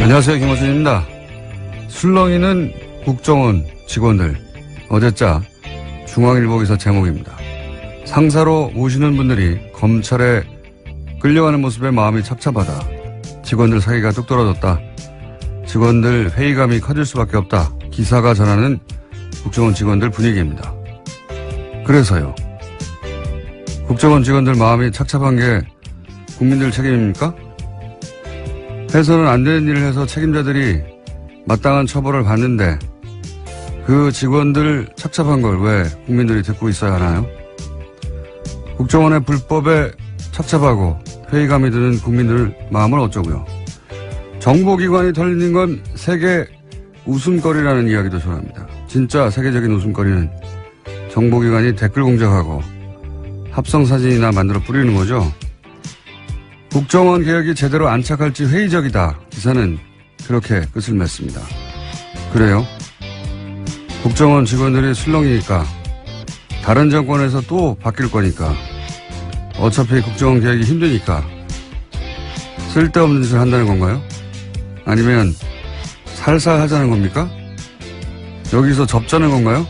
안녕하세요. 김호준입니다. 술렁이는 국정원 직원들. 어제자 중앙일보 기사 제목입니다. 상사로 모시는 분들이 검찰에 끌려가는 모습에 마음이 착잡하다. 직원들 사기가 뚝 떨어졌다. 직원들 회의감이 커질 수밖에 없다. 기사가 전하는 국정원 직원들 분위기입니다. 그래서요. 국정원 직원들 마음이 착잡한 게 국민들 책임입니까? 해서는 안 되는 일을 해서 책임자들이 마땅한 처벌을 받는데 그 직원들 착잡한 걸 왜 국민들이 듣고 있어야 하나요? 국정원의 불법에 착잡하고 회의감이 드는 국민들 마음을 어쩌고요. 정보기관이 털리는 건 세계 웃음거리라는 이야기도 전합니다. 진짜 세계적인 웃음거리는 정보기관이 댓글 공작하고 합성사진이나 만들어 뿌리는 거죠. 국정원 개혁이 제대로 안착할지 회의적이다. 기사는 그렇게 끝을 맺습니다. 그래요? 국정원 직원들이 술렁이니까 다른 정권에서 또 바뀔 거니까 어차피 국정원 개혁이 힘드니까 쓸데없는 짓을 한다는 건가요? 아니면 살살 하자는 겁니까? 여기서 접자는 건가요?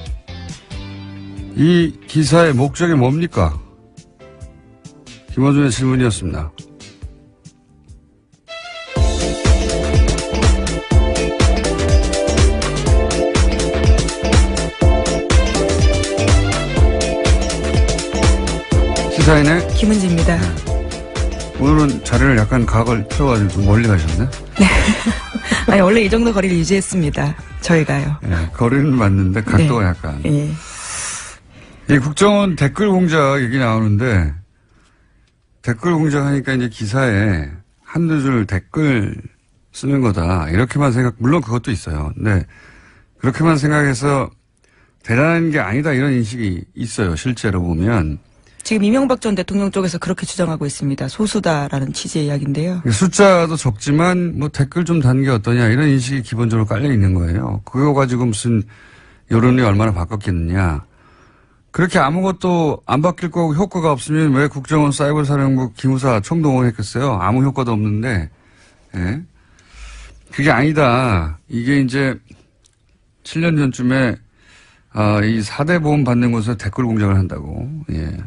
이 기사의 목적이 뭡니까? 김어준의 질문이었습니다. 시사인의 김은지입니다. 오늘은 자리를 약간 각을 틀어가지고 좀 멀리 가셨네? 네. 아니, 원래 이 정도 거리를 유지했습니다. 저희가요. 네, 거리는 맞는데 각도가 네. 약간. 예. 이 국정원 댓글 공작 얘기 나오는데 댓글 공작하니까 이제 기사에 한두 줄 댓글 쓰는 거다. 이렇게만 물론 그것도 있어요. 근데 그렇게만 생각해서 대단한 게 아니다 이런 인식이 있어요. 실제로 보면. 지금 이명박 전 대통령 쪽에서 그렇게 주장하고 있습니다. 소수다라는 취지의 이야기인데요. 숫자도 적지만 뭐 댓글 좀 단 게 어떠냐 이런 인식이 기본적으로 깔려 있는 거예요. 그거 가지고 무슨 여론이 얼마나 바뀌었겠느냐. 그렇게 아무것도 안 바뀔 거고 효과가 없으면 왜 국정원 사이버사령부 기무사 총동원했겠어요. 아무 효과도 없는데. 예. 그게 아니다. 이게 이제 7년 전쯤에 이 4대 보험 받는 곳에서 댓글 공작을 한다고. 예.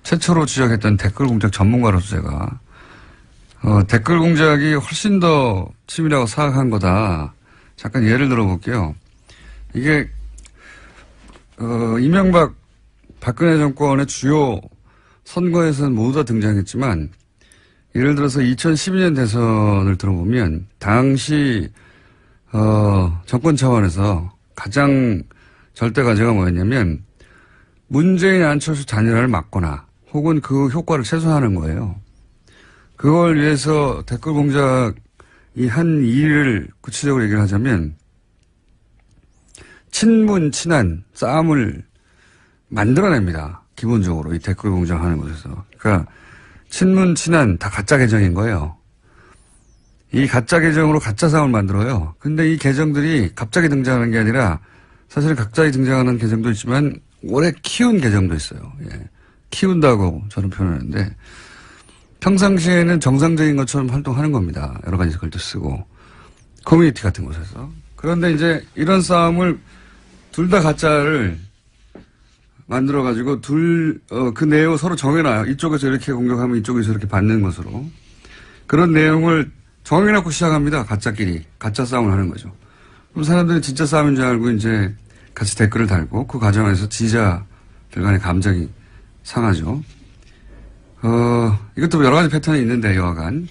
최초로 지적했던 댓글 공작 전문가로서 제가 댓글 공작이 훨씬 더 치밀하고 사악한 거다. 잠깐 예를 들어볼게요. 이게 이명박 박근혜 정권의 주요 선거에서는 모두 다 등장했지만 예를 들어서 2012년 대선을 들어보면 당시 정권 차원에서 가장 절대 과제가 뭐였냐면 문재인 안철수 단일화를 막거나 혹은 그 효과를 최소화하는 거예요. 그걸 위해서 댓글 공작이 한 일을 구체적으로 얘기를 하자면 친문, 친한 싸움을 만들어냅니다. 기본적으로 이 댓글 공작하는 곳에서. 그러니까 친문, 친한 다 가짜 계정인 거예요. 이 가짜 계정으로 가짜 싸움을 만들어요. 근데 이 계정들이 갑자기 등장하는 게 아니라 사실은 갑자기 등장하는 계정도 있지만 오래 키운 계정도 있어요. 예. 키운다고 저는 표현하는데 평상시에는 정상적인 것처럼 활동하는 겁니다. 여러 가지 글도 쓰고 커뮤니티 같은 곳에서. 그런데 이제 이런 싸움을 둘 다 가짜를 만들어가지고 그 내용을 서로 정해놔요. 이쪽에서 이렇게 공격하면 이쪽에서 이렇게 받는 것으로. 그런 내용을 정해놓고 시작합니다. 가짜끼리. 가짜 싸움을 하는 거죠. 그럼 사람들이 진짜 싸움인 줄 알고 이제 같이 댓글을 달고 그 과정에서 지지자들 간의 감정이 상하죠. 이것도 여러 가지 패턴이 있는데 여하간.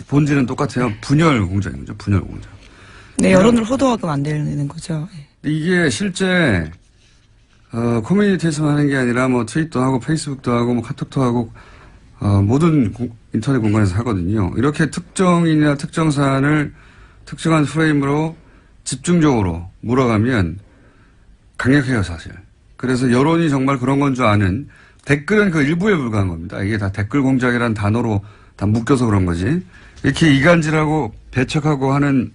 본질은 똑같아요. 분열 공작인 거죠. 분열 공작. 네, 여론을 호도하고 만들는 거죠. 이게 실제 커뮤니티에서 하는 게 아니라 뭐 트윗도 하고 페이스북도 하고 뭐 카톡도 하고 모든 인터넷 공간에서 하거든요. 이렇게 특정인이나 특정 사안을 특정한 프레임으로 집중적으로 몰아가면 강력해요, 사실. 그래서 여론이 정말 그런 건 줄 아는 댓글은 그 일부에 불과한 겁니다. 이게 다 댓글 공작이라는 단어로 다 묶여서 그런 거지. 이렇게 이간질하고 배척하고 하는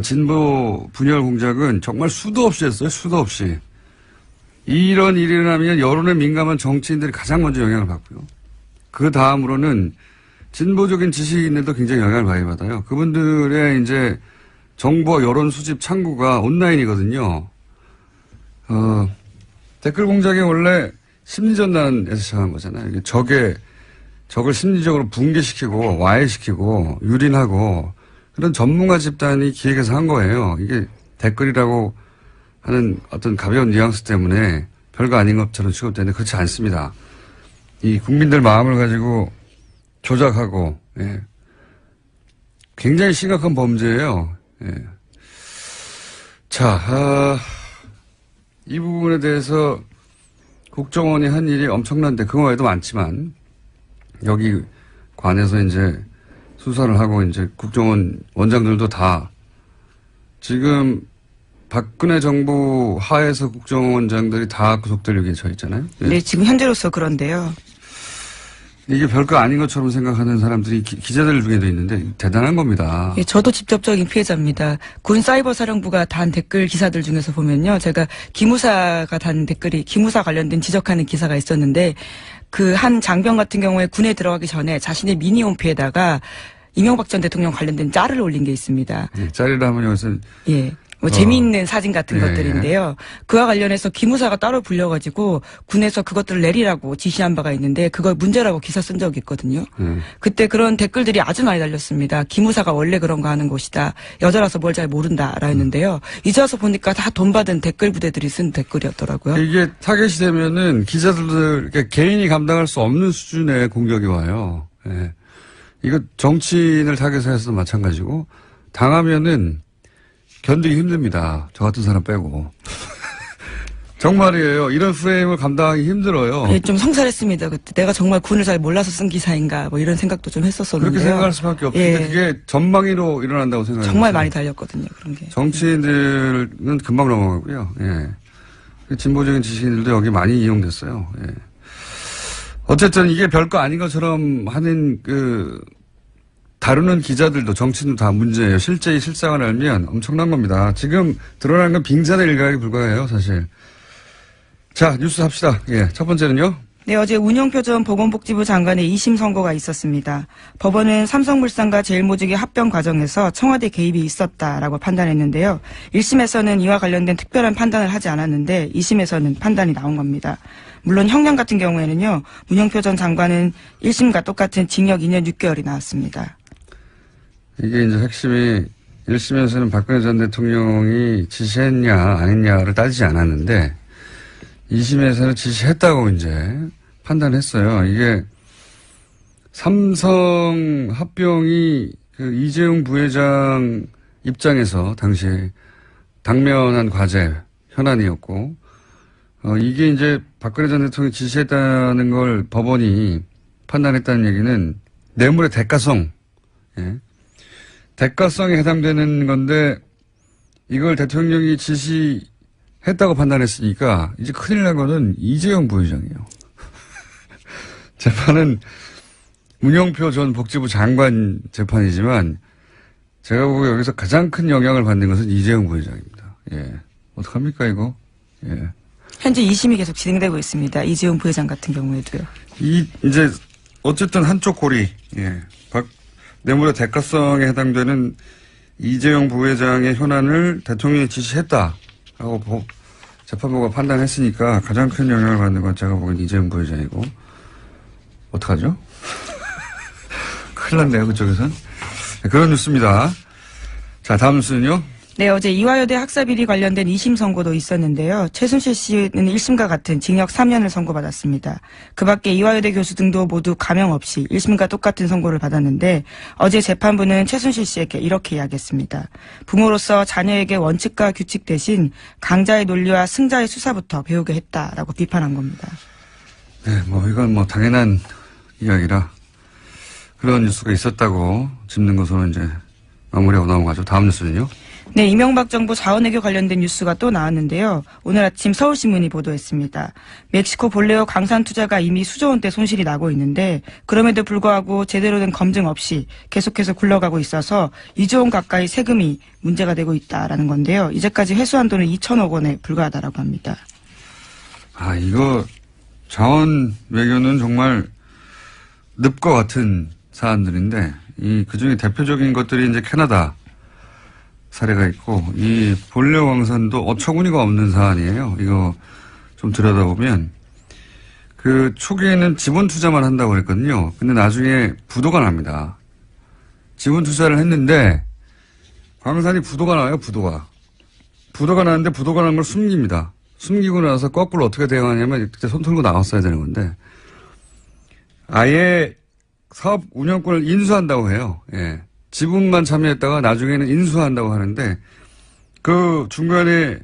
진보 분열 공작은 정말 수도 없이 했어요. 수도 없이. 이런 일이 일어나면 여론에 민감한 정치인들이 가장 먼저 영향을 받고요. 그 다음으로는 진보적인 지식인들도 굉장히 영향을 많이 받아요. 그분들의 이제 정보 여론 수집 창구가 온라인이거든요. 댓글 공작이 원래 심리전단에서 시작한 거잖아요. 이게 적을 심리적으로 붕괴시키고 와해시키고 유린하고 그런 전문가 집단이 기획해서 한 거예요. 이게 댓글이라고 하는 어떤 가벼운 뉘앙스 때문에 별거 아닌 것처럼 취급되는데 그렇지 않습니다. 이 국민들 마음을 가지고 조작하고, 예. 굉장히 심각한 범죄예요. 예. 자, 이 부분에 대해서 국정원이 한 일이 엄청난데 그거 외에도 많지만 여기 관해서 이제 수사를 하고 이제 국정원 원장들도 다 지금 박근혜 정부 하에서 국정원장들이 다 구속될 위기에 처해 있잖아요. 예. 네, 지금 현재로서 그런데요. 이게 별거 아닌 것처럼 생각하는 사람들이 기자들 중에도 있는데 대단한 겁니다. 예, 저도 직접적인 피해자입니다. 군 사이버사령부가 단 댓글 기사들 중에서 보면요. 제가 기무사가 단 댓글이 기무사 관련된 지적하는 기사가 있었는데 그 한 장병 같은 경우에 군에 들어가기 전에 자신의 미니 홈피에다가 이명박 전 대통령 관련된 짤을 올린 게 있습니다. 예, 짤이라면 여기서 예. 뭐 재미있는 사진 같은 예, 것들인데요. 그와 관련해서 기무사가 따로 불려가지고 군에서 그것들을 내리라고 지시한 바가 있는데 그걸 문제라고 기사 쓴 적이 있거든요. 그때 그런 댓글들이 아주 많이 달렸습니다. 기무사가 원래 그런 거 하는 곳이다. 여자라서 뭘 잘 모른다라 했는데요. 이제 와서 보니까 다 돈 받은 댓글 부대들이 쓴 댓글이었더라고요. 이게 타겟이 되면은 기자들 그러니까 개인이 감당할 수 없는 수준의 공격이 와요. 예. 이거 정치인을 타겟해서도 마찬가지고 당하면은 견디기 힘듭니다. 저 같은 사람 빼고. 정말이에요. 이런 프레임을 감당하기 힘들어요. 예, 좀 성살했습니다. 그때 내가 정말 군을 잘 몰라서 쓴 기사인가 뭐 이런 생각도 좀 했었었는데요. 그렇게 생각할 수밖에 없는데 예. 그게 전망위로 일어난다고 생각해요. 정말 많이 달렸거든요. 그런 게. 정치인들은 금방 넘어가고요. 예. 진보적인 지식인들도 여기 많이 이용됐어요. 예. 어쨌든 이게 별거 아닌 것처럼 하는 다루는 기자들도 정치인도 다 문제예요. 실제 이 실상을 알면 엄청난 겁니다. 지금 드러난 건 빙산의 일각에 불과해요, 사실. 자, 뉴스 합시다. 예, 첫 번째는요. 네, 어제 운영표 전 보건복지부 장관의 2심 선고가 있었습니다. 법원은 삼성물산과 제일모직의 합병 과정에서 청와대 개입이 있었다라고 판단했는데요. 1심에서는 이와 관련된 특별한 판단을 하지 않았는데 2심에서는 판단이 나온 겁니다. 물론 형량 같은 경우에는요. 운영표 전 장관은 1심과 똑같은 징역 2년 6개월이 나왔습니다. 이게 이제 핵심이 1심에서는 박근혜 전 대통령이 지시했냐 안 했냐를 따지지 않았는데 2심에서는 지시했다고 이제 판단했어요. 이게 삼성 합병이 그 이재용 부회장 입장에서 당시에 당면한 과제 현안이었고 이게 이제 박근혜 전 대통령이 지시했다는 걸 법원이 판단했다는 얘기는 뇌물의 대가성, 예. 대가성에 해당되는 건데 이걸 대통령이 지시했다고 판단했으니까 이제 큰일 난 거는 이재용 부회장이에요. 재판은 문영표 전 복지부 장관 재판이지만 제가 보고 여기서 가장 큰 영향을 받는 것은 이재용 부회장입니다. 예. 어떡합니까 이거? 예. 현재 2심이 계속 진행되고 있습니다. 이재용 부회장 같은 경우에도요. 이제 어쨌든 한쪽 고리, 예. 뇌물의 대가성에 해당되는 이재용 부회장의 현안을 대통령이 지시했다라고 재판부가 판단했으니까 가장 큰 영향을 받는 건 제가 보기엔 이재용 부회장이고 어떡하죠? 큰일 났네요 그쪽에선. 네, 그런 뉴스입니다. 자 다음 뉴스는요. 네, 어제 이화여대 학사비리 관련된 2심 선고도 있었는데요. 최순실 씨는 1심과 같은 징역 3년을 선고받았습니다. 그 밖에 이화여대 교수 등도 모두 감형 없이 1심과 똑같은 선고를 받았는데 어제 재판부는 최순실 씨에게 이렇게 이야기했습니다. 부모로서 자녀에게 원칙과 규칙 대신 강자의 논리와 승자의 수사부터 배우게 했다라고 비판한 겁니다. 네, 뭐 이건 뭐 당연한 이야기라 그런 뉴스가 있었다고 짚는 것으로 이제 마무리하고 넘어가죠. 다음 뉴스는요. 네, 이명박 정부 자원외교 관련된 뉴스가 또 나왔는데요. 오늘 아침 서울신문이 보도했습니다. 멕시코 볼레오 강산 투자가 이미 수조 원대 손실이 나고 있는데 그럼에도 불구하고 제대로 된 검증 없이 계속해서 굴러가고 있어서 2조 원 가까이 세금이 문제가 되고 있다라는 건데요. 이제까지 회수한 돈은 2천억 원에 불과하다라고 합니다. 이거 자원 외교는 정말 늪과 같은 사안들인데 그 중에 대표적인 것들이 이제 캐나다 사례가 있고 이 본래오 광산도 어처구니가 없는 사안이에요. 이거 좀 들여다보면 그 초기에는 지분 투자만 한다고 그랬거든요. 근데 나중에 부도가 납니다. 지분 투자를 했는데 광산이 부도가 나요. 부도가 나는데 부도가 난 걸 숨깁니다. 숨기고 나서 거꾸로 어떻게 대응하냐면 그때 손 털고 나왔어야 되는 건데 아예 사업 운영권을 인수한다고 해요. 예. 지분만 참여했다가 나중에는 인수한다고 하는데 그 중간에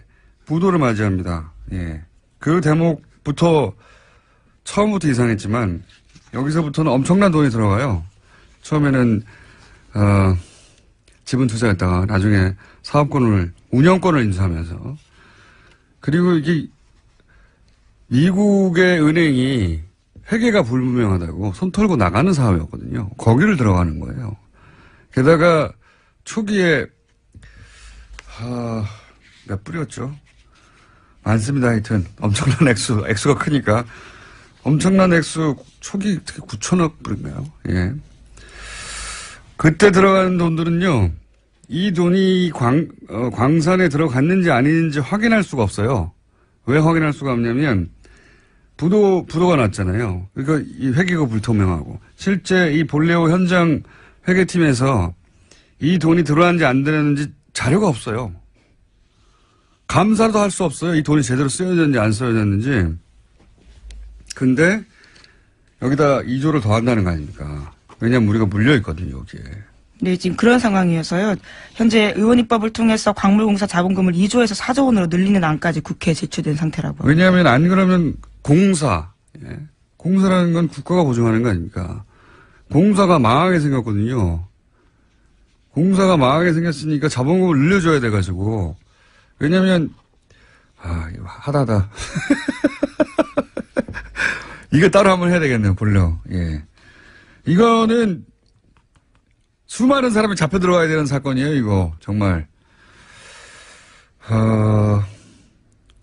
부도를 맞이합니다. 예. 그 대목부터 처음부터 이상했지만 여기서부터는 엄청난 돈이 들어가요. 처음에는 지분 투자했다가 나중에 사업권을 운영권을 인수하면서 그리고 이게 미국의 은행이 회계가 불분명하다고 손 털고 나가는 사업이었거든요. 거기를 들어가는 거예요. 게다가 초기에 몇 불이었죠? 많습니다. 하여튼 엄청난 액수가 크니까 엄청난 액수 초기 특히 9천억 불인가요? 예. 그때 들어가는 돈들은요. 이 돈이 광산에 들어갔는지 아닌지 확인할 수가 없어요. 왜 확인할 수가 없냐면 부도가 났잖아요. 그러니까 이 회계가 불투명하고 실제 이 볼레오 현장 회계팀에서 이 돈이 들어왔는지 안 들어왔는지 자료가 없어요. 감사도 할 수 없어요. 이 돈이 제대로 쓰여졌는지 안 쓰여졌는지. 근데 여기다 2조를 더 한다는 거 아닙니까? 왜냐하면 우리가 물려있거든요, 여기에. 네, 지금 그런 상황이어서요. 현재 의원입법을 통해서 광물공사 자본금을 2조에서 4조 원으로 늘리는 안까지 국회에 제출된 상태라고 합니다. 왜냐하면 안 그러면 공사라는 건 국가가 보증하는 거 아닙니까? 공사가 망하게 생겼거든요. 공사가 망하게 생겼으니까 자본금을 늘려줘야 돼가지고. 왜냐면, 이거 하다하다. 이거 따로 한번 해야 되겠네요, 볼려. 예. 이거는 수많은 사람이 잡혀 들어가야 되는 사건이에요, 이거. 정말.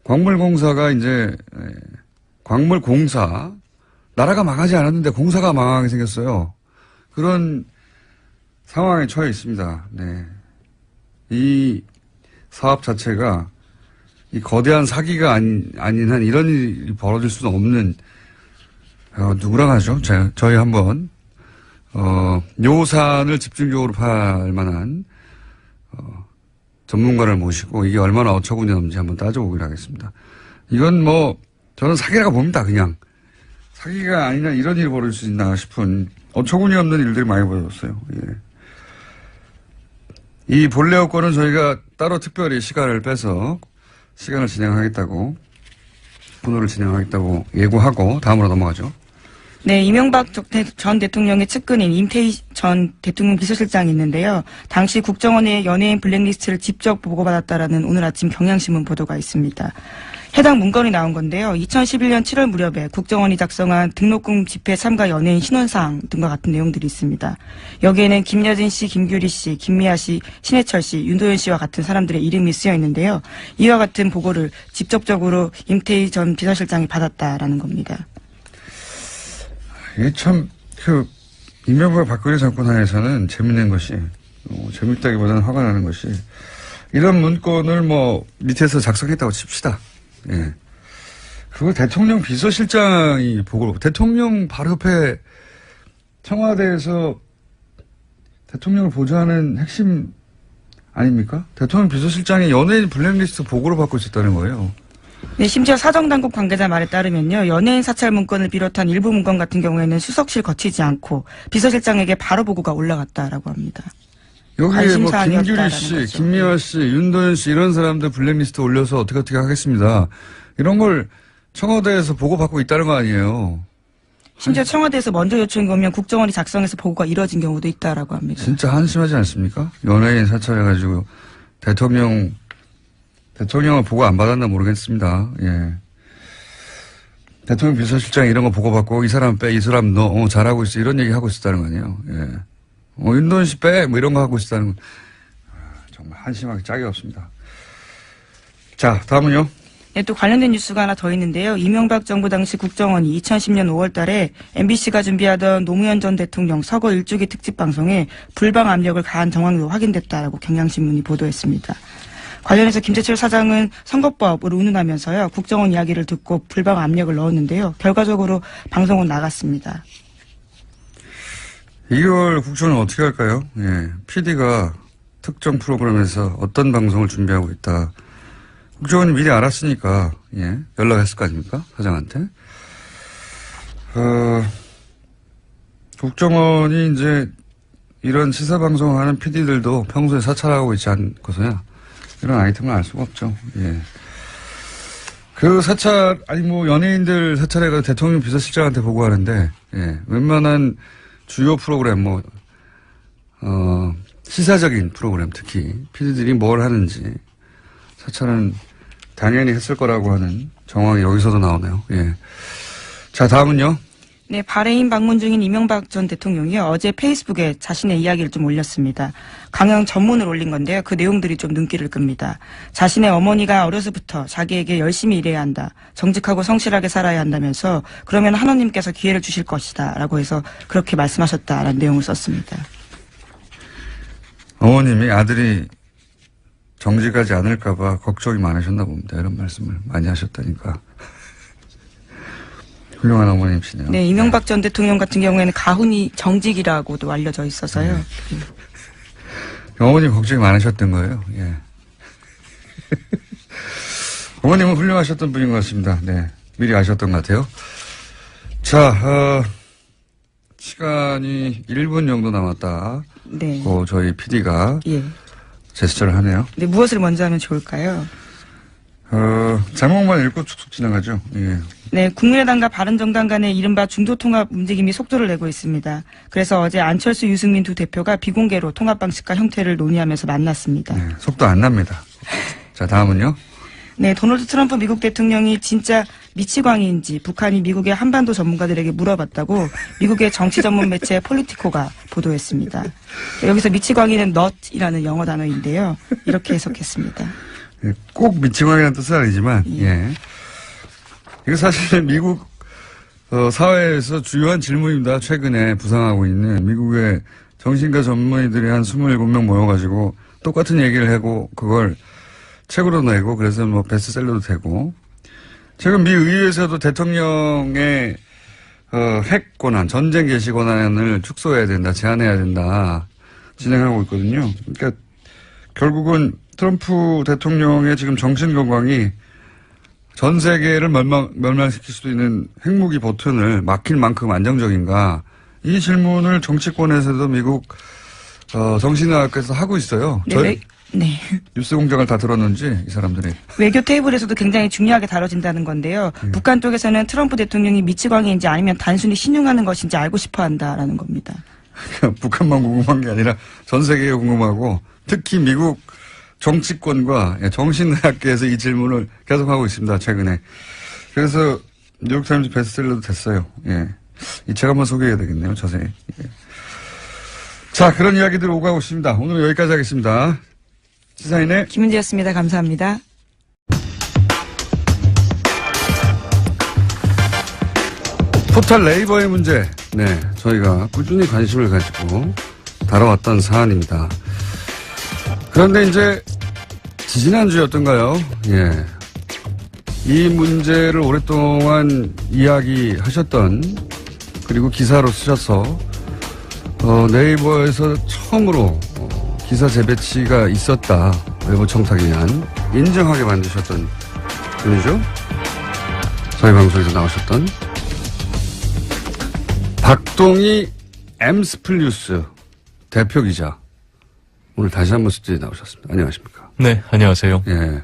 광물공사가 이제, 광물공사. 나라가 망하지 않았는데 공사가 망하게 생겼어요. 그런 상황에 처해 있습니다. 네. 이 사업 자체가 이 거대한 사기가 아닌 한 이런 일이 벌어질 수는 없는, 누구랑 하죠? 저희 한번, 요 사안을 집중적으로 팔 만한, 전문가를 모시고 이게 얼마나 어처구니 없는지 한번 따져보기로 하겠습니다. 이건 저는 사기라고 봅니다, 그냥. 사기가 아니라 이런 일이 벌어질 수 있나 싶은 어처구니 없는 일들이 많이 벌어졌어요. 예. 이 볼레오 건은 저희가 따로 특별히 시간을 빼서 시간을 진행하겠다고, 분호를 진행하겠다고 예고하고 다음으로 넘어가죠. 네, 이명박 전 대통령의 측근인 임태희 전 대통령 비서실장이 있는데요. 당시 국정원의 연예인 블랙리스트를 직접 보고받았다라는 오늘 아침 경향신문 보도가 있습니다. 해당 문건이 나온 건데요. 2011년 7월 무렵에 국정원이 작성한 등록금 집회 참가 연예인 신원사항 등과 같은 내용들이 있습니다. 여기에는 김여진 씨, 김규리 씨, 김미아 씨, 신해철 씨, 윤도현 씨와 같은 사람들의 이름이 쓰여 있는데요. 이와 같은 보고를 직접적으로 임태희 전 비서실장이 받았다라는 겁니다. 이게 참, 이명박 박근혜 정권 하에서는 재밌는 것이, 재밌다기보다는 화가 나는 것이, 이런 문건을 밑에서 작성했다고 칩시다. 예. 그걸 대통령 비서실장이 대통령 바로 옆에 청와대에서 대통령을 보좌하는 핵심 아닙니까? 대통령 비서실장이 연예인 블랙리스트 보고를 받고 있었다는 거예요. 네, 심지어 사정당국 관계자 말에 따르면요. 연예인 사찰 문건을 비롯한 일부 문건 같은 경우에는 수석실 거치지 않고 비서실장에게 바로 보고가 올라갔다라고 합니다. 여기에 김규리 씨, 김미화 씨, 윤도현 씨 이런 사람들 블랙리스트 올려서 어떻게 하겠습니다. 이런 걸 청와대에서 보고받고 있다는 거 아니에요. 심지어 청와대에서 먼저 요청이 오면 국정원이 작성해서 보고가 이뤄진 경우도 있다라고 합니다. 진짜 한심하지 않습니까? 연예인 사찰해가지고 대통령을 보고 안 받았나 모르겠습니다. 예. 대통령 비서실장이 이런 거 보고받고 이 사람 빼, 이 사람 너 잘하고 있어 이런 얘기 하고 있었다는 거 아니에요. 예. 윤도현 씨 빼, 이런 거 하고 있다는 건, 정말 한심하게 짝이 없습니다. 자, 다음은요. 네, 또 관련된 뉴스가 하나 더 있는데요. 이명박 정부 당시 국정원이 2010년 5월 달에 MBC가 준비하던 노무현 전 대통령 서거 1주기 특집 방송에 불방 압력을 가한 정황도 확인됐다라고 경향신문이 보도했습니다. 관련해서 김재철 사장은 선거법을 운운하면서요. 국정원 이야기를 듣고 불방 압력을 넣었는데요. 결과적으로 방송은 나갔습니다. 이걸 국정원은 어떻게 할까요? 예. PD가 특정 프로그램에서 어떤 방송을 준비하고 있다. 국정원이 미리 알았으니까, 예. 연락했을 거 아닙니까? 사장한테. 국정원이 이제 이런 시사방송을 하는 PD들도 평소에 사찰하고 있지 않고서야 이런 아이템을 알 수가 없죠. 예. 그 사찰, 아니 뭐 연예인들 사찰해가 대통령 비서실장한테 보고하는데, 예. 웬만한 주요 프로그램, 시사적인 프로그램 특히 PD들이 뭘 하는지 사찰은 당연히 했을 거라고 하는 정황이 여기서도 나오네요. 예. 자, 다음은요. 네, 바레인 방문 중인 이명박 전 대통령이요. 어제 페이스북에 자신의 이야기를 좀 올렸습니다. 강연 전문을 올린 건데요. 그 내용들이 좀 눈길을 끕니다. 자신의 어머니가 어려서부터 자기에게 열심히 일해야 한다. 정직하고 성실하게 살아야 한다면서 그러면 하나님께서 기회를 주실 것이다. 라고 해서 그렇게 말씀하셨다라는 내용을 썼습니다. 어머님이 아들이 정직하지 않을까 봐 걱정이 많으셨나 봅니다. 이런 말씀을 많이 하셨다니까. 훌륭한 어머님이시네요. 네, 이명박 전 대통령 같은 경우에는 가훈이 정직이라고도 알려져 있어서요. 네. 어머님 걱정이 많으셨던 거예요. 예. 어머님은 훌륭하셨던 분인 것 같습니다. 네. 미리 아셨던 것 같아요. 자, 시간이 1분 정도 남았다. 네. 저희 PD가 예. 제스처를 하네요. 네, 무엇을 먼저 하면 좋을까요? 제목만 읽고 축축 지나가죠. 예. 네, 국민의당과 바른정당 간의 이른바 중도통합 움직임이 속도를 내고 있습니다. 그래서 어제 안철수, 유승민 두 대표가 비공개로 통합 방식과 형태를 논의하면서 만났습니다. 네, 속도 안 납니다. 자, 다음은요. 네, 도널드 트럼프 미국 대통령이 진짜 미치광이인지 북한이 미국의 한반도 전문가들에게 물어봤다고 미국의 정치 전문 매체 폴리티코가 보도했습니다. 여기서 미치광이는 not이라는 영어 단어인데요. 이렇게 해석했습니다. 예, 꼭 미치광이라는 뜻은 아니지만, 예. 이거 사실 미국 사회에서 주요한 질문입니다. 최근에 부상하고 있는 미국의 정신과 전문의들이 한 27명 모여가지고 똑같은 얘기를 하고 그걸 책으로 내고 그래서 뭐 베스트셀러도 되고 최근 미 의회에서도 대통령의 핵 권한, 전쟁 개시 권한을 축소해야 된다, 제한해야 된다 진행하고 있거든요. 그러니까 결국은 트럼프 대통령의 지금 정신 건강이 전 세계를 멸망시킬 수도 있는 핵무기 버튼을 막힐 만큼 안정적인가? 이 질문을 정치권에서도 미국 정신의학에서 하고 있어요. 네, 네. 뉴스 공장을 다 들었는지 이 사람들이. 외교 테이블에서도 굉장히 중요하게 다뤄진다는 건데요. 북한 쪽에서는 트럼프 대통령이 미치광이인지 아니면 단순히 신용하는 것인지 알고 싶어 한다라는 겁니다. 북한만 궁금한 게 아니라 전 세계에 궁금하고 특히 미국 정치권과 정신의학계에서 이 질문을 계속하고 있습니다. 최근에. 그래서 뉴욕타임즈 베스트셀러도 됐어요. 예. 이 책 한번 소개해야 되겠네요. 자세히. 예. 자, 그런 이야기들 오가고 있습니다. 오늘 여기까지 하겠습니다. 시사인의 김은지였습니다. 감사합니다. 포털 네이버의 문제. 네, 저희가 꾸준히 관심을 가지고 다뤄왔던 사안입니다. 그런데 이제 지지난주였던가요? 예. 이 문제를 오랫동안 이야기하셨던 그리고 기사로 쓰셔서 네이버에서 처음으로 기사 재배치가 있었다. 외부 청탁에 의한 인정하게 만드셨던 분이죠. 저희 방송에서 나오셨던 박동희 엠스플 뉴스 대표 기자. 오늘 다시 한번 스튜디오에 나오셨습니다. 안녕하십니까? 네, 안녕하세요. 예.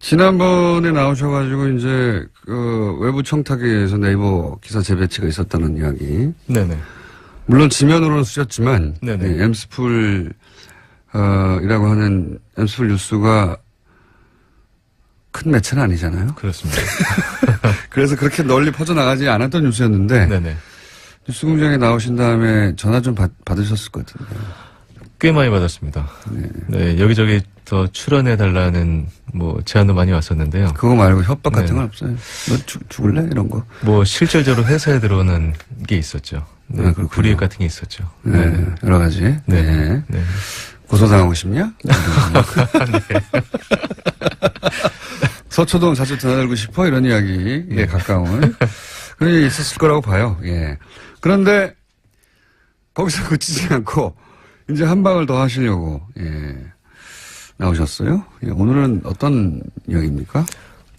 지난번에 나오셔가지고 이제 그 외부 청탁에 의해서 네이버 기사 재배치가 있었다는 이야기. 네네. 물론 지면으로는 쓰셨지만, 네네. 예, 엠스풀 이라고 하는 엠스풀 뉴스가 큰 매체는 아니잖아요. 그렇습니다. 그래서 그렇게 널리 퍼져나가지 않았던 뉴스였는데, 네네. 뉴스공장에 나오신 다음에 전화 좀 받으셨을 것 같은데요. 꽤 많이 받았습니다. 네, 여기저기 에디터 출연해달라는 뭐 제안도 많이 왔었는데요. 그거 말고 협박 같은 네. 건 없어요. 너 죽을래? 이런 거. 뭐 실질적으로 회사에 들어오는 게 있었죠. 네, 그렇군요. 불이익 같은 게 있었죠. 네. 여러 가지. 네. 네. 네. 고소당하고 싶냐? 서초동 자주 드나들고 싶어? 이런 이야기에 가까운 그런 일이 있었을 거라고 봐요. 예. 그런데 거기서 그치지 않고 이제 한 방을 더 하시려고 나오셨어요. 예. 오늘은 어떤 이야기입니까?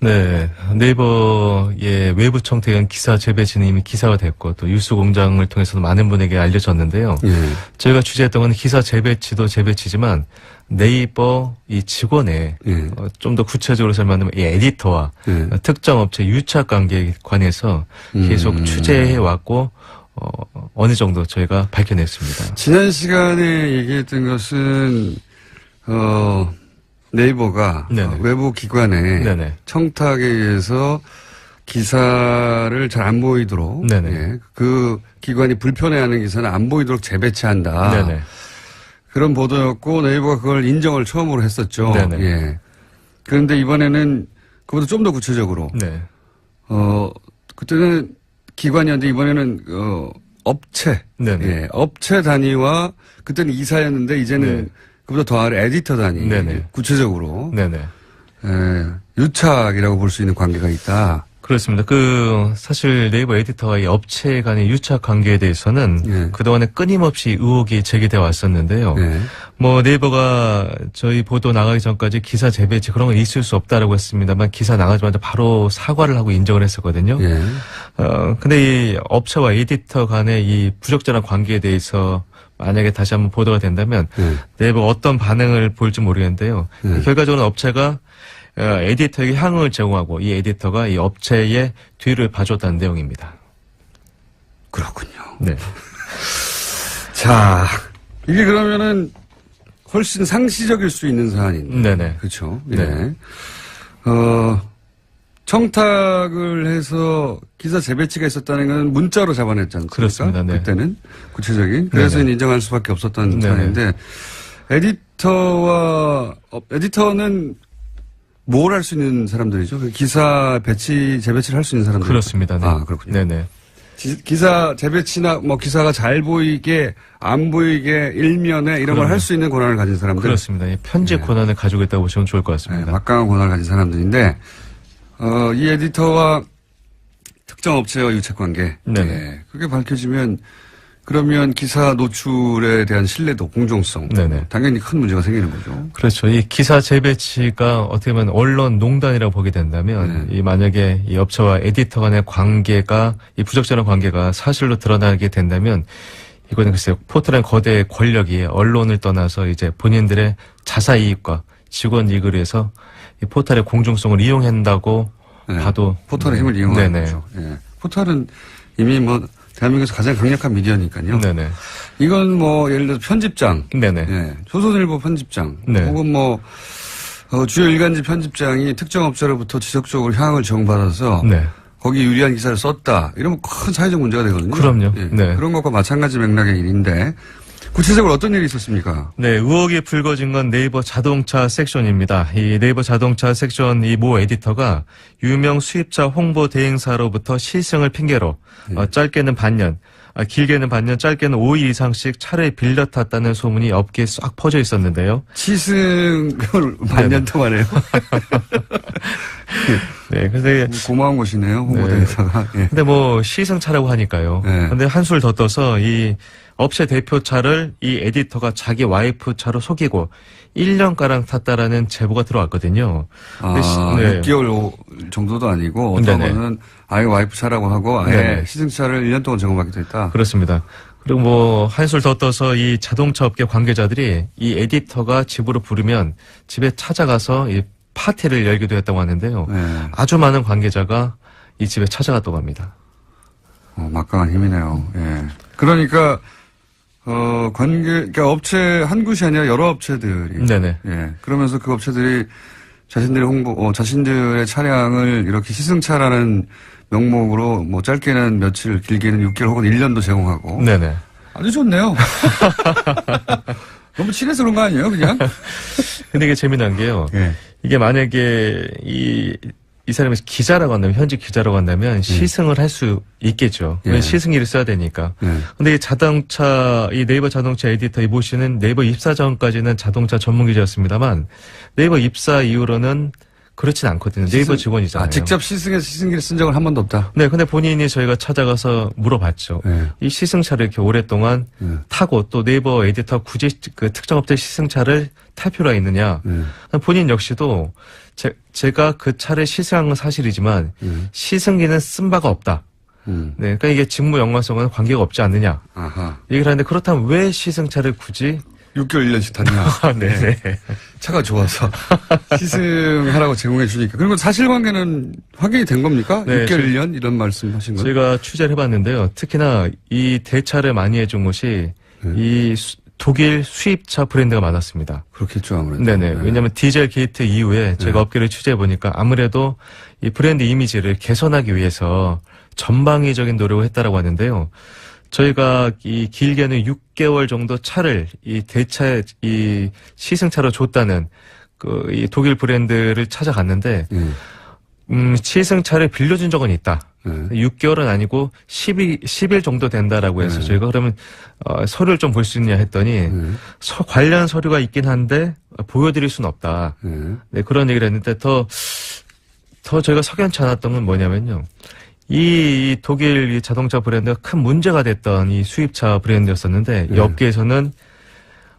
네, 네이버의 외부 청탁은 기사 재배치는 이미 기사가 됐고 또 뉴스공장을 통해서도 많은 분에게 알려졌는데요. 예. 저희가 취재했던 건 기사 재배치도 재배치지만 네이버 이 직원의 예. 좀 더 구체적으로 설명하면 이 에디터와 예. 특정 업체 유착 관계에 관해서 계속 취재해 왔고 어느 정도 저희가 밝혀냈습니다. 지난 시간에 얘기했던 것은 네이버가 네네. 외부 기관의 네네. 청탁에 의해서 기사를 잘 안 보이도록 네네. 예, 그 기관이 불편해하는 기사는 안 보이도록 재배치한다. 네네. 그런 보도였고 네이버가 그걸 인정을 처음으로 했었죠. 네네. 예. 그런데 이번에는 그보다 좀 더 구체적으로 네. 그때는 기관이었는데 이번에는 업체, 네네. 예, 업체 단위와 그때는 이사였는데 이제는 네. 그보다 더 아래 에디터 단위, 네네. 구체적으로 네네. 유착이라고 볼 수 있는 관계가 있다. 그렇습니다. 사실 네이버 에디터와 이 업체 간의 유착 관계에 대해서는 예. 그동안에 끊임없이 의혹이 제기돼 왔었는데요. 예. 뭐 네이버가 저희 보도 나가기 전까지 기사 재배치 그런 건 있을 수 없다라고 했습니다만 기사 나가자마자 바로 사과를 하고 인정을 했었거든요. 예. 근데 이 업체와 에디터 간의 이 부적절한 관계에 대해서 만약에 다시 한번 보도가 된다면 예. 네이버가 어떤 반응을 보일지 모르겠는데요. 예. 결과적으로 업체가 에디터에게 향응을 제공하고 이 에디터가 이 업체의 뒤를 봐줬다는 내용입니다. 그렇군요. 네. 자, 이게 그러면은 훨씬 상시적일 수 있는 사안인데. 네네. 그렇죠. 네. 예. 청탁을 해서 기사 재배치가 있었다는 건 문자로 잡아냈지 않습니까? 그렇습니다. 네. 그때는 구체적인. 그래서 네네. 인정할 수밖에 없었던 네네. 사안인데 에디터는 뭘 할 수 있는 사람들이죠? 그 기사 재배치를 할 수 있는 사람들. 그렇습니다. 네. 아, 그렇군요. 네네. 기사 재배치나 뭐 기사가 잘 보이게 안 보이게 일면에 이런 걸 할 수 있는 권한을 가진 사람들. 그렇습니다. 이 편집 네. 권한을 가지고 있다고 보시면 좋을 것 네, 같습니다. 막강한 권한을 가진 사람들인데 이 에디터와 특정 업체와 유착 관계. 네네. 네, 그게 밝혀지면 그러면 기사 노출에 대한 신뢰도, 공정성. 네네. 당연히 큰 문제가 생기는 거죠. 그렇죠. 이 기사 재배치가 어떻게 보면 언론 농단이라고 보게 된다면 네. 이 만약에 이 업체와 에디터 간의 관계가 이 부적절한 관계가 사실로 드러나게 된다면 이거는 글쎄요. 포털의 거대 권력이 언론을 떠나서 이제 본인들의 자사 이익과 직원 이익을 위해서 이 포털의 공정성을 이용한다고 네. 봐도 포털의 힘을 이용하는 네네. 거죠. 예. 포털은 이미 뭐 대한민국에서 가장 강력한 미디어니까요. 네네. 이건 뭐 예를 들어서 편집장, 네네. 예, 조선일보 편집장, 네. 혹은 뭐 주요 일간지 편집장이 특정 업체로부터 지속적으로 향을 제공받아서 네. 거기 유리한 기사를 썼다. 이러면 큰 사회적 문제가 되거든요. 그럼요. 예, 네. 그런 것과 마찬가지 맥락의 일인데 구체적으로 어떤 일이 있었습니까? 네, 의혹이 불거진 건 네이버 자동차 섹션입니다. 이 네이버 자동차 섹션 이 모 에디터가 유명 수입차 홍보 대행사로부터 시승을 핑계로 짧게는 반년, 길게는 반년, 짧게는 5일 이상씩 차를 빌려 탔다는 소문이 업계에 싹 퍼져 있었는데요. 시승을 반년 동안 해요. 네, 근데 고마운 곳이네요. 홍보대행사가. 예. 근데 뭐 시승차라고 하니까요. 네. 근데 한술 더 떠서 이 업체 대표 차를 이 에디터가 자기 와이프 차로 속이고 1년가량 탔다라는 제보가 들어왔거든요. 근데 6개월 정도도 아니고 어떤 네네. 거는 아예 와이프 차라고 하고 아예 네네. 시승차를 1년 동안 제공받기도 했다. 그렇습니다. 그리고 뭐 한술 더 떠서 이 자동차 업계 관계자들이 이 에디터가 집으로 부르면 집에 찾아가서 이 파티를 열기도 했다고 하는데요. 네. 아주 많은 관계자가 이 집에 찾아갔다고 합니다. 막강한 힘이네요. 예. 그러니까 그러니까 업체 한 곳이 아니라 여러 업체들이. 네네. 예. 그러면서 그 업체들이 자신들의 차량을 이렇게 시승차라는 명목으로 뭐 짧게는 며칠, 길게는 6개월 혹은 1년도 제공하고. 네네. 아주 좋네요. 너무 친해서 그런 거 아니에요, 그냥? 근데 이게 재미난 게요. 예. 이게 만약에 이 사람이 기자라고 한다면, 현직 기자라고 한다면 시승을 할 수 있겠죠. 예. 왜 시승일을 써야 되니까. 예. 근데 이 네이버 자동차 에디터 이 모 씨는 네이버 입사 전까지는 자동차 전문 기자였습니다만 네이버 입사 이후로는 그렇진 않거든요. 네이버 직원이잖아요. 직접 시승기를 쓴 적은 한 번도 없다. 네, 근데 본인이 저희가 찾아가서 물어봤죠. 예. 이 시승차를 이렇게 오랫동안 타고 또 네이버 에디터 굳이 그 특정 업체 시승차를 탈 필요가 있느냐. 본인 역시도 제가 그 차를 시승한 건 사실이지만 시승기는 쓴 바가 없다. 네, 그러니까 이게 직무 연관성과는 관계가 없지 않느냐. 아하. 얘기를 하는데 그렇다면 왜 시승차를 굳이 6개월 1년씩 탔냐. 네네. 차가 좋아서 시승하라고 제공해 주니까. 그리고 사실관계는 확인이 된 겁니까? 네, 6개월 1년 이런 말씀하신 거예요? 저희가 취재를 해봤는데요. 특히나 이 대차를 많이 해준 곳이 이 독일 수입차 브랜드가 많았습니다. 그렇겠죠, 아무래도. 네네. 왜냐하면 디젤 게이트 이후에 저희가 업계를 취재해 보니까 아무래도 이 브랜드 이미지를 개선하기 위해서 전방위적인 노력을 했다라고 하는데요. 저희가 이 길게는 6개월 정도 차를 이 대차 이 시승차로 줬다는 그 이 독일 브랜드를 찾아갔는데 시승차를 빌려준 적은 있다. 6개월은 아니고 10일 정도 된다라고 해서 저희가 그러면 서류를 좀 볼 수 있냐 했더니 관련 서류가 있긴 한데 보여드릴 수는 없다. 네, 그런 얘기를 했는데 더 저희가 석연치 않았던 건 뭐냐면요. 이 독일 이 자동차 브랜드가 큰 문제가 됐던 이 수입차 브랜드였었는데 이 업계에서는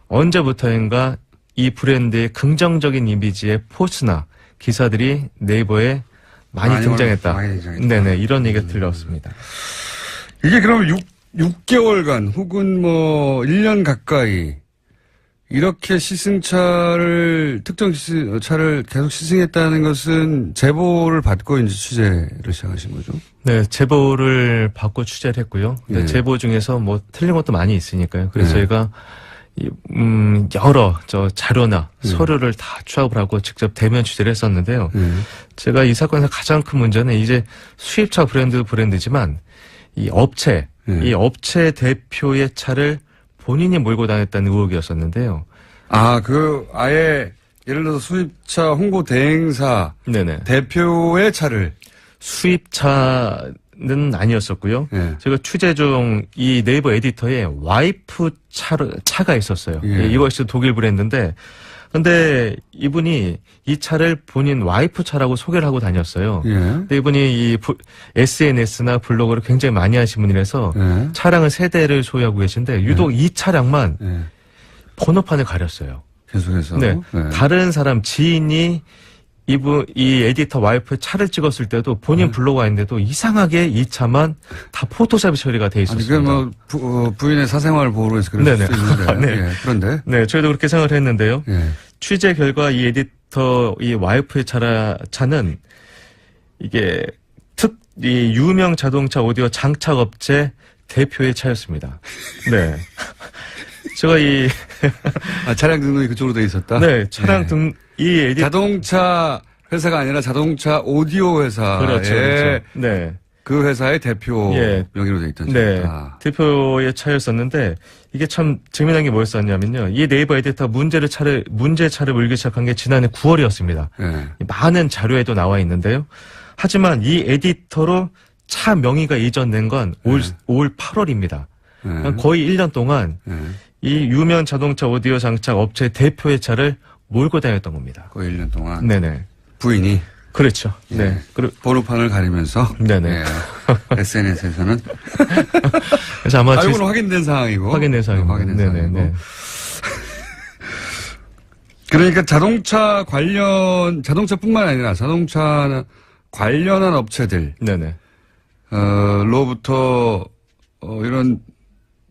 언제부터인가 이 브랜드의 긍정적인 이미지의 포스나 기사들이 네이버에 많이 등장했다. 많이 등장했다. 네네, 이런 얘기가 들려왔습니다. 이게 그러면 6개월간 혹은 뭐 1년 가까이 이렇게 특정 차를 계속 시승했다는 것은 제보를 받고 이제 취재를 시작하신 거죠? 네, 제보를 받고 취재를 했고요. 네, 제보 중에서 뭐 틀린 것도 많이 있으니까요. 그래서 저희가 여러 자료나 서류를 다 취합을 하고 직접 대면 취재를 했었는데요. 제가 이 사건에서 가장 큰 문제는 이제 수입차 브랜드지만 이 업체 대표의 차를 본인이 몰고 다녔다는 의혹이었었는데요. 아예 예를 들어서 수입차 홍보 대행사 네네. 대표의 차를 수입차는 아니었었고요. 제가 취재 중 이 네이버 에디터에 와이프 차가 있었어요. 이것이 독일 브랜드인데, 근데 이분이 이 차를 본인 와이프 차라고 소개를 하고 다녔어요. 근데 이분이 이 SNS나 블로그를 굉장히 많이 하신 분이라서 차량을 3대를 소유하고 계신데 유독 이 차량만 번호판을 가렸어요. 계속해서. 네. 다른 사람 지인이 이 에디터 와이프 차를 찍었을 때도 본인 블로그가 있는데도 이상하게 이 차만 다 포토샵 처리가 돼 있었습니다. 그게 뭐 부인의 사생활 보호로 해서 그럴 수도 있는데. 네. 그런데. 네, 저희도 그렇게 생각을 했는데요. 취재 결과 이 에디터 이 와이프의 차는 이게 이 유명 자동차 오디오 장착업체 대표의 차였습니다. 네. 제가 차량 등록이 그쪽으로 돼 있었다? 네, 차량 자동차 회사가 아니라 자동차 오디오 회사의 그렇죠. 네. 그 회사의 대표 명의로 돼 있던 네. 차였다. 대표의 차였었는데 이게 참 재미난 게 뭐였었냐면요. 이 네이버 에디터 문제 차를 물기 시작한 게 지난해 9월이었습니다. 많은 자료에도 나와 있는데요. 하지만 이 에디터로 차 명의가 이전된 건 올 8월입니다. 거의 1년 동안 이 유명 자동차 오디오 장착 업체 대표의 차를 몰고 다녔던 겁니다. 거의 1년 동안. 네네. 부인이. 그렇죠. 네. 번호판을 가리면서. 네네. SNS에서는. 그래서 아마 알고는 확인된 상황이고. 확인된 상황이고. 확인된 네네. 상황이고. 네. 그러니까 자동차뿐만 아니라 자동차 관련한 업체들. 네네. 로부터, 이런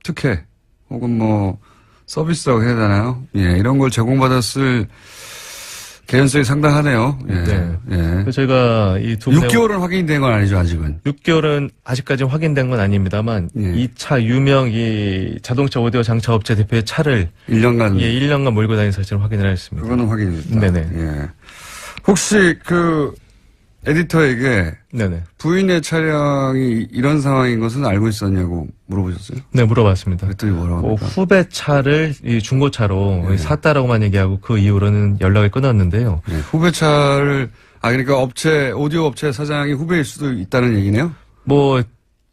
특혜, 혹은 뭐, 서비스라고 해야 되나요? 이런 걸 제공받았을 개연성이 상당하네요. 그래서 저희가 이 6개월은 확인된 건 아니죠, 아직은. 6개월은 아직까지 확인된 건 아닙니다만, 이 차 유명 이 자동차 오디오 장착 업체 대표의 차를 1년간. 1년간 몰고 다닌 사실을 확인을 했습니다. 그거는 확인이 됐다. 네네. 혹시 에디터에게 네네. 부인의 차량이 이런 상황인 것은 알고 있었냐고 물어보셨어요? 네, 물어봤습니다. 그랬더니 뭐라고 합니까? 후배 차를 이 중고차로 네. 샀다라고만 얘기하고 그 이후로는 연락을 끊었는데요. 네, 후배차를 그러니까 오디오 업체 사장이 후배일 수도 있다는 얘기네요? 뭐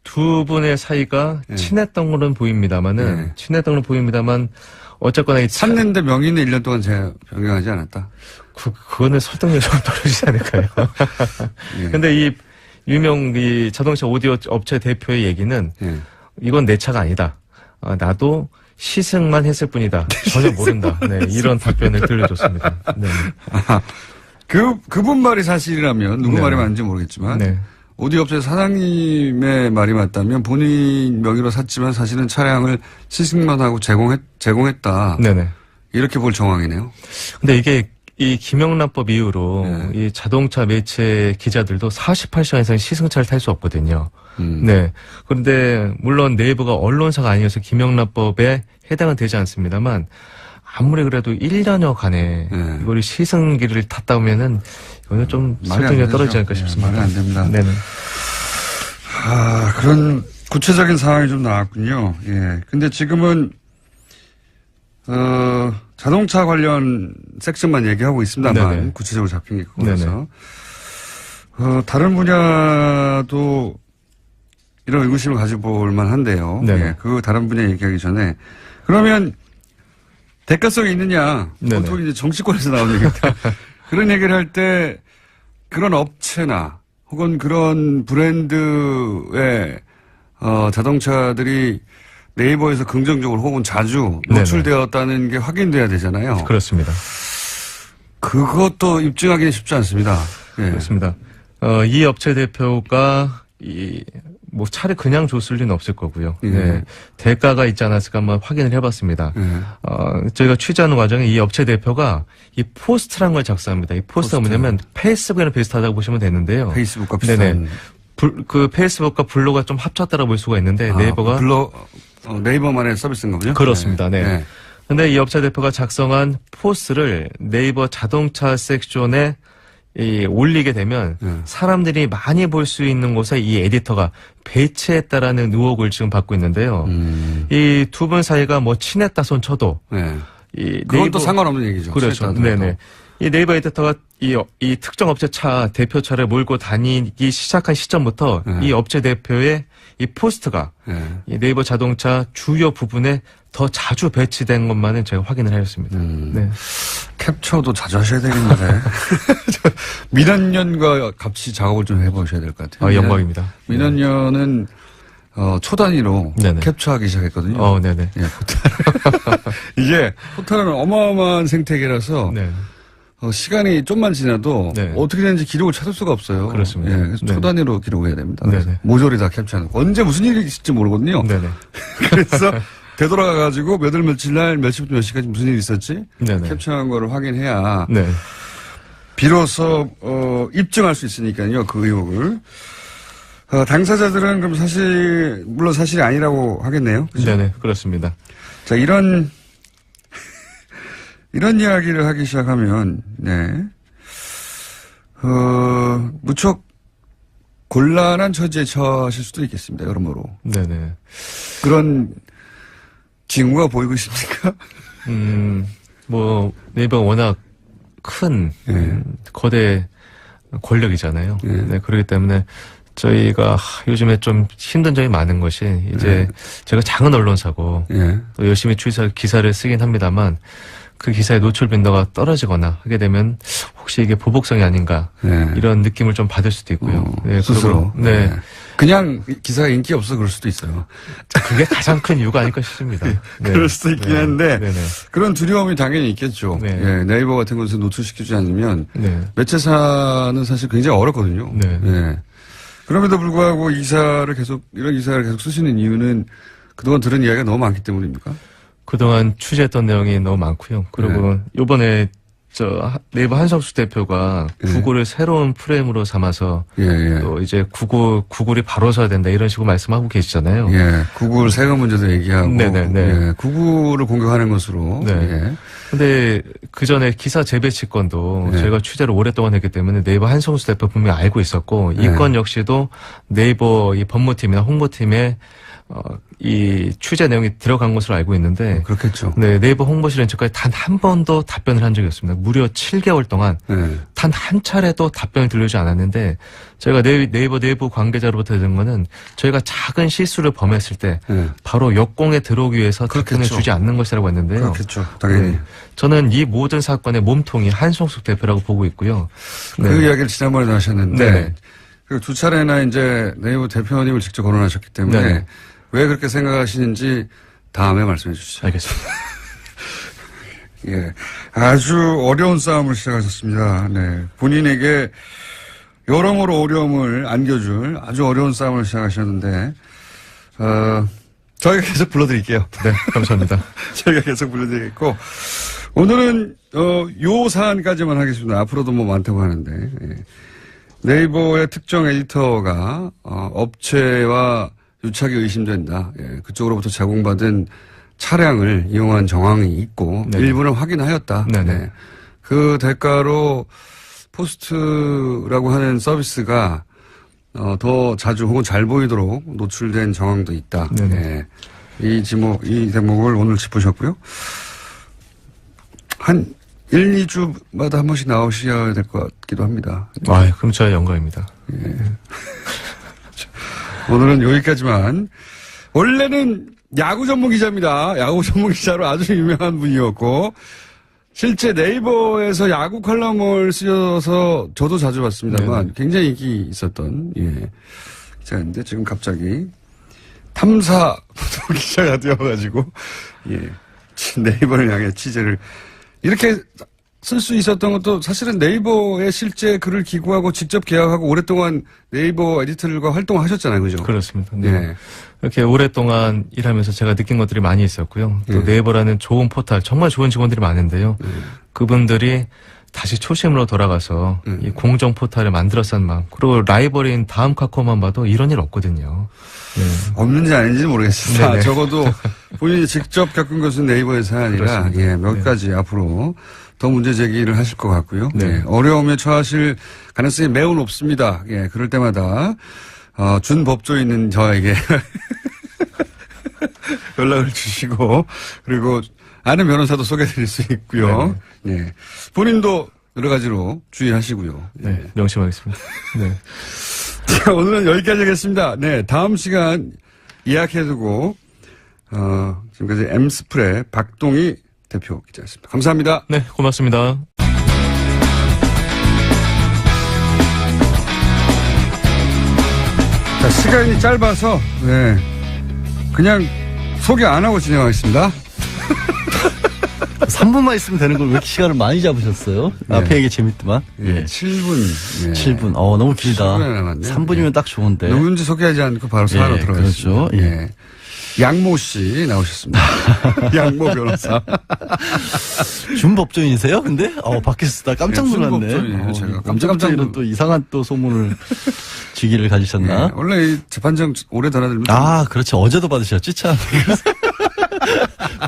두 분의 사이가 네. 친했던 거는 보입니다만은 네. 친했던 건 보입니다만 어쨌거나 이 샀는데 명의는 1년 동안 변경하지 않았다. 그거는 설득력이 좀 떨어지지 않을까요? 예. 근데 이 유명 이 자동차 오디오 업체 대표의 얘기는 예. 이건 내 차가 아니다. 나도 시승만 했을 뿐이다. 전혀 모른다. 네, 이런 답변을 들려줬습니다. 네. 그분 말이 사실이라면 누구 네. 말이 맞는지 모르겠지만 네. 오디오 업체 사장님의 말이 맞다면 본인 명의로 샀지만 사실은 차량을 시승만 하고 제공했다. 네네. 이렇게 볼 정황이네요. 근데 이게 이 김영란법 이후로 네. 이 자동차 매체 기자들도 48시간 이상 시승차를 탈 수 없거든요. 네. 그런데 물론 네이버가 언론사가 아니어서 김영란법에 해당은 되지 않습니다만 아무리 그래도 1년여간에 네. 이걸 시승기를 탔다 보면은 이거는 좀 말이 안 설득력이 되죠. 떨어지지 않을까 네, 싶습니다. 말이 안 됩니다. 네네. 그런 구체적인 상황이 좀 나왔군요. 예. 근데 지금은, 자동차 관련 섹션만 얘기하고 있습니다만, 네네. 구체적으로 잡힌 게 그거라서. 다른 분야도 이런 의구심을 가져볼 만한데요. 네네. 예. 그 다른 분야 얘기하기 전에. 그러면, 대가성이 있느냐. 네네. 보통 이제 정치권에서 나오는 얘기인데. 그런 얘기를 할 때, 그런 업체나, 혹은 그런 브랜드의 자동차들이 네이버에서 긍정적으로 혹은 자주 노출되었다는 게 확인돼야 되잖아요. 그렇습니다. 그것도 입증하기는 쉽지 않습니다. 예. 그렇습니다. 이 업체 대표가 뭐 차를 그냥 줬을 리는 없을 거고요. 예. 네. 대가가 있지 않았을까 한번 확인을 해봤습니다. 예. 저희가 취재하는 과정에 이 업체 대표가 이 포스트란 걸 작성합니다. 이 포스트가 뭐냐면 페이스북이랑 비슷하다고 보시면 되는데요. 페이스북과 비슷한. 네네. 그 페이스북과 블로그가 좀 합쳤다라고 볼 수가 있는데 네이버가 네이버만의 서비스인가 보죠? 그렇습니다. 네. 네. 근데 이 업체 대표가 작성한 포스트를 네이버 자동차 섹션에 올리게 되면 사람들이 많이 볼 수 있는 곳에 이 에디터가 배치했다라는 의혹을 지금 받고 있는데요. 이 두 분 사이가 뭐 친했다 손 쳐도 네. 이 그건 또 상관없는 얘기죠. 그렇죠. 네네. 이 네이버 에디터가 이 특정 업체 차 대표차를 몰고 다니기 시작한 시점부터 이 업체 대표의 이 포스트가 이 네이버 자동차 주요 부분에 더 자주 배치된 것만은 제가 확인을 하였습니다. 네. 캡처도 자주 하셔야 되겠는데. 민원연과 같이 작업을 좀 해보셔야 될 것 같아요. 영광입니다. 민원연은 초 단위로 네네. 캡처하기 시작했거든요. 네네. 예, 이게 포탈은 어마어마한 생태계라서 네. 시간이 좀만 지나도 네. 어떻게 되는지 기록을 찾을 수가 없어요. 그렇습니다. 예, 그래서 네. 초 단위로 기록해야 됩니다. 그래서 네네. 모조리 다 캡처하는 거. 언제 무슨 일이 있을지 모르거든요. 네네. 그래서 되돌아가가지고 몇 월 며칠 날 몇 시부터 몇 시까지 무슨 일이 있었지? 네네. 캡처한 거를 확인해야 네. 비로소 입증할 수 있으니까요. 그 의혹을. 당사자들은 그럼 물론 사실이 아니라고 하겠네요. 그죠? 네네. 그렇습니다. 자, 이런 이야기를 하기 시작하면, 네. 무척 곤란한 처지에 처하실 수도 있겠습니다. 여러모로. 네네. 그런 징후가 보이고 있습니까? 뭐, 네이버가 워낙 큰, 거대 권력이잖아요. 네, 그렇기 때문에 저희가 요즘에 좀 힘든 점이 많은 것이 이제 제가 작은 언론사고 또 열심히 기사를 쓰긴 합니다만 그 기사의 노출 빈도가 떨어지거나 하게 되면 혹시 이게 보복성이 아닌가 이런 느낌을 좀 받을 수도 있고요. 네, 스스로. 네. 그냥 기사가 인기 없어 그럴 수도 있어요. 그게 가장 큰 이유가 아닐까 싶습니다. 네. 그럴 수도 있긴 한데 네네. 그런 두려움이 당연히 있겠죠. 네. 예, 네이버 같은 곳에서 노출시키지 않으면 네. 매체사는 사실 굉장히 어렵거든요. 네. 예. 그럼에도 불구하고 이런 기사를 계속 쓰시는 이유는 그동안 들은 이야기가 너무 많기 때문입니까? 그동안 취재했던 내용이 너무 많고요. 그리고 요번에 네이버 한성수 대표가 예. 구글을 새로운 프레임으로 삼아서 예. 또 이제 구글이 바로 서야 된다 이런 식으로 말씀하고 계시잖아요. 예. 구글 세금 문제도 얘기하고. 네네네. 예. 구글을 공격하는 것으로. 네. 예. 근데 그 전에 기사 재배치 건도 네. 저희가 취재를 오랫동안 했기 때문에 네이버 한성수 대표 분명히 알고 있었고 네. 이 건 역시도 네이버 이 법무팀이나 홍보팀에 이 취재 내용이 들어간 것으로 알고 있는데 그렇겠죠. 네, 네이버 홍보실은 지금까지 단 한 번도 답변을 한 적이 없습니다. 무려 7개월 동안 네. 단 한 차례도 답변을 들려주지 않았는데 저희가 네이버 내부 관계자로부터 들은 거는 저희가 작은 실수를 범했을 때 네. 바로 역공에 들어오기 위해서 답변을 그렇겠죠. 주지 않는 것이라고 했는데요. 그렇겠죠. 당연히. 네, 저는 이 모든 사건의 몸통이 한송숙 대표라고 보고 있고요. 그 이야기를 지난번에도 하셨는데 네네. 그 두 차례나 이제 네이버 대표님을 직접 거론하셨기 때문에 네네. 왜 그렇게 생각하시는지 다음에 말씀해 주시죠. 알겠습니다. 예. 아주 어려운 싸움을 시작하셨습니다. 네. 본인에게 여러모로 어려움을 안겨줄 아주 어려운 싸움을 시작하셨는데, 저희가 계속 불러드릴게요. 네, 감사합니다. 저희가 계속 불러드리겠고, 오늘은, 요 사안까지만 하겠습니다. 앞으로도 뭐 많다고 하는데, 예. 네이버의 특정 에디터가, 업체와 유착이 의심된다. 예. 그쪽으로부터 제공받은 차량을 이용한 정황이 있고, 네네. 일부는 확인하였다. 네네. 네. 그 대가로 포스트라고 하는 서비스가, 더 자주 혹은 잘 보이도록 노출된 정황도 있다. 네네. 네. 이 대목을 오늘 짚으셨고요. 한 1, 2주마다 한 번씩 나오셔야 될 것 같기도 합니다. 아, 그럼 저의 영광입니다. 오늘은 여기까지만. 원래는 야구 전문 기자입니다. 야구 전문 기자로 아주 유명한 분이었고, 실제 네이버에서 야구 칼럼을 쓰셔서 저도 자주 봤습니다만, 네네. 굉장히 인기 있었던, 기자인데, 지금 갑자기 탐사 기자가 되어가지고, 네이버를 향해 취재를 이렇게 쓸 수 있었던 것도 사실은 네이버에 실제 글을 기고하고 직접 계약하고 오랫동안 네이버 에디터들과 활동하셨잖아요. 그죠? 그렇습니다. 네. 네. 이렇게 오랫동안 일하면서 제가 느낀 것들이 많이 있었고요. 또 네이버라는 좋은 포털, 정말 좋은 직원들이 많은데요. 그분들이 다시 초심으로 돌아가서 이 공정 포털을 만들었던 마음. 그리고 라이벌인 다음 카카오만 봐도 이런 일 없거든요. 네. 없는지 아닌지는 모르겠습니다. 네네. 적어도 본인이 직접 겪은 것은 네이버에서 아니라, 그렇습니다. 몇 네. 가지 앞으로 더 문제 제기를 하실 것 같고요. 네. 어려움에 처하실 가능성이 매우 높습니다. 그럴 때마다, 준법조에 있는 저에게 연락을 주시고, 그리고 아는 변호사도 소개해 드릴 수 있고요. 네. 본인도 여러 가지로 주의하시고요. 네, 명심하겠습니다. 네. 자, 오늘은 여기까지 하겠습니다. 네, 다음 시간 예약해두고, 지금까지 엠스프레 박동희 대표 기자였습니다. 감사합니다. 네, 고맙습니다. 자, 시간이 짧아서, 그냥 소개 안 하고 진행하겠습니다. 3분만 있으면 되는 걸 왜 이렇게 시간을 많이 잡으셨어요? 앞에 얘기 재밌더만. 7분. 7분. 너무 길다. 7분이나 남았네. 3분이면 딱 좋은데. 누군지 소개하지 않고 바로 사안으로 들어가겠습니다. 그렇죠. 예. 양모 씨 나오셨습니다. 양모 변호사. 준법조인이세요? 근데? 밖에서 쓰다 깜짝 네, 놀랐네. 준법조인이에요, 제가. 깜짝깜짝이는 또 이상한 또 소문을 지기를 가지셨나? 원래 이 재판정 오래 달아들면. 그렇죠. 어제도 받으셨지, 참.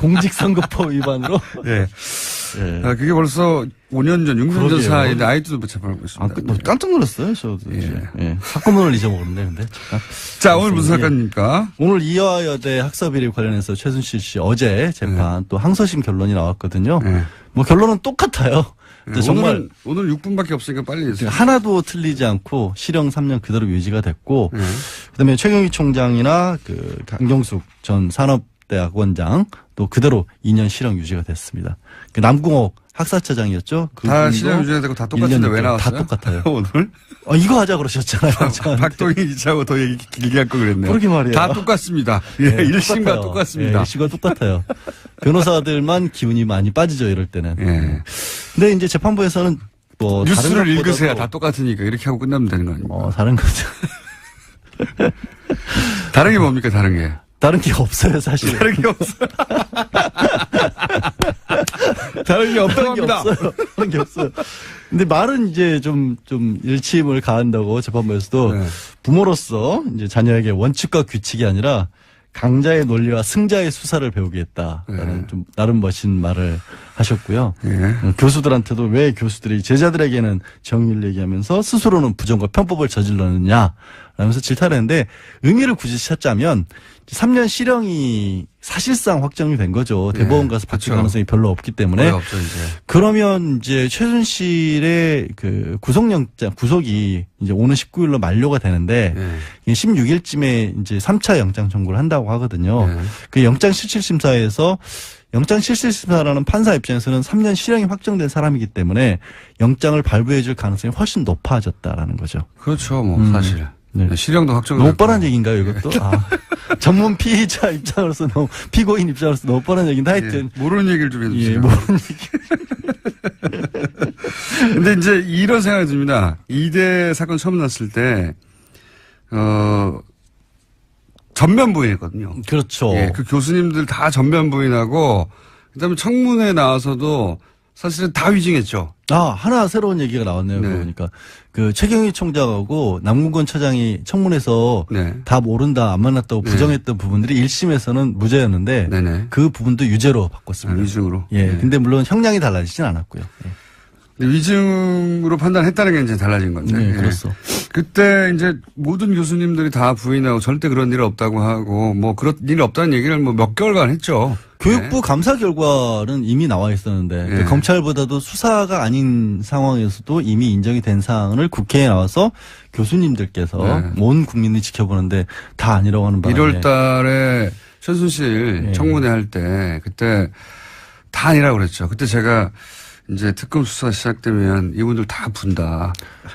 공직선거법 위반으로. 예. 예. 그게 벌써 5년 전, 6년 전 그러게요. 사이인데 아이도 재판하고 있습니다. 깜짝 놀랐어요, 저도. 예. 사건문을 잊어먹었네, 근데. 자, 오늘 무슨 사건입니까? 오늘 이화여대 학사비리 관련해서 최순실 씨 어제 재판 또 항소심 결론이 나왔거든요. 네. 뭐 결론은 똑같아요. 근데 정말 오늘 6분밖에 없으니까 빨리 해주세요. 하나도 틀리지 않고 실형 3년 그대로 유지가 됐고, 네. 그다음에 최경희 총장이나 그 강경숙 전 산업대학원장 또 그대로 2년 실형 유지가 됐습니다. 그 남궁옥 학사처장이었죠. 다 실형 유지가 되고 다 똑같은데 왜 나왔어요? 다 똑같아요. 오늘? 이거 하자 그러셨잖아요. 박동희 기자하고 더 얘기 길게 할 거 그랬네요. 그러게 말이에요. 다 똑같습니다. 예, 1심과 똑같습니다. 1심과 똑같아요. 변호사들만 기운이 많이 빠지죠, 이럴 때는. 예. 근데 이제 재판부에서는 뭐 뉴스를 다른 읽으세요. 것보다도 다 똑같으니까 이렇게 하고 끝나면 되는 거 아닙니까? 다른 거죠. 다른 게 뭡니까, 다른 게? 다른 게 없어요, 사실. 다른 게 없어요. 다른 게 없다고 합니다. 다른 게 없어요. 근데 말은 이제 좀 일침을 가한다고 재판부에서도 네. 부모로서 이제 자녀에게 원칙과 규칙이 아니라 강자의 논리와 승자의 수사를 배우겠다라는 네. 좀 나름 멋진 말을 하셨고요. 예. 교수들한테도 왜 교수들이 제자들에게는 정의를 얘기하면서 스스로는 부정과 편법을 저질렀느냐 라면서 질타를 했는데 의미를 굳이 찾자면 3년 실형이 사실상 확정이 된 거죠. 네. 대법원 가서 바뀔 그렇죠. 가능성이 별로 없기 때문에. 거의 없죠, 이제. 그러면 이제 최순실의 그 구속이 이제 오는 19일로 만료가 되는데 예. 16일쯤에 이제 3차 영장 청구를 한다고 하거든요. 예. 그 영장실질심사에서 영장실질심사라는 판사 입장에서는 3년 실형이 확정된 사람이기 때문에 영장을 발부해 줄 가능성이 훨씬 높아졌다라는 거죠. 그렇죠, 뭐, 사실. 네. 실형도 확정. 너무 뻔한 얘기인가요, 이것도? 아, 전문 피의자 입장으로서 너무, 피고인 입장으로서 너무 뻔한 얘기인데 하여튼. 모르는 얘기를 좀 해주세요. 예, 모르는 근데 이제 이런 생각이 듭니다. 이대 사건 처음 났을 때, 전면 부인했거든요. 그렇죠. 예, 그 교수님들 다 전면 부인하고, 그 다음에 청문회에 나와서도 사실은 다 위증했죠. 하나 새로운 얘기가 나왔네요. 네. 그러니까. 그 최경희 총장하고 남궁건 차장이 청문회에서 네. 다 모른다, 안 만났다고 네. 부정했던 부분들이 1심에서는 무죄였는데 네네. 그 부분도 유죄로 바꿨습니다. 위증으로. 예. 네. 근데 물론 형량이 달라지진 않았고요. 예. 근데 위증으로 판단했다는 게 이제 달라진 건데. 네, 예. 그렇소. 그때 이제 모든 교수님들이 다 부인하고 절대 그런 일 없다고 하고 뭐 그런 일 없다는 얘기를 뭐 몇 개월간 했죠. 교육부 감사 결과는 이미 나와 있었는데 네. 검찰보다도 수사가 아닌 상황에서도 이미 인정이 된 사안을 국회에 나와서 교수님들께서 네. 온 국민이 지켜보는데 다 아니라고 하는 바람에 1월 달에 최순실 네. 청문회 할 때 그때 다 아니라고 그랬죠. 그때 제가 이제 특검 수사 시작되면 이분들 다 분다.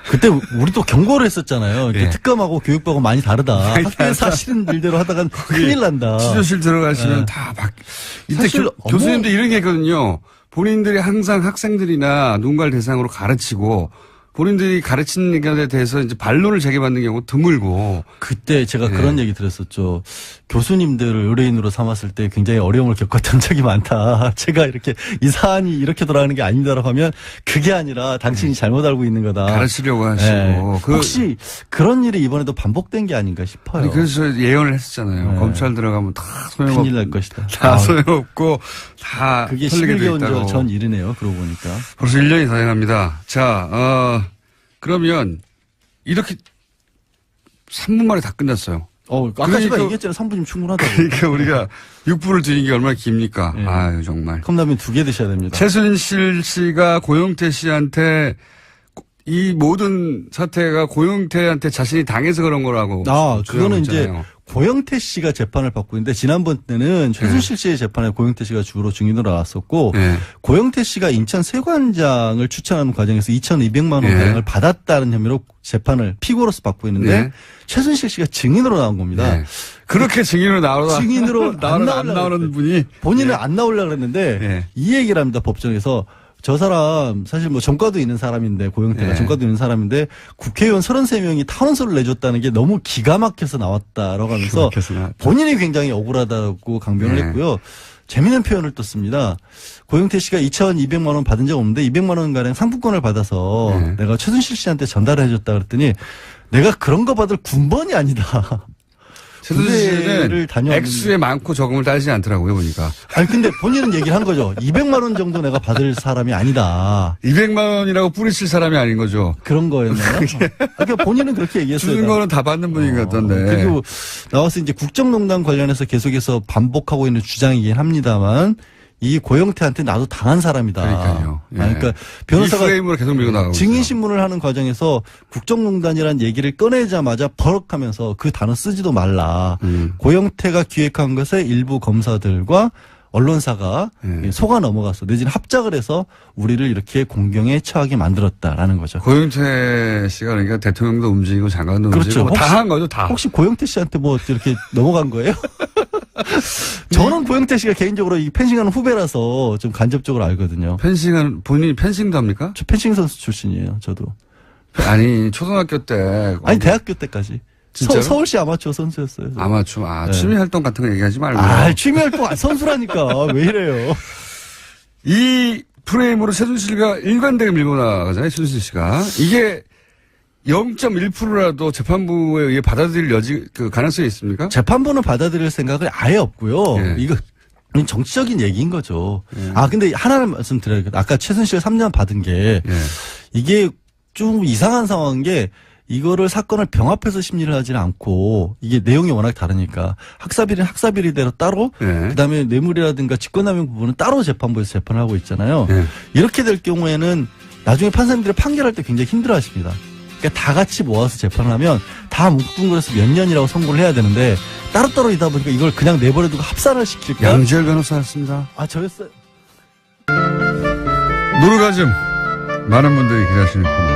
그때 우리도 경고를 했었잖아요. 이렇게 네. 특검하고 교육부하고 많이 다르다. 학교에 사실은 일대로 하다간 큰일 난다. 치료실 들어가시면 네. 다 이때 사실 교수님들 이런 게 있거든요. 본인들이 항상 학생들이나 누군가를 대상으로 가르치고 본인들이 가르치는 것에 대해서 이제 반론을 제기받는 경우 드물고. 그때 제가 네. 그런 얘기 들었었죠. 교수님들을 의뢰인으로 삼았을 때 굉장히 어려움을 겪었던 적이 많다. 제가 이렇게 이 사안이 이렇게 돌아가는 게 아니다라고 하면 그게 아니라 당신이 잘못 알고 있는 거다. 가르치려고 하시고. 네. 혹시 그런 일이 이번에도 반복된 게 아닌가 싶어요. 아니, 그래서 예언을 했었잖아요. 네. 검찰 들어가면 다 소용없고. 큰일 날 것이다. 다 소용없고 다 그게 털리게 돼 11개월 있다고. 전 일이네요. 그러고 보니까. 벌써 1년이 다 돼갑니다. 자, 그러면 이렇게 3분 만에 다 끝났어요. 아까 제가 그러니까- 얘기했잖아요. 3분이면 충분하다고. 그러니까 우리가 6분을 드린 게 얼마나 깁니까? 네. 아유, 정말. 컵라면 2개 드셔야 됩니다. 최순실 씨가 고영태 씨한테 이 모든 사태가 고영태한테 자신이 당해서 그런 거라고. 그거는 이제 주장했잖아요. 고영태 씨가 재판을 받고 있는데 지난번 때는 최순실 씨의 재판에 고영태 씨가 주로 증인으로 나왔었고 네. 고영태 씨가 인천 세관장을 추천하는 과정에서 2,200만 원 네. 가량을 받았다는 혐의로 재판을 피고로서 받고 있는데 네. 최순실 씨가 증인으로 나온 겁니다. 네. 그렇게 증인으로 나오다. 증인으로 안 안 나오는 그랬대. 분이. 본인은 안 나오려고 그랬는데 네. 이 얘기를 합니다. 법정에서. 저 사람 사실 뭐 전과도 있는 사람인데 고영태가 네. 전과도 있는 사람인데 국회의원 33명이 탄원서를 내줬다는 게 너무 기가 막혀서 나왔다라고 하면서 기가 막혀서 나왔다. 본인이 굉장히 억울하다고 강변을 네. 했고요. 재미있는 표현을 또 씁니다. 고영태 씨가 2,200만 원 받은 적 없는데 200만 원 가량 상품권을 받아서 네. 내가 최순실 씨한테 전달을 해줬다 그랬더니 내가 그런 거 받을 군번이 아니다. 최순실 군대를 씨는 다녀왔는데. 액수의 많고 적음을 따지지 않더라고요, 보니까. 아니 근데 본인은 얘기를 한 거죠. 200만 원 정도 내가 받을 사람이 아니다. 200만 원이라고 뿌리칠 사람이 아닌 거죠. 그런 거였나요? 그러니까 본인은 그렇게 얘기했어요. 주는 거는 다 받는 분인 것 같던데. 그리고 나와서 이제 국정농단 관련해서 계속해서 반복하고 있는 주장이긴 합니다만 이 고영태한테 나도 당한 사람이다. 그러니까요. 예. 그러니까 변호사가 이 프레임으로 계속 밀고 나가고 증인 있어요. 신문을 하는 과정에서 국정농단이라는 얘기를 꺼내자마자 버럭하면서 그 단어 쓰지도 말라. 고영태가 기획한 것에 일부 검사들과 언론사가 예. 속아 넘어가서 내지는 합작을 해서 우리를 이렇게 공경에 처하게 만들었다라는 거죠. 고영태 씨가 그러니까 대통령도 움직이고 장관도 그렇죠. 움직이고 다 한 거죠, 다. 혹시 고영태 씨한테 뭐 이렇게 넘어간 거예요? 저는 고영태 씨가 개인적으로 이 펜싱하는 후배라서 좀 간접적으로 알거든요. 펜싱은 본인이 펜싱도 합니까? 저 펜싱 선수 출신이에요, 저도. 아니, 초등학교 때. 아니, 대학교 때까지. 진짜로? 서울시 아마추어 선수였어요. 아마추어, 네. 취미 활동 같은 거 얘기하지 말고. 취미 활동 선수라니까. 왜 이래요? 이 프레임으로 최순실과 일관되게 밀고 나가잖아요. 최순실 씨가. 이게 0.1%라도 재판부에 의해 받아들일 가능성이 있습니까? 재판부는 받아들일 생각을 아예 없고요. 예. 이거 정치적인 얘기인 거죠. 예. 근데 하나를 말씀드려야겠다. 아까 최순실 3년 받은 게 예. 이게 좀 이상한 상황인 게 이거를 사건을 병합해서 심리를 하지는 않고 이게 내용이 워낙 다르니까 학사비리는 학사비리대로 따로 예. 그다음에 뇌물이라든가 직권남용 부분은 따로 재판부에서 재판을 하고 있잖아요. 예. 이렇게 될 경우에는 나중에 판사님들이 판결할 때 굉장히 힘들어하십니다. 그러니까 다 같이 모아서 재판을 하면 다 뭉뚱그려서 몇 년이라고 선고를 해야 되는데 따로따로이다 보니까 이걸 그냥 내버려두고 합산을 시킬까? 양지열 변호사였습니다. 저였어요. 노르가즘 많은 분들이 기다리시는 코너.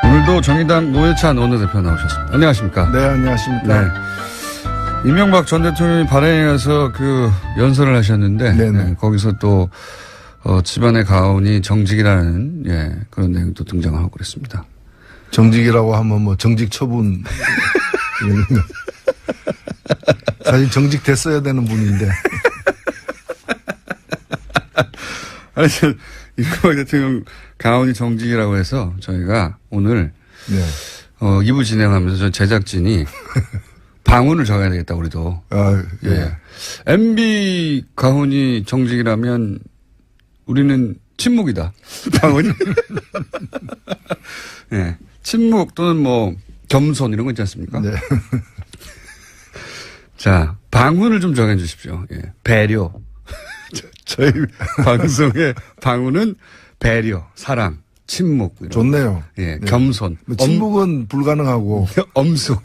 오늘도 정의당 노회찬 원내대표 나오셨습니다. 안녕하십니까? 네, 안녕하십니까. 네. 이명박 전 대통령이 발행에 가서 연설을 하셨는데 네네. 거기서 또 집안의 가훈이 정직이라는 그런 내용도 등장하고 그랬습니다. 정직이라고 하면 뭐 정직 처분. 사실 정직 됐어야 되는 분인데. 아니, 이명박 대통령 가훈이 정직이라고 해서 저희가 오늘 네. 2부 진행하면서 저 제작진이 방언을 적어야 되겠다, 우리도. 예. MB 가훈이 정직이라면 우리는 침묵이다. 방언이. 예. 침묵 또는 뭐 겸손 이런 거 있지 않습니까? 네. 자, 방언을 좀 정해 주십시오. 예. 배려. 저희 방송의 방언은 배려, 사랑, 침묵. 이런. 좋네요. 예. 네. 겸손. 뭐 침묵은 불가능하고. 엄숙.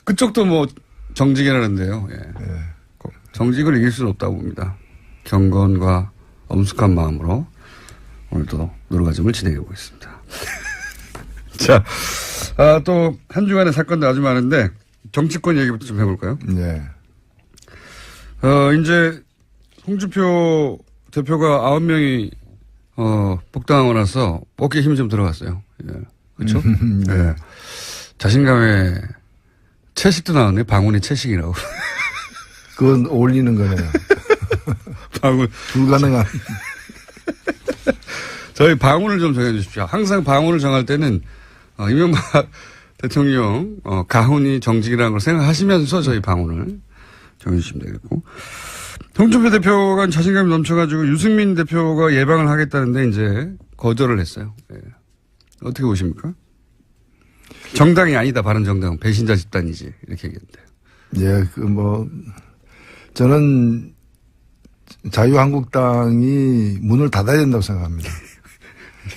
그쪽도 뭐 정직이라는데요. 예. 정직을 이길 수는 없다고 봅니다. 경건과 엄숙한 마음으로 오늘도 노르가즘을 진행해 보겠습니다. 자, 또 한 주간의 사건도 아주 많은데 정치권 얘기부터 좀 해볼까요? 네. 이제 홍준표 대표가 9명이 복당하고 나서 어깨에 힘이 좀 들어갔어요. 예. 그렇죠? 네. 예. 자신감에 채식도 나왔네. 방언이 채식이라고. 그건 어울리는 거네요. 방언. 불가능한. 저희 방언을 좀 정해 주십시오. 항상 방언을 정할 때는 이명박 대통령 가훈이 정직이라는 걸 생각하시면서 저희 방언을 정해 주시면 되겠고. 홍준표 대표가 자신감이 넘쳐가지고 유승민 대표가 예방을 하겠다는데 이제 거절을 했어요. 예. 어떻게 보십니까? 정당이 아니다. 바른정당은 배신자 집단이지. 이렇게 얘기했는데. 예, 저는 자유한국당이 문을 닫아야 된다고 생각합니다.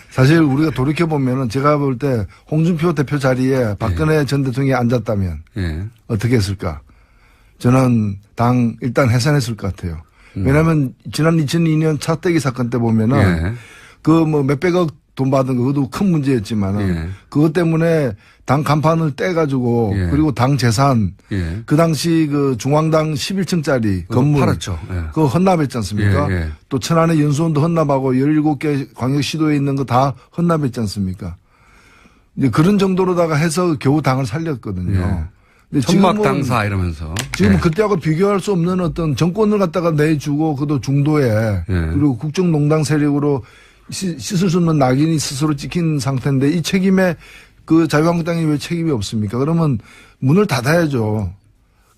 사실 우리가 돌이켜보면은 제가 볼 때 홍준표 대표 자리에 박근혜 전 대통령이 앉았다면 예. 어떻게 했을까? 저는 당 일단 해산했을 것 같아요. 왜냐하면 지난 2002년 차떼기 사건 때 보면은 예. 몇백억 돈 받은 거 그것도 큰 문제였지만은 예. 그것 때문에 당 간판을 떼가지고 예. 그리고 당 재산 예. 그 당시 중앙당 11층짜리 건물 팔았죠. 예. 그거 헌납했지 않습니까? 예, 예. 또 천안의 연수원도 헌납하고 17개 광역시도에 있는 거 다 헌납했지 않습니까? 이제 그런 정도로다가 해서 겨우 당을 살렸거든요. 예. 근데 천막 지금은 당사 이러면서. 지금 예. 그때하고 비교할 수 없는 어떤 정권을 갖다가 내주고 그것도 중도에 예. 그리고 국정농단 세력으로 씻을 수 없는 낙인이 스스로 찍힌 상태인데 이 책임에 자유한국당이 왜 책임이 없습니까? 그러면 문을 닫아야죠.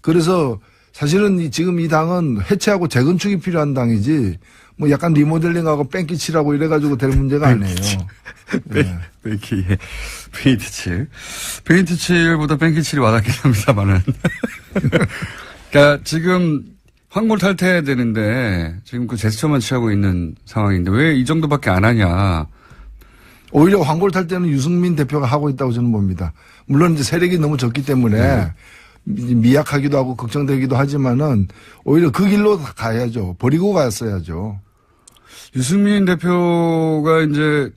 그래서 사실은 지금 이 당은 해체하고 재건축이 필요한 당이지 뭐 약간 리모델링하고 뺑기칠하고 이래가지고 될 문제가 아니에요. 페인트칠. 페인트칠보다 뺑기칠이 와닿긴 합니다만은. 그러니까 지금 황골 탈퇴해야 되는데 지금 제스처만 취하고 있는 상황인데 왜 이 정도밖에 안 하냐. 오히려 황골 탈퇴는 유승민 대표가 하고 있다고 저는 봅니다. 물론 이제 세력이 너무 적기 때문에 미약하기도 하고 걱정되기도 하지만은 오히려 그 길로 가야죠. 버리고 갔어야죠. 유승민 대표가 이제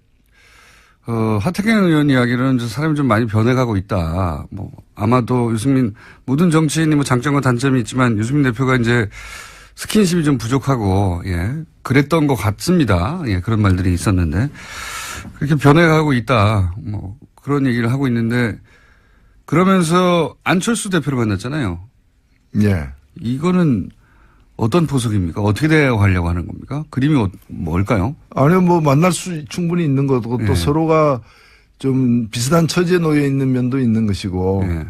하태경 의원 이야기는 사람이 좀 많이 변해가고 있다. 뭐 아마도 유승민 모든 정치인이 뭐 장점과 단점이 있지만 유승민 대표가 이제 스킨십이 좀 부족하고 그랬던 것 같습니다. 그런 말들이 있었는데 그렇게 변해가고 있다. 뭐 그런 얘기를 하고 있는데 그러면서 안철수 대표를 만났잖아요. 예. 이거는 어떤 포석입니까? 어떻게 대화하려고 하는 겁니까? 그림이 뭘까요? 아니요, 뭐 만날 수 충분히 있는 거고 또 예. 서로가 좀 비슷한 처지에 놓여 있는 면도 있는 것이고 예.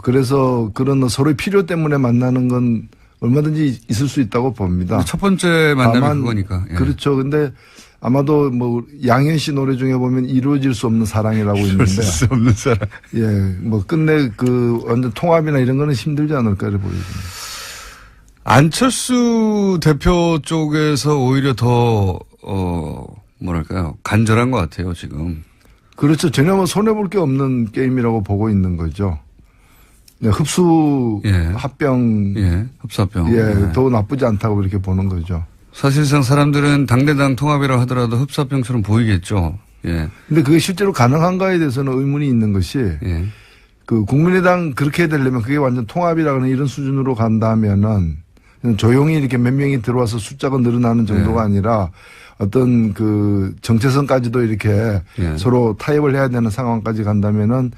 그래서 그런 서로의 필요 때문에 만나는 건 얼마든지 있을 수 있다고 봅니다. 첫 번째 만남이 그거니까. 예. 그렇죠. 근데 아마도 뭐 양현 씨 노래 중에 보면 이루어질 수 없는 사랑이라고 있는데 수 없는 사람. 예, 뭐 끝내 그 완전 통합이나 이런 거는 힘들지 않을까 보여집니다. 안철수 대표 쪽에서 오히려 더 뭐랄까요 간절한 것 같아요 지금. 그렇죠. 전혀 뭐 손해볼 게 없는 게임이라고 보고 있는 거죠. 네, 흡수 예. 합병 예, 흡사병. 예, 더 나쁘지 않다고 이렇게 보는 거죠. 사실상 사람들은 당대당 통합이라 하더라도 흡사병처럼 보이겠죠. 예, 근데 그게 실제로 가능한가에 대해서는 의문이 있는 것이 예, 그 국민의당 그렇게 되려면 그게 완전 통합이라는 이런 수준으로 간다면은 조용히 이렇게 몇 명이 들어와서 숫자가 늘어나는 정도가 예. 아니라 어떤 그 정체성까지도 이렇게 예. 서로 타협을 해야 되는 상황까지 간다면은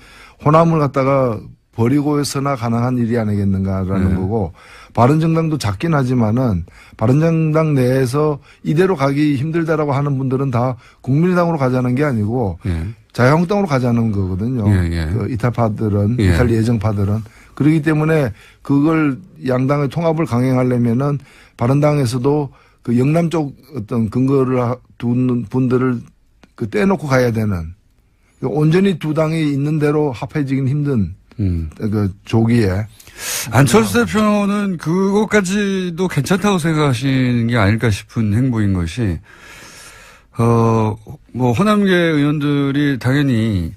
호남을 갖다가 버리고서나 가능한 일이 아니겠는가라는 예. 거고 바른정당도 작긴 하지만은 바른정당 내에서 이대로 가기 힘들다라고 하는 분들은 다 국민의당으로 가자는 게 아니고 예. 자유한국당으로 가자는 거거든요. 예, 예. 그 이탈파들은 예. 이탈 예정파들은 그렇기 때문에 그걸 양당의 통합을 강행하려면은 바른당에서도 그 영남 쪽 어떤 근거를 두는 분들을 그 떼놓고 가야 되는 온전히 두 당이 있는 대로 합해지긴 힘든 그 조기에 안철수 대표는 그것까지도 괜찮다고 생각하시는 게 아닐까 싶은 행보인 것이, 뭐, 호남계 의원들이 당연히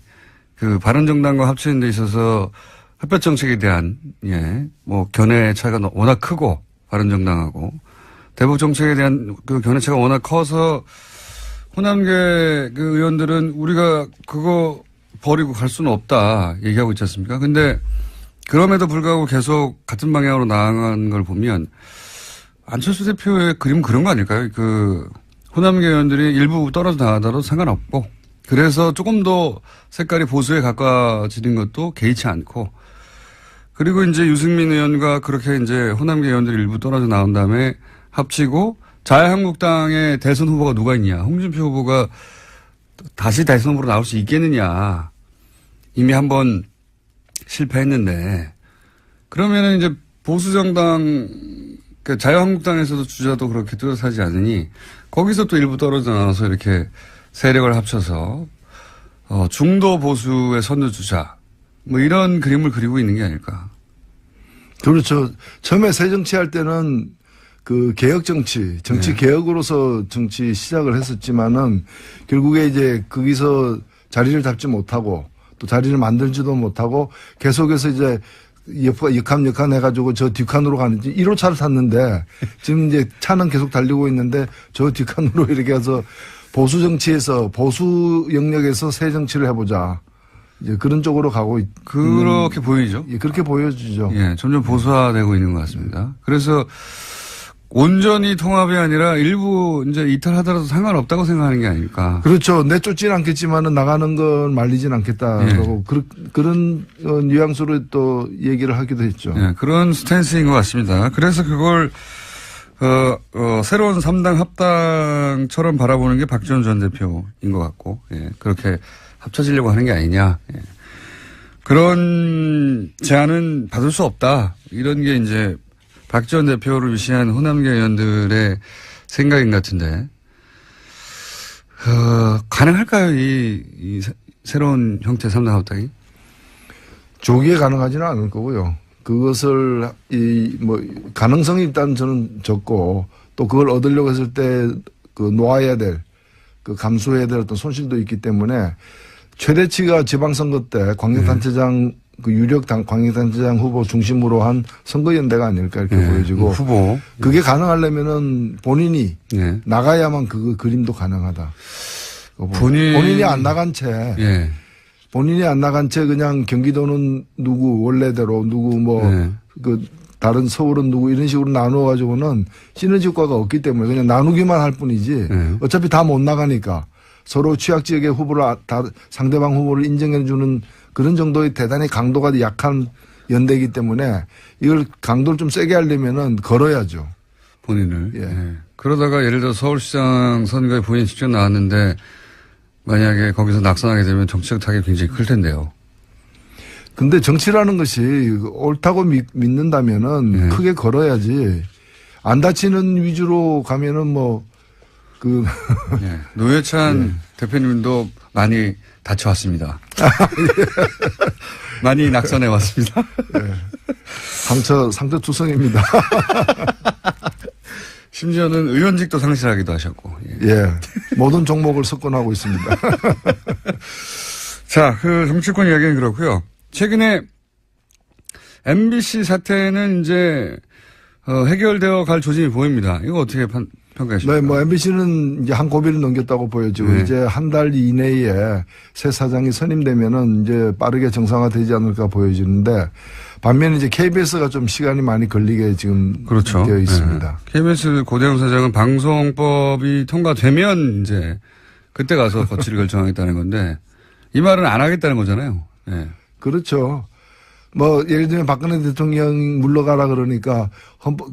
그 바른정당과 합치는 데 있어서 햇볕 정책에 대한, 예, 뭐, 견해 차이가 워낙 크고, 바른정당하고, 대북 정책에 대한 그 견해 차이가 워낙 커서 호남계 그 의원들은 우리가 그거 버리고 갈 수는 없다 얘기하고 있지 않습니까? 근데 그럼에도 불구하고 계속 같은 방향으로 나아간 걸 보면 안철수 대표의 그림은 그런 거 아닐까요? 그 호남계 의원들이 일부 떨어져 나가더라도 상관없고 그래서 조금 더 색깔이 보수에 가까워지는 것도 개의치 않고 그리고 이제 유승민 의원과 그렇게 이제 호남계 의원들이 일부 떨어져 나온 다음에 합치고 자유한국당의 대선 후보가 누가 있냐. 홍준표 후보가 다시 대선 후보로 나올 수 있겠느냐. 이미 한번 실패했는데. 그러면은 이제 보수정당, 그 자유한국당에서도 주자도 그렇게 뚜렷하지 않으니 거기서 또 일부 떨어져 나와서 이렇게 세력을 합쳐서 중도 보수의 선두주자. 뭐 이런 그림을 그리고 있는 게 아닐까. 그렇죠. 처음에 새정치할 때는 그 개혁 정치 네. 개혁으로서 정치 시작을 했었지만은 결국에 이제 거기서 자리를 잡지 못하고 또 자리를 만들지도 못하고 계속해서 이제 역함 해가지고 저 뒷칸으로 가는지 1호차를 탔는데 지금 이제 차는 계속 달리고 있는데 저 뒷칸으로 이렇게 해서 보수 정치에서 보수 영역에서 새 정치를 해보자. 이제 그런 쪽으로 가고 그렇게 보이죠. 예, 그렇게 보여지죠. 예, 점점 보수화되고 있는 것 같습니다. 그래서 온전히 통합이 아니라 일부 이제 이탈하더라도 상관없다고 생각하는 게 아닐까. 그렇죠. 내쫓지는 않겠지만은 나가는 건 말리진 않겠다라고 그런 뉘앙스로 또 얘기를 하기도 했죠. 예, 그런 스탠스인 것 같습니다. 그래서 그걸 새로운 3당 합당처럼 바라보는 게 박지원 전 대표인 것 같고, 예, 그렇게 합쳐지려고 하는 게 아니냐. 예. 그런 제안은 받을 수 없다. 이런 게 이제 박 전 대표를 위시한 호남계 의원들의 생각인 것 같은데, 가능할까요? 이 새로운 형태 3당 합당이? 조기에 가능하지는 않을 거고요. 그것을 가능성이 일단 저는 적고 또 그걸 얻으려고 했을 때 그 놓아야 될 그 감수해야 될 어떤 손실도 있기 때문에 최대치가 지방선거 때 광역단체장 그 유력 광역단체장 후보 중심으로 한 선거연대가 아닐까 이렇게 보여지고 후보. 그게 가능하려면은 본인이 예. 나가야만 그 그림도 가능하다. 본인이 안 나간 채 예. 본인이 안 나간 채 그냥 경기도는 누구 원래대로 누구 그 다른 서울은 누구 이런 식으로 나누어 가지고는 시너지 효과가 없기 때문에 그냥 나누기만 할 뿐이지 어차피 다 못 나가니까 서로 취약 지역의 후보를 다 상대방 후보를 인정해 주는 그런 정도의 대단히 강도가 약한 연대이기 때문에 이걸 강도를 좀 세게 하려면은 걸어야죠. 본인을. 예. 예. 그러다가 예를 들어 서울시장 선거에 본인이 직접 나왔는데 만약에 거기서 낙선하게 되면 정치적 타격이 굉장히 클 텐데요. 근데 정치라는 것이 옳다고 믿는다면은 네. 크게 걸어야지. 안 다치는 위주로 가면은 뭐, 예. 노회찬 대표님도 많이 다쳐왔습니다. 많이 낙선해 왔습니다. 상처투성입니다. 심지어는 의원직도 상실하기도 하셨고. 예. 예. 모든 종목을 석권하고 있습니다. 자, 그 정치권 이야기는 그렇고요. 최근에 MBC 사태는 이제 해결되어 갈 조짐이 보입니다. 이거 어떻게 평가하십니까? 네, 뭐 MBC는 이제 한 고비를 넘겼다고 보여지고 네. 이제 한 달 이내에 새 사장이 선임되면은 이제 빠르게 정상화되지 않을까 보여지는데 반면에 이제 KBS가 좀 시간이 많이 걸리게 지금 그렇죠. 되어 있습니다. 네. KBS 고대영 사장은 방송법이 통과되면 이제 그때 가서 거취를 결정하겠다는 건데 이 말은 안 하겠다는 거잖아요. 네. 그렇죠. 뭐 예를 들면 박근혜 대통령 물러가라 그러니까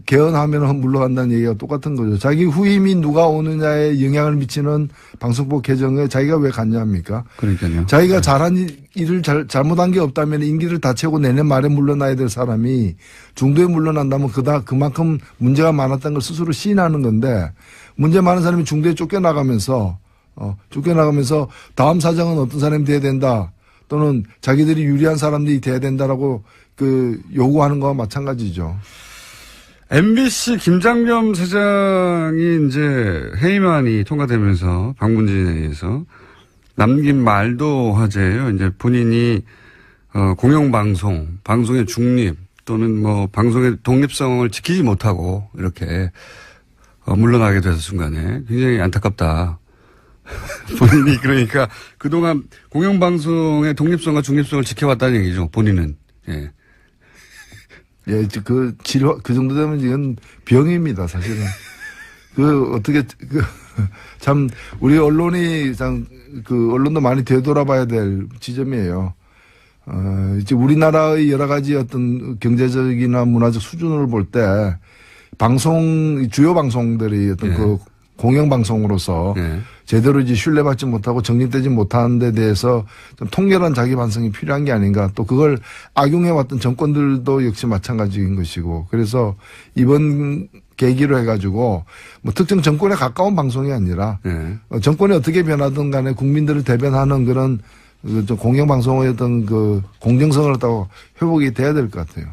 개헌하면 물러간다는 얘기가 똑같은 거죠. 자기 후임이 누가 오느냐에 영향을 미치는 방송법 개정에 자기가 왜 갔냐합니까? 그러니까요. 자기가 잘한 일을 잘못한 게 없다면 임기를 다 채우고 내년 말에 물러나야 될 사람이 중도에 물러난다면 그만큼 문제가 많았다는 걸 스스로 시인하는 건데 문제 많은 사람이 중도에 쫓겨나가면서 다음 사장은 어떤 사람이 돼야 된다. 또는 자기들이 유리한 사람들이 돼야 된다라고 요구하는 거와 마찬가지죠. MBC 김장겸 사장이 이제 해임안이 통과되면서 방문진에서 남긴 말도 화제예요. 이제 본인이 공영방송, 방송의 중립 또는 뭐 방송의 독립성을 지키지 못하고 이렇게 물러나게 돼서 순간에 굉장히 안타깝다. 본인이 그러니까 그동안 공영방송의 독립성과 중립성을 지켜왔다는 얘기죠. 본인은. 예. 예, 그 정도 되면 이건 병입니다, 사실은. 참, 우리 언론이 언론도 많이 되돌아봐야 될 지점이에요. 이제 우리나라의 여러 가지 어떤 경제적이나 문화적 수준을 볼 때 주요 방송들이 어떤 예. 공영방송으로서 제대로 이제 신뢰받지 못하고 정립되지 못하는 데 대해서 좀 통렬한 자기 반성이 필요한 게 아닌가. 또 그걸 악용해왔던 정권들도 역시 마찬가지인 것이고. 그래서 이번 계기로 해가지고 뭐 특정 정권에 가까운 방송이 아니라 정권이 어떻게 변하든 간에 국민들을 대변하는 그런 공영방송의 어떤 공정성을 갖다가 회복이 돼야 될 것 같아요.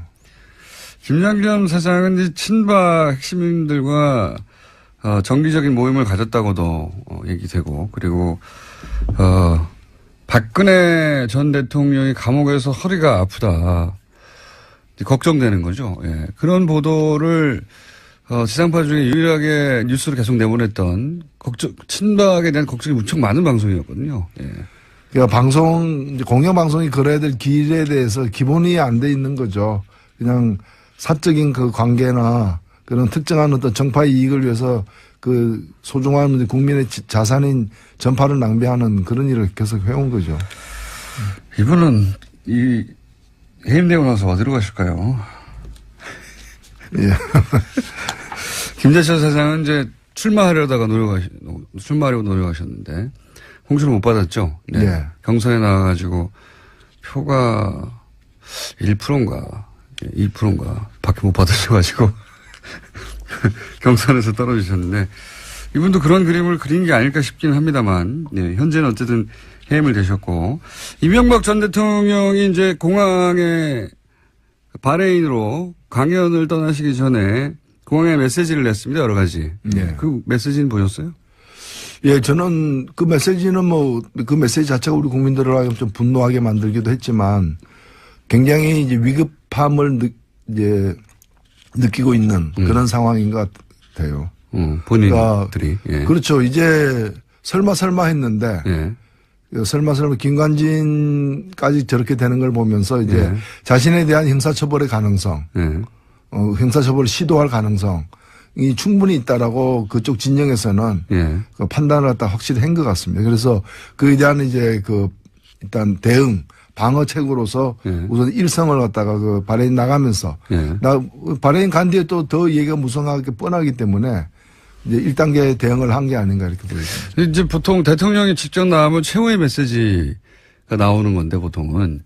김장겸 사장은 이제 친박 핵심인들과 정기적인 모임을 가졌다고도 얘기되고 그리고 박근혜 전 대통령이 감옥에서 허리가 아프다 걱정되는 거죠. 예. 그런 보도를 지상파 중에 유일하게 뉴스로 계속 내보냈던 친박에 대한 걱정이 무척 많은 방송이었거든요. 예. 그러니까 공영방송이 걸어야 될 길에 대해서 기본이 안 돼 있는 거죠. 그냥 사적인 그 관계나 그런 특정한 어떤 정파의 이익을 위해서 소중한 국민의 자산인 전파를 낭비하는 그런 일을 계속 해온 거죠. 이분은 해임되고 나서 어디로 가실까요? 예. 김재철 사장은 이제 출마하려고 노력하셨는데 홍수를 못 받았죠. 네. 예. 경선에 나와가지고 표가 1%인가 2%인가 밖에 못 받으셔가지고 경선에서 떨어지셨는데 이분도 그런 그림을 그린 게 아닐까 싶기는 합니다만 현재는 어쨌든 해임을 되셨고 이명박 전 대통령이 이제 공항에 바레인으로 강연을 떠나시기 전에 공항에 메시지를 냈습니다. 여러 가지. 네. 그 메시지는 보셨어요? 예, 저는 그 메시지는 그 메시지 자체가 우리 국민들을 좀 분노하게 만들기도 했지만 굉장히 이제 위급함을 느끼고 있는 그런 상황인 것 같아요. 본인들이. 예. 그렇죠. 이제 설마 했는데. 예. 설마 김관진까지 저렇게 되는 걸 보면서 이제 자신에 대한 형사처벌의 가능성, 형사처벌을 시도할 가능성이 충분히 있다라고 그쪽 진영에서는 판단을 갖다 확실히 한 것 같습니다. 그래서 그에 대한 이제 일단 대응, 방어책으로서 예. 우선 일성을 갖다가 그 바레인 나가면서 예. 바레인 간 뒤에 또 더 얘기가 무성하게 뻔하기 때문에 이제 1단계 대응을 한 게 아닌가 이렇게 보여집니다. 이제 보통 대통령이 직접 나오면 최후의 메시지가 나오는 건데 보통은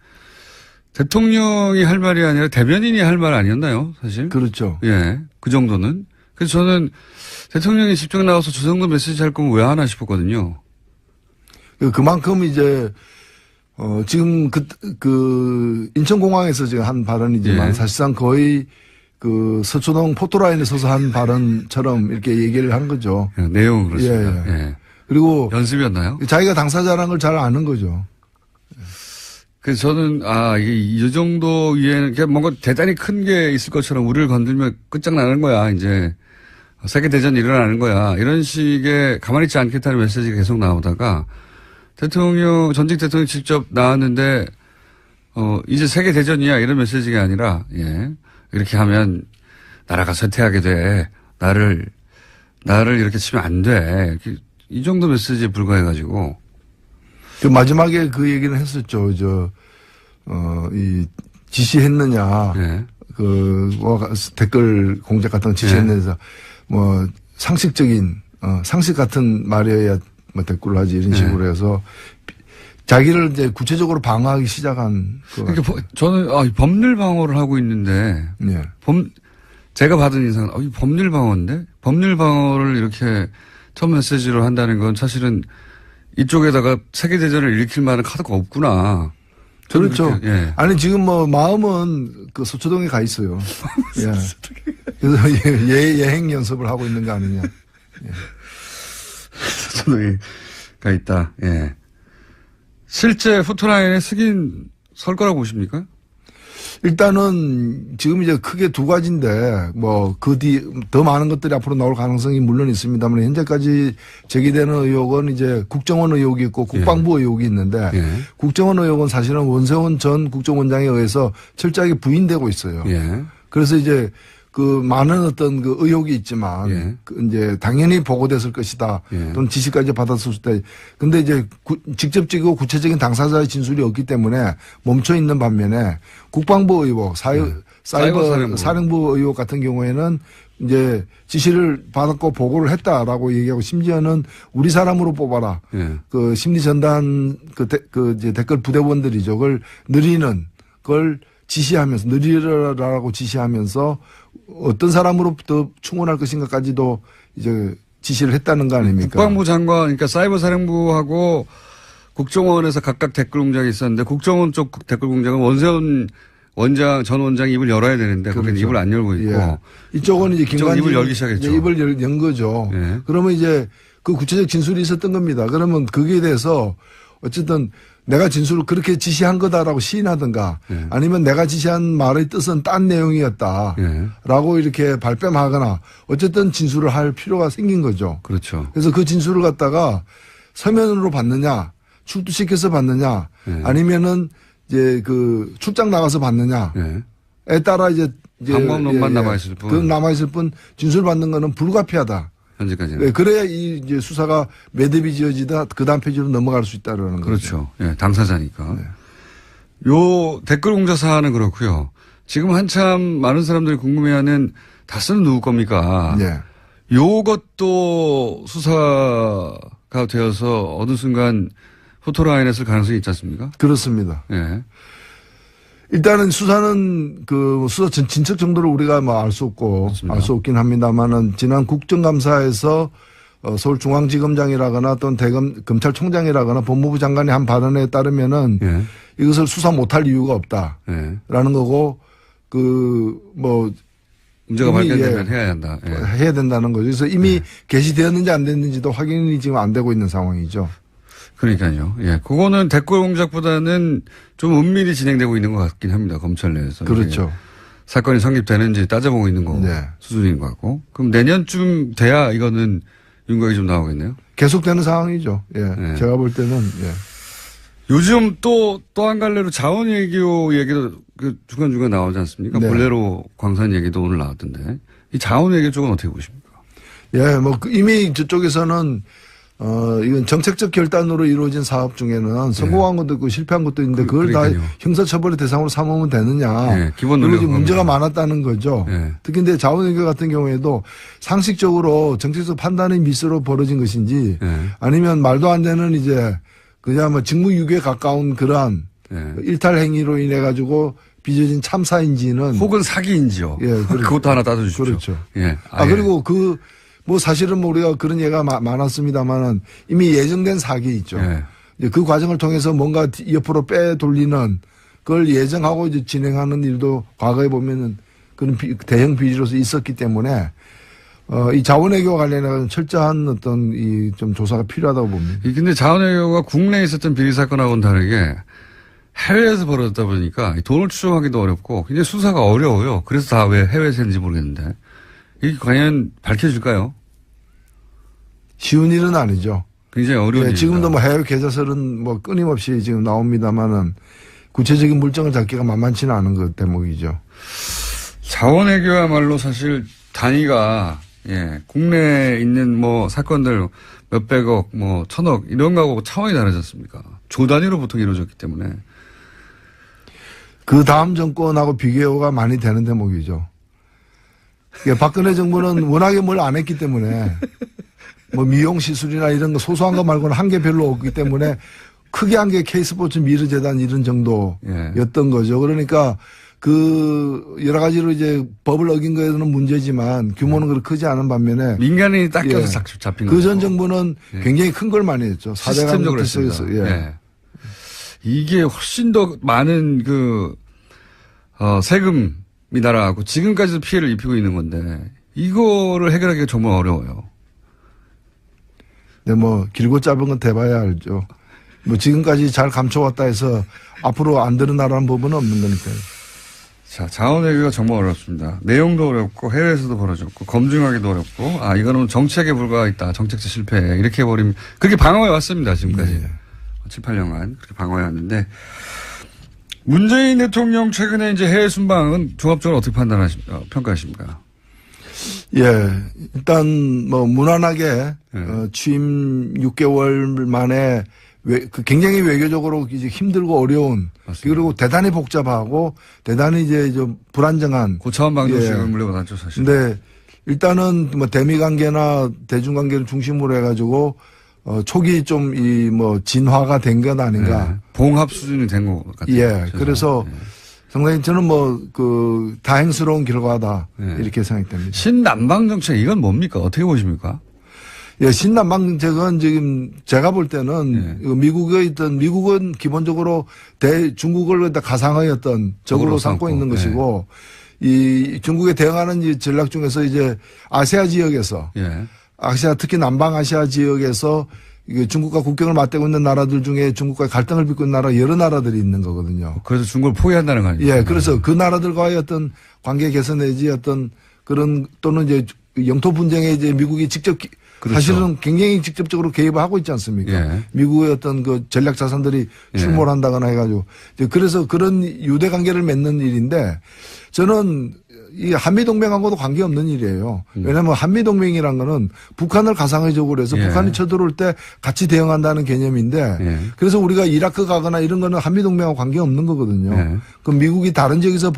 대통령이 할 말이 아니라 대변인이 할 말 아니었나요, 사실? 그렇죠. 예, 그 정도는. 그래서 저는 대통령이 직접 나와서 저 정도 메시지 할 거면 왜 하나 싶었거든요. 그만큼 이제 지금 그 인천공항에서 지금 한 발언이지만 예. 사실상 거의 그 서초동 포토라인에 서서 한 발언처럼 이렇게 얘기를 한 거죠. 예, 내용은 그렇습니다. 예, 예. 예. 그리고 연습이었나요? 자기가 당사자라는 걸 잘 아는 거죠. 그래서 저는 이게 이 정도 위에는 그냥 뭔가 대단히 큰 게 있을 것처럼 우리를 건들면 끝장나는 거야. 이제 세계대전이 일어나는 거야. 이런 식의 가만히 있지 않겠다는 메시지가 계속 나오다가 전직 대통령이 직접 나왔는데 이제 세계대전이야 이런 메시지가 아니라 예. 이렇게 하면 나라가 쇠퇴하게 돼. 나를 이렇게 치면 안 돼. 이 정도 메시지에 불과해가지고. 그 마지막에 그 얘기는 했었죠. 이 지시했느냐. 예. 댓글 공작 같은 거 지시했느냐. 뭐, 상식적인, 상식 같은 말이어야 뭐 댓글을 하지 이런 식으로 해서 자기를 이제 구체적으로 방어하기 시작한. 그러니까 저는 법률 방어를 하고 있는데. 예. 제가 받은 인상은 이 법률 방어인데? 법률 방어를 이렇게 첫 메시지로 한다는 건 사실은 이쪽에다가 세계대전을 일으킬 만한 카드가 없구나. 그렇죠. 예. 아니, 지금 뭐, 마음은 그 서초동에 가 있어요. 예. 그래서 예행 연습을 하고 있는 거 아니냐. 예. 서초동에 가 있다. 예. 실제 포토라인에 설 거라고 보십니까? 일단은 지금 이제 크게 두 가지인데 뭐 그 뒤 더 많은 것들이 앞으로 나올 가능성이 물론 있습니다만 현재까지 제기되는 의혹은 이제 국정원 의혹이 있고 국방부 의혹이 있는데 예. 국정원 의혹은 사실은 원세훈 전 국정원장에 의해서 철저하게 부인되고 있어요. 예. 그래서 이제 그 많은 어떤 그 의혹이 있지만 예. 그 이제 당연히 보고됐을 것이다. 예. 또는 지시까지 받았을 수도 있다. 근데 이제 직접적이고 구체적인 당사자의 진술이 없기 때문에 멈춰 있는 반면에 국방부 의혹, 사이버 사령부 의혹 같은 경우에는 이제 지시를 받았고 보고를 했다라고 얘기하고 심지어는 우리 사람으로 뽑아라. 예. 그 심리 전단 이제 댓글 부대원들이죠. 그걸 그걸 지시하면서 느리라라고 지시하면서 어떤 사람으로부터 충원할 것인가까지도 이제 지시를 했다는 거 아닙니까? 국방부 장관, 그러니까 사이버 사령부하고 국정원에서 각각 댓글 공장이 있었는데 국정원 쪽 댓글 공장은 원세훈 전 원장이 입을 열어야 되는데 거기는 그렇죠. 입을 안 열고 있고 예. 이쪽은 이제 김관진 입을 열기 시작했죠. 입을 연 거죠. 예. 그러면 이제 그 구체적 진술이 있었던 겁니다. 그러면 거기에 대해서 어쨌든 내가 진술을 그렇게 지시한 거다라고 시인하든가 예. 아니면 내가 지시한 말의 뜻은 딴 내용이었다라고 예. 이렇게 발뺌하거나 어쨌든 진술을 할 필요가 생긴 거죠. 그렇죠. 그래서 그 진술을 갖다가 서면으로 받느냐 출두시켜서 받느냐 예. 아니면은 이제 그 출장 나가서 받느냐에 예. 따라 이제 방법론만 남아있을 뿐. 그 남아있을 뿐 진술 받는 거는 불가피하다. 현재까지는. 네, 그래야 이 이제 수사가 매듭이 지어지다 그 다음 페이지로 넘어갈 수 있다라는 거죠. 그렇죠. 예, 당사자니까. 요 댓글 공자 사안은 그렇고요. 지금 한참 많은 사람들이 궁금해하는 다스는 누구 겁니까? 네. 요것도 수사가 되어서 어느 순간 포토라인에 쓸 가능성이 있지 않습니까? 그렇습니다. 예. 일단은 수사는 그 수사 진척 정도를 우리가 뭐 알 수 없고 맞습니다. 알 수 없긴 합니다만은 지난 국정감사에서 서울중앙지검장이라거나 또는 검찰총장이라거나 법무부 장관이 한 발언에 따르면은 예. 이것을 수사 못할 이유가 없다라는 예. 거고 그 뭐 문제가 이미 발견되면 해야 한다. 예. 해야 된다는 거죠. 그래서 이미 게시되었는지 안 됐는지도 확인이 지금 안 되고 있는 상황이죠. 그러니까요. 예. 그거는 댓글 공작보다는 좀 은밀히 진행되고 있는 것 같긴 합니다. 검찰 내에서. 그렇죠. 사건이 성립되는지 따져보고 있는 거 네. 수준인 것 같고. 그럼 내년쯤 돼야 이거는 윤곽이 좀 나오겠네요. 계속되는 상황이죠. 예. 네. 제가 볼 때는 예. 요즘 또 한 갈래로 자원 얘기도 그 중간중간 나오지 않습니까? 네. 볼레로 광산 얘기도 오늘 나왔던데. 이 자원 얘기 쪽은 어떻게 보십니까? 예, 뭐 이미 저쪽에서는 이건 정책적 결단으로 이루어진 사업 중에는 성공한 것도 있고 실패한 것도 있는데 그걸 다 그러니까요. 형사처벌의 대상으로 삼으면 되느냐. 예, 기본 그리고 논리가 문제가 그겁니다. 많았다는 거죠. 예. 특히 근데 자원외교 같은 경우에도 상식적으로 정책적 판단의 미스로 벌어진 것인지 예. 아니면 말도 안 되는 이제 그냥 뭐 직무유기에 가까운 그러한 예. 일탈 행위로 인해 가지고 빚어진 참사인지는 혹은 사기인지요. 예, 그렇죠. 그것도 하나 따져주십시오. 그렇죠. 예. 그리고 뭐 사실은 뭐 우리가 그런 예가 많았습니다만은 이미 예정된 사기 있죠. 예. 이제 그 과정을 통해서 뭔가 옆으로 빼돌리는 그걸 예정하고 이제 진행하는 일도 과거에 보면은 그런 대형 비리로서 있었기 때문에 이 자원외교와 관련해서 철저한 어떤 이 좀 조사가 필요하다고 봅니다. 근데 자원외교가 국내에 있었던 비리 사건하고는 다르게 해외에서 벌어졌다 보니까 돈을 추적하기도 어렵고 굉장히 수사가 어려워요. 그래서 다 왜 해외에서 했는지 모르겠는데 이게 과연 밝혀질까요? 쉬운 일은 아니죠. 굉장히 어려운 일입니다. 지금도 뭐 해외 계좌설은 뭐 끊임없이 지금 나옵니다만은 구체적인 물증을 잡기가 만만치는 않은 것 대목이죠. 자원외교야말로 사실 단위가 국내에 있는 뭐 사건들 몇백억, 뭐 천억 이런 거하고 차원이 다르지 않습니까? 조 단위로 보통 이루어졌기 때문에. 그 다음 정권하고 비교가 많이 되는 대목이죠. 박근혜 정부는 워낙에 뭘 안 했기 때문에 뭐 미용 시술이나 이런 거 소소한 거 말고는 한 게 별로 없기 때문에 크게 한 게 K스포츠 미르재단 이런 정도였던 거죠. 그러니까 그 여러 가지로 이제 법을 어긴 거에는 문제지만 규모는 그렇게 크지 않은 반면에 민간인이 딱 껴서 잡힌 거죠. 그 전 정부는 굉장히 큰 걸 많이 했죠. 시스템적으로 했습니다. 이게 훨씬 더 많은 세금이 날아가고 지금까지도 피해를 입히고 있는 건데 이거를 해결하기가 정말 어려워요. 네, 뭐 길고 짧은 건 대봐야 알죠. 뭐 지금까지 잘 감춰왔다 해서 앞으로 안 드러나라는 부분은 없는 거니까요. 자, 자원외교가 정말 어렵습니다. 내용도 어렵고 해외에서도 벌어졌고 검증하기도 어렵고 이거는 정책에 불과했다. 정책적 실패 이렇게 해버리면 그렇게 방어해 왔습니다. 지금까지. 네. 7, 8년간 그렇게 방어해 왔는데 문재인 대통령 최근에 이제 해외 순방은 종합적으로 어떻게 평가하십니까? 예, 일단 뭐 무난하게 취임 6개월 만에 굉장히 외교적으로 이제 힘들고 어려운 맞습니다. 그리고 대단히 복잡하고 대단히 이제 좀 불안정한 고차원 방정식을 물려받았죠 사실. 근데 일단은 뭐 대미 관계나 대중 관계를 중심으로 해가지고 초기 좀 이 뭐 진화가 된 건 아닌가. 봉합 수준이 된 것 같아요. 예, 그래서 상당히 저는 뭐 다행스러운 결과다 이렇게 생각됩니다. 신남방 정책 이건 뭡니까? 어떻게 보십니까? 예, 신남방 정책은 지금 제가 볼 때는 미국은 기본적으로 중국을 갖다 가상의 어떤 적으로 삼고 있는 것이고 이 중국에 대응하는 이 전략 중에서 이제 아시아 지역에서 특히 남방아시아 지역에서 중국과 국경을 맞대고 있는 나라들 중에 중국과 갈등을 빚고 있는 나라 여러 나라들이 있는 거거든요. 그래서 중국을 포위한다는 거 아닙니까? 예, 그래서 그 나라들과의 어떤 관계 개선 내지 어떤 그런 또는 이제 영토 분쟁에 이제 미국이 직접 사실은 굉장히 직접적으로 개입을 하고 있지 않습니까? 미국의 어떤 그 전략 자산들이 출몰 한다거나 해가지고 그래서 그런 유대 관계를 맺는 일인데 저는 이 한미동맹하고도 관계없는 일이에요. 왜냐하면 한미동맹이란 거는 북한을 가상의 적으로 해서 북한이 쳐들어올 때 같이 대응한다는 개념인데 그래서 우리가 이라크 가거나 이런 거는 한미동맹하고 관계없는 거거든요. 그럼 미국이 다른 지역에서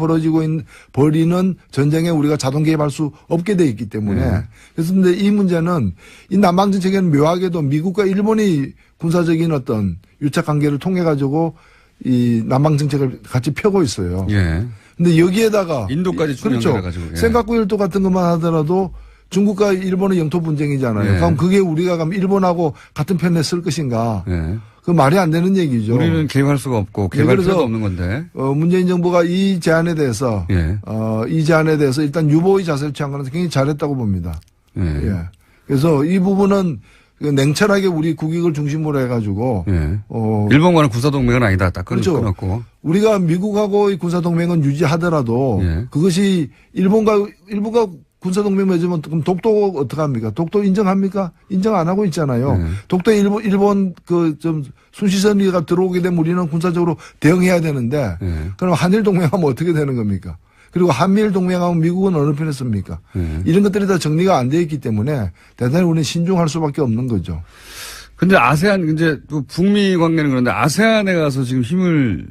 벌이는 전쟁에 우리가 자동 개입할 수 없게 돼 있기 때문에 그래서 근데 이 문제는 이 남방정책에는 묘하게도 미국과 일본이 군사적인 어떤 유착 관계를 통해 가지고 이 남방정책을 같이 펴고 있어요. 근데 여기에다가 인도까지 그렇죠. 센카쿠 일도 같은 것만 하더라도 중국과 일본의 영토 분쟁이잖아요. 그럼 그게 우리가 가면 일본하고 같은 편에 쓸 것인가? 그 말이 안 되는 얘기죠. 우리는 개입할 수가 없고 개입할 필요도 없는 건데. 문재인 정부가 이 제안에 대해서 일단 유보의 자세를 취한 거는 굉장히 잘했다고 봅니다. 그래서 이 부분은 냉철하게 우리 국익을 중심으로 해가지고 일본과는 군사동맹은 아니다. 딱 그렇죠. 끊었고. 우리가 미국하고의 군사동맹은 유지하더라도 그것이 일본과 군사동맹 맺으면 그럼 독도 어떡합니까? 독도 인정합니까? 인정 안 하고 있잖아요. 독도에 일본 좀 순시선이가 들어오게 되면 우리는 군사적으로 대응해야 되는데 그럼 한일 동맹하면 어떻게 되는 겁니까? 그리고 한미일 동맹하면 미국은 어느 편에 씁니까? 이런 것들이 다 정리가 안 돼 있기 때문에 대단히 우리는 신중할 수밖에 없는 거죠. 근데 아세안, 이제 또 북미 관계는 그런데 아세안에 가서 지금 힘을,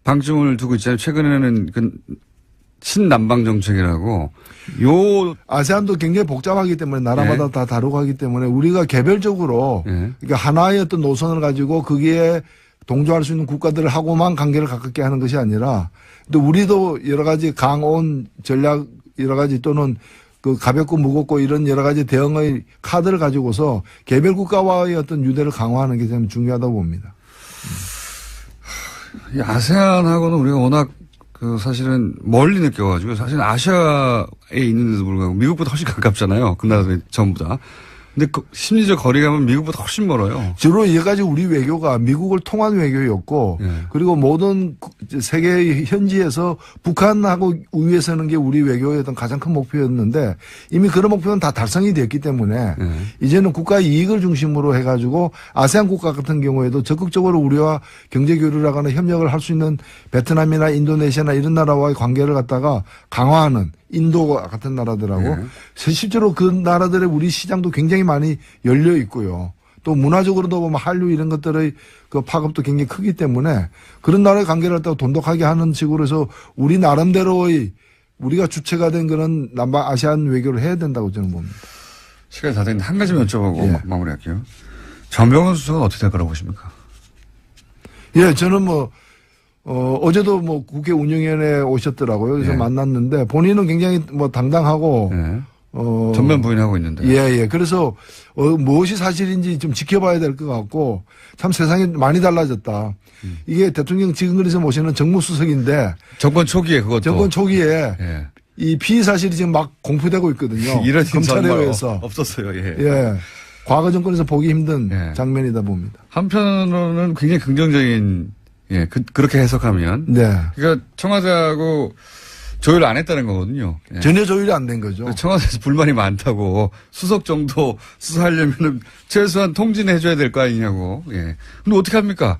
방점을 두고 있잖아요. 최근에는 그 친남방 정책이라고. 아세안도 굉장히 복잡하기 때문에 나라마다 예. 다 다르고 하기 때문에 우리가 개별적으로 예. 그러니까 하나의 어떤 노선을 가지고 거기에 동조할 수 있는 국가들하고만 관계를 가깝게 하는 것이 아니라 또 우리도 여러 가지 강온 전략 여러 가지 또는 그 가볍고 무겁고 이런 여러 가지 대응의 카드를 가지고서 개별 국가와의 어떤 유대를 강화하는 게 참 중요하다고 봅니다. 이 아세안하고는 우리가 워낙 그 사실은 멀리 느껴가지고 사실 아시아에 있는데도 불구하고 미국보다 훨씬 가깝잖아요. 그 나라들 전부 다. 근데 그 심리적 거리감은 미국보다 훨씬 멀어요. 주로 여기까지 우리 외교가 미국을 통한 외교였고 예. 그리고 모든 세계 현지에서 북한하고 위에 서는 게 우리 외교의 어떤 가장 큰 목표였는데 이미 그런 목표는 다 달성이 됐기 때문에 예. 이제는 국가 이익을 중심으로 해가지고 아세안 국가 같은 경우에도 적극적으로 우리와 경제 교류를 하거나 협력을 할 수 있는 베트남이나 인도네시아나 이런 나라와의 관계를 갖다가 강화하는 인도 같은 나라들하고 예. 실제로 그 나라들의 우리 시장도 굉장히 많이 열려 있고요. 또 문화적으로도 보면 한류 이런 것들의 그 파급도 굉장히 크기 때문에 그런 나라의 관계를 갖다가 돈독하게 하는 식으로 해서 우리 나름대로의 우리가 주체가 된 그런 남방 아시안 외교를 해야 된다고 저는 봅니다. 시간이 다 됐는데 한 가지만 여쭤보고 예. 마무리할게요. 전병헌 수석은 어떻게 될 거라고 보십니까? 예, 저는 어제도 국회 운영위원회에 오셨더라고요. 그래서 예. 만났는데 본인은 굉장히 당당하고 예. 전면 부인하고 있는데. 예. 그래서 무엇이 사실인지 좀 지켜봐야 될 것 같고 참 세상이 많이 달라졌다. 이게 대통령 지금그래서 모시는 정무수석인데 정권 초기에 그것도. 정권 초기에 예. 이 피의 사실이 지금 막 공표되고 있거든요. 이런 검찰에 정말 의해서. 없었어요. 예. 예. 과거 정권에서 보기 힘든 예. 장면이다 봅니다. 한편으로는 굉장히 긍정적인 그렇게 해석하면. 네. 그러니까 청와대하고 조율을 안 했다는 거거든요. 예. 전혀 조율이 안 된 거죠. 청와대에서 불만이 많다고 수석 정도 수사하려면 최소한 통지는 해줘야 될 거 아니냐고. 예. 근데 어떻게 합니까?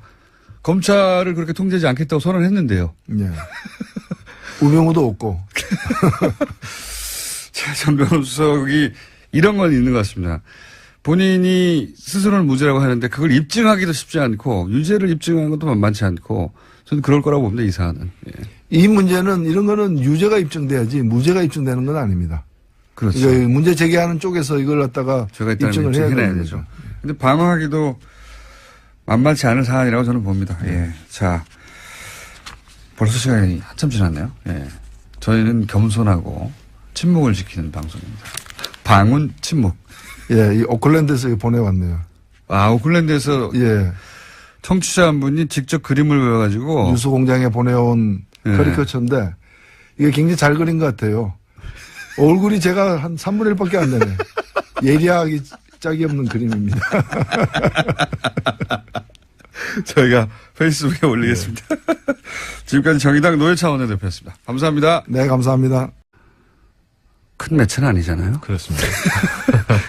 검찰을 그렇게 통제하지 않겠다고 선언했는데요. 예. 우병우도 없고. 전병헌 수석이 이런 건 있는 것 같습니다. 본인이 스스로는 무죄라고 하는데 그걸 입증하기도 쉽지 않고 유죄를 입증하는 것도 만만치 않고 저는 그럴 거라고 봅니다. 이 사안은. 예. 이 문제는 이런 거는 유죄가 입증돼야지 무죄가 입증되는 건 아닙니다. 그렇죠. 이거 문제 제기하는 쪽에서 이걸 갖다가 죄가 있다는 입증을 걸 해야 해내야 되는 되죠. 거죠. 근데 방어하기도 만만치 않은 사안이라고 저는 봅니다. 예. 자, 벌써 시간이 한참 지났네요. 예. 저희는 겸손하고 침묵을 지키는 방송입니다. 방운 침묵. 예, 이 오클랜드에서 보내왔네요. 아, 오클랜드에서 예. 청취자 한 분이 직접 그림을 그려가지고 뉴스 공장에 보내온 예. 커리커처인데 이게 굉장히 잘 그린 것 같아요. 얼굴이 제가 한 3분의 1밖에 안 되네. 예리하기 짝이 없는 그림입니다. 저희가 페이스북에 올리겠습니다. 지금까지 정의당 노회찬 원내대표였습니다. 감사합니다. 네, 감사합니다. 큰 매체는 아니잖아요. 그렇습니다.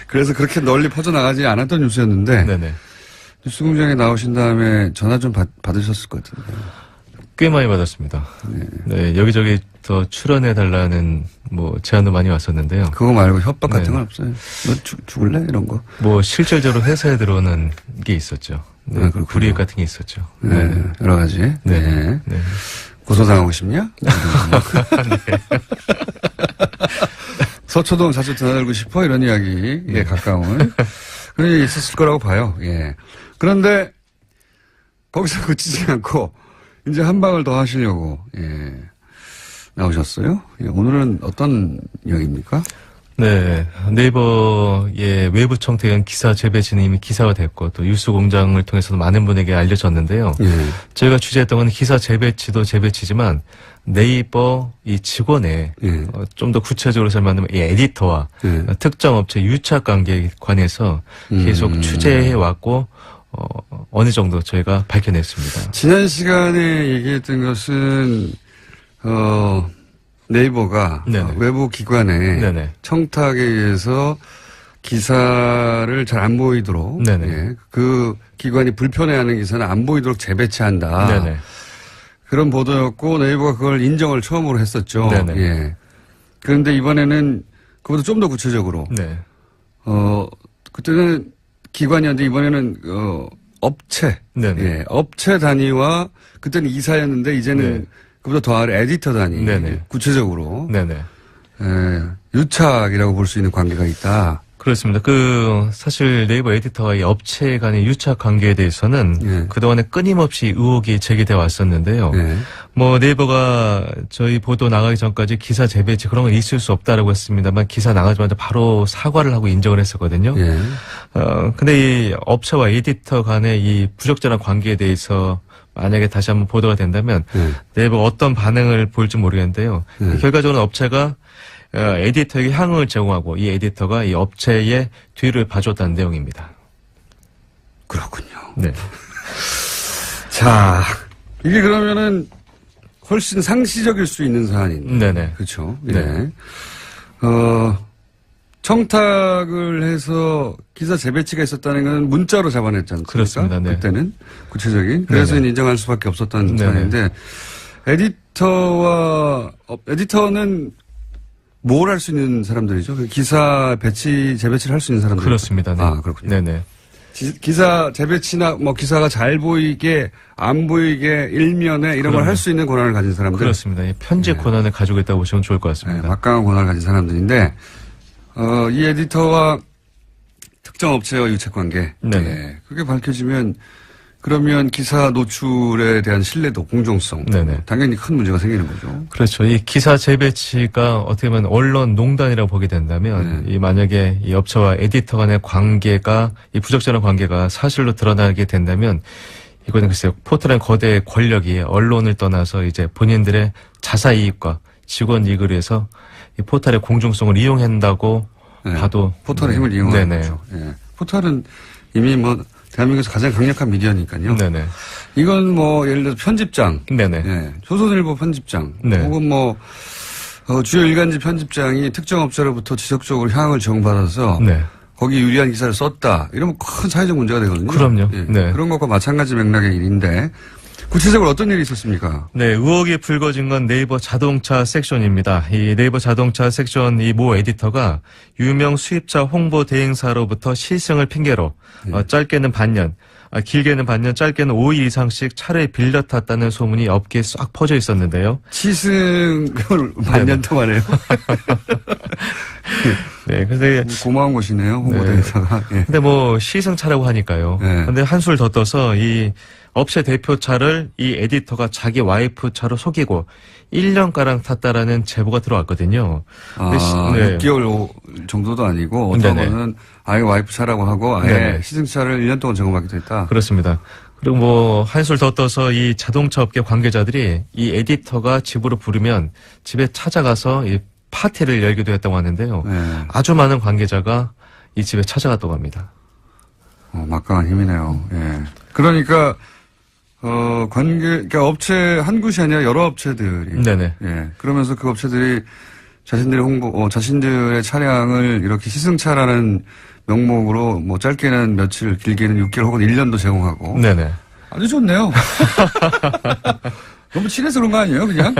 그래서 그렇게 널리 퍼져나가지 않았던 뉴스였는데 네네. 뉴스공장에 나오신 다음에 전화 좀 받으셨을 것 같은데. 꽤 많이 받았습니다. 네, 여기저기 더 출연해달라는 제안도 많이 왔었는데요. 그거 말고 협박 같은 네. 건 없어요. 너 죽을래? 이런 거. 실질적으로 회사에 들어오는 게 있었죠. 네, 그렇군요. 불이익 같은 게 있었죠. 네. 여러 가지. 네. 네. 네. 고소당하고 싶냐? 서초동 자주 드나들고 싶어? 이런 이야기에 가까운 그런 일이 있었을 거라고 봐요. 예. 그런데 거기서 그치지 않고 이제 한 방을 더 하시려고 나오셨어요. 예. 오늘은 어떤 이야기입니까? 네, 네이버의 외부 청탁은 기사 재배치는 이미 기사가 됐고 또 뉴스공장을 통해서도 많은 분에게 알려졌는데요. 예. 저희가 취재했던 건 기사 재배치도 재배치지만 네이버 이 직원의 예. 좀 더 구체적으로 설명하면 이 에디터와 예. 특정 업체 유착 관계에 관해서 계속 취재해 왔고 어느 정도 저희가 밝혀냈습니다. 지난 시간에 얘기했던 것은 네이버가 네네. 외부 기관의 네네. 청탁에 의해서 기사를 잘 안 보이도록 네네. 예, 그 기관이 불편해하는 기사는 안 보이도록 재배치한다. 네네. 그런 보도였고 네이버가 그걸 인정을 처음으로 했었죠. 네네. 예. 그런데 이번에는 그보다 좀 더 구체적으로 네. 그때는 기관이었는데 이번에는 업체, 네네. 예, 업체 단위와 그때는 이사였는데 이제는 네. 그보다 더 아래 에디터 단위, 네네. 구체적으로 네네. 유착이라고 볼 수 있는 관계가 있다. 그렇습니다. 사실 네이버 에디터와 이 업체 간의 유착 관계에 대해서는 예. 그동안에 끊임없이 의혹이 제기돼 왔었는데요. 예. 뭐 네이버가 저희 보도 나가기 전까지 기사 재배치 그런 건 있을 수 없다라고 했습니다만 기사 나가자마자 바로 사과를 하고 인정을 했었거든요. 예. 근데 이 업체와 에디터 간의 이 부적절한 관계에 대해서 만약에 다시 한번 보도가 된다면 예. 네이버가 어떤 반응을 보일지 모르겠는데요. 예. 결과적으로 업체가 에디터에게 향응을 제공하고 이 에디터가 이 업체의 뒤를 봐줬다는 내용입니다. 그렇군요. 네. 자, 이게 그러면은 훨씬 상시적일 수 있는 사안인데. 네네. 그렇죠. 네. 예. 청탁을 해서 기사 재배치가 있었다는 건 문자로 잡아냈지 않습니까? 그렇습니다. 네. 그때는 구체적인. 그래서 네네. 인정할 수밖에 없었던 네네. 사안인데 에디터는 뭘 할 수 있는 사람들이죠? 기사 배치, 재배치를 할 수 있는 사람들. 그렇습니다. 네. 아, 그렇군요. 네네. 기사 재배치나 뭐 기사가 잘 보이게 안 보이게 일면에 이런 걸 할 수 있는 권한을 가진 사람들. 그렇습니다. 이 편집 네. 권한을 가지고 있다고 보시면 좋을 것 네, 같습니다. 막강한 권한을 가진 사람들인데 이 에디터와 특정 업체와 유착 관계. 네네. 네, 그게 밝혀지면 그러면 기사 노출에 대한 신뢰도, 공정성. 네네. 당연히 큰 문제가 생기는 거죠. 그렇죠. 이 기사 재배치가 어떻게 보면 언론 농단이라고 보게 된다면 네. 이 만약에 이 업체와 에디터 간의 관계가 이 부적절한 관계가 사실로 드러나게 된다면 이거는 글쎄요. 포털의 거대 권력이 언론을 떠나서 이제 본인들의 자사 이익과 직원 이익을 위해서 이 포털의 공정성을 이용한다고 네. 봐도 포털의 네. 힘을 이용하는 네네. 거죠. 예. 포털은 이미 뭐 대한민국에서 가장 강력한 미디어니까요. 네네. 이건 뭐 예를 들어서 편집장, 네네. 예, 조선일보 편집장, 네. 혹은 뭐 주요 일간지 편집장이 특정 업체로부터 지속적으로 향을 제공받아서 네. 거기 유리한 기사를 썼다. 이러면 큰 사회적 문제가 되거든요. 그럼요. 예, 네. 그런 것과 마찬가지 맥락의 일인데 구체적으로 어떤 일이 있었습니까? 네, 의혹이 불거진 건 네이버 자동차 섹션입니다. 이 네이버 자동차 섹션 이 모 에디터가 유명 수입차 홍보 대행사로부터 시승을 핑계로 짧게는 반년, 길게는 반년, 짧게는 5일 이상씩 차를 빌려 탔다는 소문이 업계에 싹 퍼져 있었는데요. 시승을 반년 동안 해요. 네, 근데 고마운 것이네요. 홍보대행사가. 예. 근데 뭐 시승차라고 하니까요. 네. 근데 한술 더 떠서 이 업체 대표 차를 이 에디터가 자기 와이프 차로 속이고 1년가량 탔다라는 제보가 들어왔거든요. 근데 6개월 정도도 아니고 어떤 네네. 거는 아예 와이프 차라고 하고 아예 네네. 시승차를 1년 동안 제공받기도 했다. 그렇습니다. 그리고 뭐 한술 더 떠서 이 자동차 업계 관계자들이 이 에디터가 집으로 부르면 집에 찾아가서 이 파티를 열기도 했다고 하는데요. 네. 아주 많은 관계자가 이 집에 찾아갔다고 합니다. 막강한 힘이네요. 예. 그러니까 그러니까 업체 한 곳이 아니라 여러 업체들이. 네네. 예. 그러면서 그 업체들이 자신들의 차량을 이렇게 시승차라는 명목으로 뭐 짧게는 며칠, 길게는 6개월 혹은 1년도 제공하고. 네네. 아주 좋네요. 너무 친해서 그런 거 아니에요, 그냥?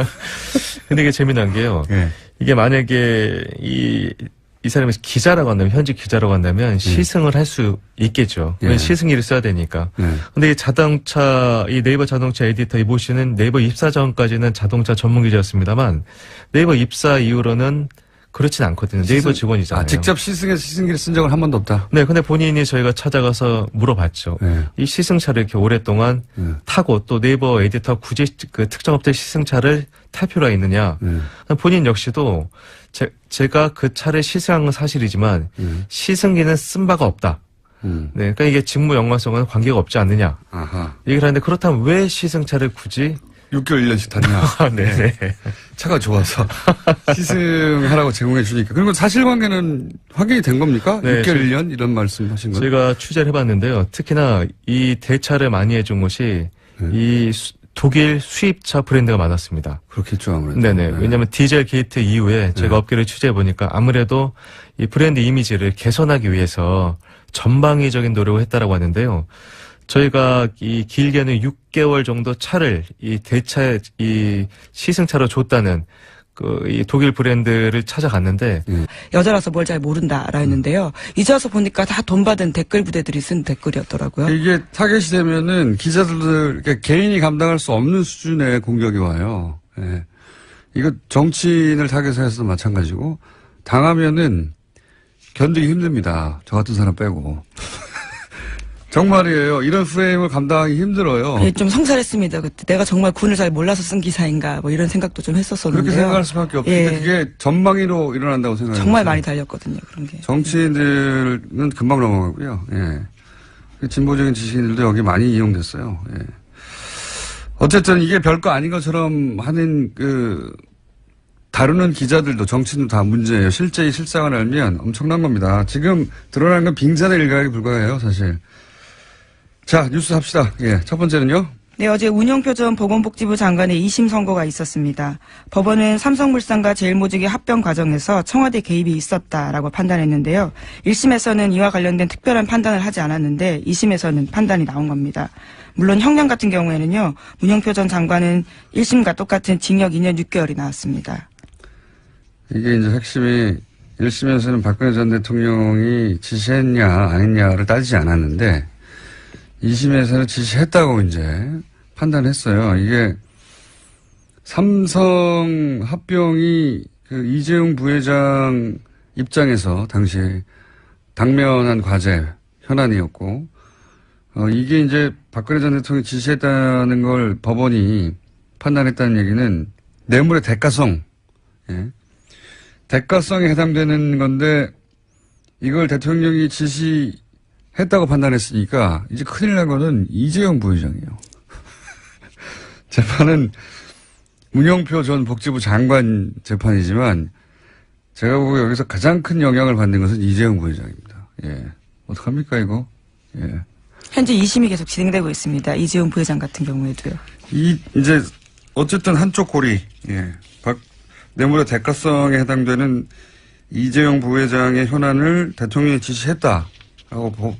근데 이게 재미난 게요. 예. 이게 만약에 이 사람이 기자라고 한다면, 현직 기자라고 한다면 시승을 할 수 있겠죠. 예. 시승일을 써야 되니까. 예. 근데 이 네이버 자동차 에디터 이 모 씨는 네이버 입사 전까지는 자동차 전문 기자였습니다만 네이버 입사 이후로는 그렇진 않거든요. 네이버 직원이잖아요. 직접 시승기를 쓴 적은 한 번도 없다. 네, 근데 본인이 저희가 찾아가서 물어봤죠. 네. 이 시승차를 이렇게 오랫동안 타고 또 네이버 에디터 굳이 그 특정 업체 시승차를 탈 필요가 있느냐. 본인 역시도 제가 그 차를 시승한 건 사실이지만 시승기는 쓴 바가 없다. 네, 그러니까 이게 직무 연관성과는 관계가 없지 않느냐. 아하. 얘기를 하는데 그렇다면 왜 시승차를 굳이 6개월 1년씩 탔냐. 네. 차가 좋아서 시승하라고 제공해 주니까. 그리고 사실관계는 확인이 된 겁니까? 네, 6개월 1년 이런 말씀하신 거예요? 저희가 취재를 해봤는데요. 특히나 이 대차를 많이 해준 곳이 이 독일 수입차 브랜드가 많았습니다. 그렇겠죠, 아무래도. 네네. 왜냐하면 디젤 게이트 이후에 저희가 업계를 취재해 보니까 아무래도 이 브랜드 이미지를 개선하기 위해서 전방위적인 노력을 했다라고 하는데요. 저희가 이 길게는 6개월 정도 차를 이 대차 이 시승차로 줬다는 이 독일 브랜드를 찾아갔는데 여자라서 뭘 잘 모른다라 했는데요. 이제 와서 보니까 다 돈 받은 댓글 부대들이 쓴 댓글이었더라고요. 이게 타겟이 되면은 기자들, 그러니까 개인이 감당할 수 없는 수준의 공격이 와요. 예. 이거 정치인을 타겟해서도 마찬가지고, 당하면은 견디기 힘듭니다. 저 같은 사람 빼고. 정말이에요. 이런 프레임을 감당하기 힘들어요. 예, 좀 성살했습니다. 그때 내가 정말 군을 잘 몰라서 쓴 기사인가 뭐 이런 생각도 좀 했었었는데요. 그렇게 생각할 수밖에 없는데 예. 그게 전망위로 일어난다고 생각해요. 정말 많이 달렸거든요. 그런 게. 정치인들은 금방 넘어가고요. 예. 그 진보적인 지식인들도 여기 많이 이용됐어요. 예. 어쨌든 이게 별거 아닌 것처럼 하는 다루는 기자들도 정치인도 다 문제예요. 실제 이 실상을 알면 엄청난 겁니다. 지금 드러난 건 빙산의 일각에 불과해요, 사실. 자, 뉴스 합시다. 예. 첫 번째는요. 네, 어제 운영표 전 보건복지부 장관의 2심 선고가 있었습니다. 법원은 삼성물산과 제일모직의 합병 과정에서 청와대 개입이 있었다라고 판단했는데요. 1심에서는 이와 관련된 특별한 판단을 하지 않았는데 2심에서는 판단이 나온 겁니다. 물론 형량 같은 경우에는요. 운영표 전 장관은 1심과 똑같은 징역 2년 6개월이 나왔습니다. 이게 이제 핵심이 1심에서는 박근혜 전 대통령이 지시했냐 안 했냐를 따지지 않았는데 2심에서는 지시했다고 이제 판단했어요. 이게 삼성 합병이 이재용 부회장 입장에서 당시 당면한 과제 현안이었고, 이게 이제 박근혜 전 대통령이 지시했다는 걸 법원이 판단했다는 얘기는 뇌물의 대가성, 예. 대가성에 해당되는 건데 이걸 대통령이 지시했다고 판단했으니까 이제 큰일 난 거는 이재용 부회장이에요. 재판은 문영표 전 복지부 장관 재판이지만 제가 보고 여기서 가장 큰 영향을 받는 것은 이재용 부회장입니다. 예. 어떡합니까 이거? 예. 현재 2심이 계속 진행되고 있습니다. 이재용 부회장 같은 경우에도요. 이제 어쨌든 한쪽 고리, 예. 뇌물의 대가성에 해당되는 이재용 부회장의 현안을 대통령이 지시했다라고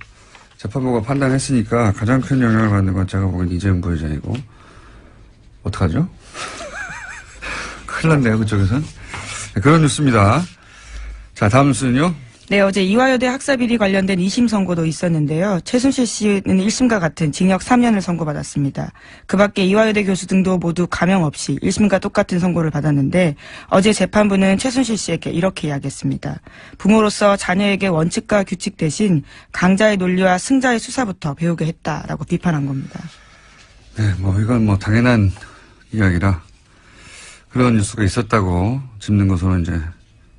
재판부가 판단했으니까 가장 큰 영향을 받는 건 제가 보기엔 이재용 부회장이고, 어떡하죠? 큰일 났네요, 그쪽에선. 네, 그런 뉴스입니다. 자, 다음 뉴스는요? 네, 어제 이화여대 학사비리 관련된 2심 선고도 있었는데요. 최순실 씨는 1심과 같은 징역 3년을 선고받았습니다. 그 밖에 이화여대 교수 등도 모두 감형 없이 1심과 똑같은 선고를 받았는데 어제 재판부는 최순실 씨에게 이렇게 이야기했습니다. 부모로서 자녀에게 원칙과 규칙 대신 강자의 논리와 승자의 수사부터 배우게 했다라고 비판한 겁니다. 네, 이건 당연한 이야기라 그런 뉴스가 있었다고 짚는 것으로 이제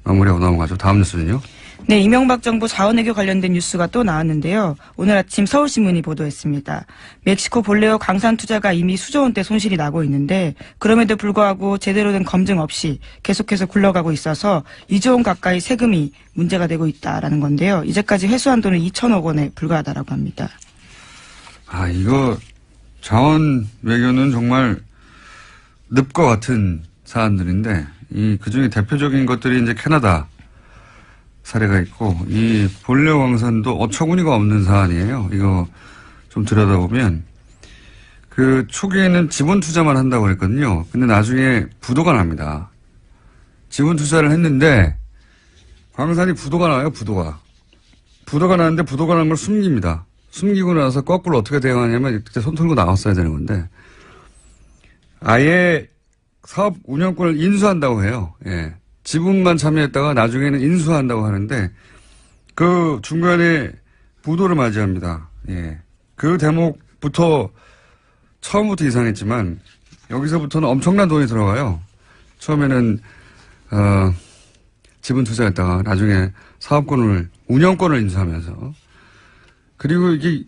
마무리하고 넘어가죠. 다음 뉴스는요? 네, 이명박 정부 자원외교 관련된 뉴스가 또 나왔는데요. 오늘 아침 서울신문이 보도했습니다. 멕시코 볼레오 강산 투자가 이미 수조 원대 손실이 나고 있는데 그럼에도 불구하고 제대로 된 검증 없이 계속해서 굴러가고 있어서 2조 원 가까이 세금이 문제가 되고 있다라는 건데요. 이제까지 회수한 돈은 2천억 원에 불과하다라고 합니다. 이거 자원 외교는 정말 늪과 같은 사안들인데 그중에 대표적인 것들이 이제 캐나다 사례가 있고 이 볼레오 광산도 어처구니가 없는 사안이에요. 이거 좀 들여다보면 초기에는 지분 투자만 한다고 그랬거든요. 근데 나중에 부도가 납니다. 지분 투자를 했는데 광산이 부도가 나요. 부도가 나는데 부도가 난 걸 숨깁니다. 숨기고 나서 거꾸로 어떻게 대응하냐면 그때 손 털고 나왔어야 되는 건데 아예 사업 운영권을 인수한다고 해요. 예. 지분만 참여했다가 나중에는 인수한다고 하는데 그 중간에 부도를 맞이합니다. 예. 그 대목부터 처음부터 이상했지만 여기서부터는 엄청난 돈이 들어가요. 처음에는 지분 투자했다가 나중에 사업권을 운영권을 인수하면서 그리고 이게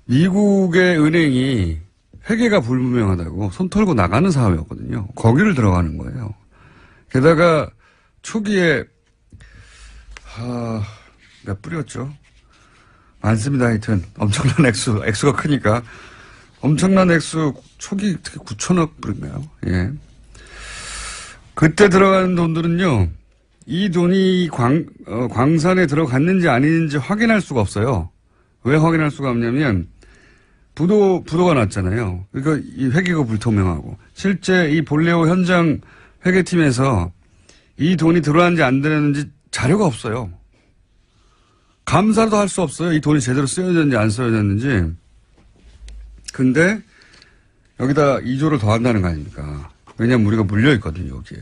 미국의 은행이 회계가 불분명하다고 손 털고 나가는 사업이었거든요. 거기를 들어가는 거예요. 게다가 초기에 몇 불이었죠? 많습니다. 하여튼 엄청난 액수가 크니까 엄청난 액수 초기 특히 9천억 불인가요? 예. 그때 들어가는 돈들은요. 이 돈이 광산에 들어갔는지 아닌지 확인할 수가 없어요. 왜 확인할 수가 없냐면 부도가 났잖아요. 그러니까 이 회계가 불투명하고 실제 이 볼레오 현장 회계팀에서 이 돈이 들어왔는지 안 들어왔는지 자료가 없어요. 감사도 할 수 없어요. 이 돈이 제대로 쓰여졌는지 안 쓰여졌는지. 근데 여기다 2조를 더한다는 거 아닙니까? 왜냐하면 우리가 물려있거든요, 여기에.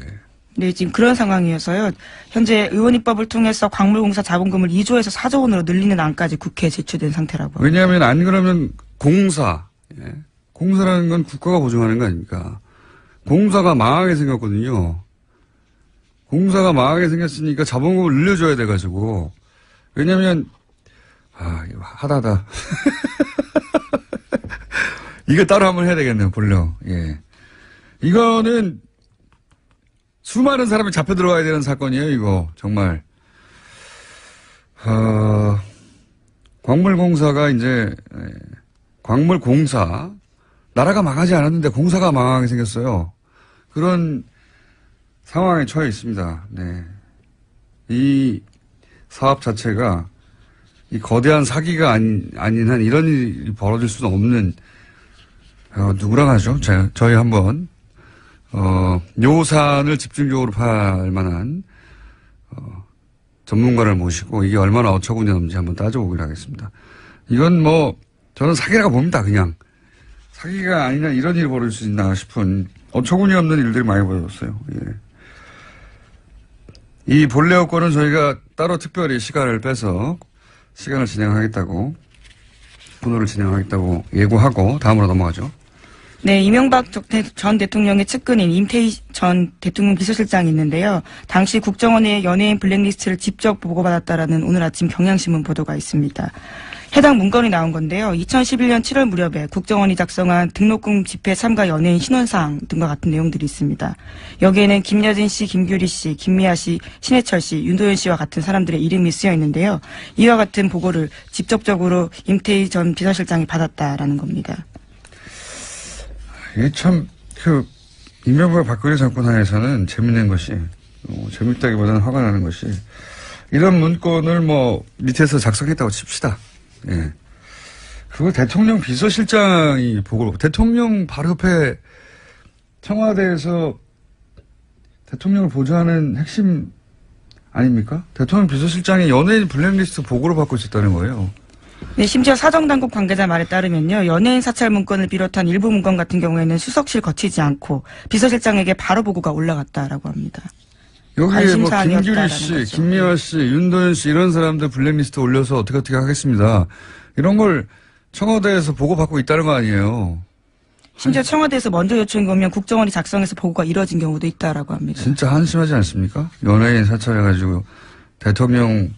네, 지금 그런 상황이어서요. 현재 의원 입법을 통해서 광물공사 자본금을 2조에서 4조 원으로 늘리는 안까지 국회에 제출된 상태라고 합니다. 왜냐하면 안 그러면 공사. 예. 공사라는 건 국가가 보증하는 거 아닙니까? 공사가 망하게 생겼거든요. 공사가 망하게 생겼으니까 자본금을 늘려줘야 돼가지고. 왜냐면, 이거 하다하다. 이거 따로 한번 해야 되겠네요, 본령. 예. 이거는 수많은 사람이 잡혀 들어가야 되는 사건이에요, 이거. 정말. 광물공사가 이제, 광물공사. 나라가 망하지 않았는데 공사가 망하게 생겼어요. 그런 상황에 처해 있습니다. 네. 이 사업 자체가 이 거대한 사기가 아닌 한 이런 일이 벌어질 수는 없는, 누구랑 하죠? 저희 한번, 요산을 집중적으로 팔 만한, 전문가를 모시고 이게 얼마나 어처구니 없는지 한번 따져보기로 하겠습니다. 이건 뭐, 저는 사기라고 봅니다, 그냥. 사기가 아니라 이런 일이 벌어질 수 있나 싶은 어처구니 없는 일들이 많이 벌어졌어요. 예. 이 본래 여권은 저희가 따로 특별히 시간을 빼서 시간을 진행하겠다고, 분호를 진행하겠다고 예고하고 다음으로 넘어가죠. 네, 이명박 전 대통령의 측근인 임태희 전 대통령 비서실장이 있는데요. 당시 국정원의 연예인 블랙리스트를 직접 보고받았다라는 오늘 아침 경향신문 보도가 있습니다. 해당 문건이 나온 건데요. 2011년 7월 무렵에 국정원이 작성한 등록금 집회 참가 연예인 신원사항 등과 같은 내용들이 있습니다. 여기에는 김여진 씨, 김규리 씨, 김미아 씨, 신해철 씨, 윤도현 씨와 같은 사람들의 이름이 쓰여 있는데요. 이와 같은 보고를 직접적으로 임태희 전 비서실장이 받았다라는 겁니다. 이게 참, 이명박 박근혜 정권 하에서는 재밌는 것이, 재밌다기보다는 화가 나는 것이, 이런 문건을 밑에서 작성했다고 칩시다. 예. 그걸 대통령 비서실장이 보고, 대통령 바로 옆에 청와대에서 대통령을 보좌하는 핵심 아닙니까? 대통령 비서실장이 연예인 블랙리스트 보고를 받고 있었다는 거예요. 네, 심지어 사정당국 관계자 말에 따르면요. 연예인 사찰 문건을 비롯한 일부 문건 같은 경우에는 수석실 거치지 않고 비서실장에게 바로 보고가 올라갔다라고 합니다. 여기에 김규리 씨, 거죠. 김미화 씨, 윤도현 씨 이런 사람들 블랙리스트 올려서 어떻게 하겠습니다. 이런 걸 청와대에서 보고받고 있다는 거 아니에요. 심지어 청와대에서 먼저 요청이 오면 국정원이 작성해서 보고가 이뤄진 경우도 있다라고 합니다. 진짜 한심하지 않습니까? 연예인 사찰해가지고 대통령을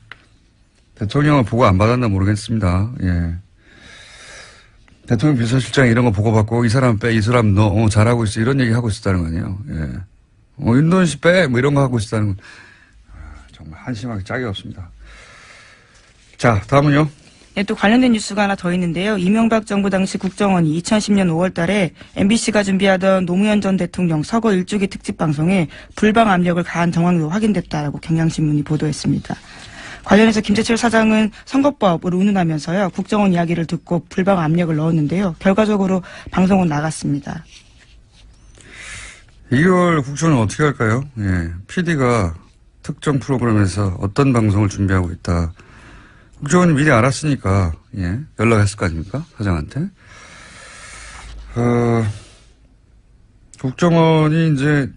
보고 안 받았나 모르겠습니다. 예. 대통령 비서실장 이런 거 보고받고 이 사람 빼, 이 사람 너 잘하고 있어 이런 얘기 하고 있었다는 거 아니에요. 예. 윤도현 씨 빼, 이런 거 하고 있었다는 건 정말 한심하게 짝이 없습니다. 자, 다음은요. 네, 또 관련된 뉴스가 하나 더 있는데요. 이명박 정부 당시 국정원이 2010년 5월 달에 MBC가 준비하던 노무현 전 대통령 서거 1주기 특집 방송에 불방 압력을 가한 정황도 확인됐다라고 경향신문이 보도했습니다. 관련해서 김재철 사장은 선거법을 운운하면서요. 국정원 이야기를 듣고 불방 압력을 넣었는데요. 결과적으로 방송은 나갔습니다. 이걸 국정원은 어떻게 할까요? 예. PD가 특정 프로그램에서 어떤 방송을 준비하고 있다. 국정원이 미리 알았으니까, 예. 연락했을 거 아닙니까? 사장한테. 국정원이 이제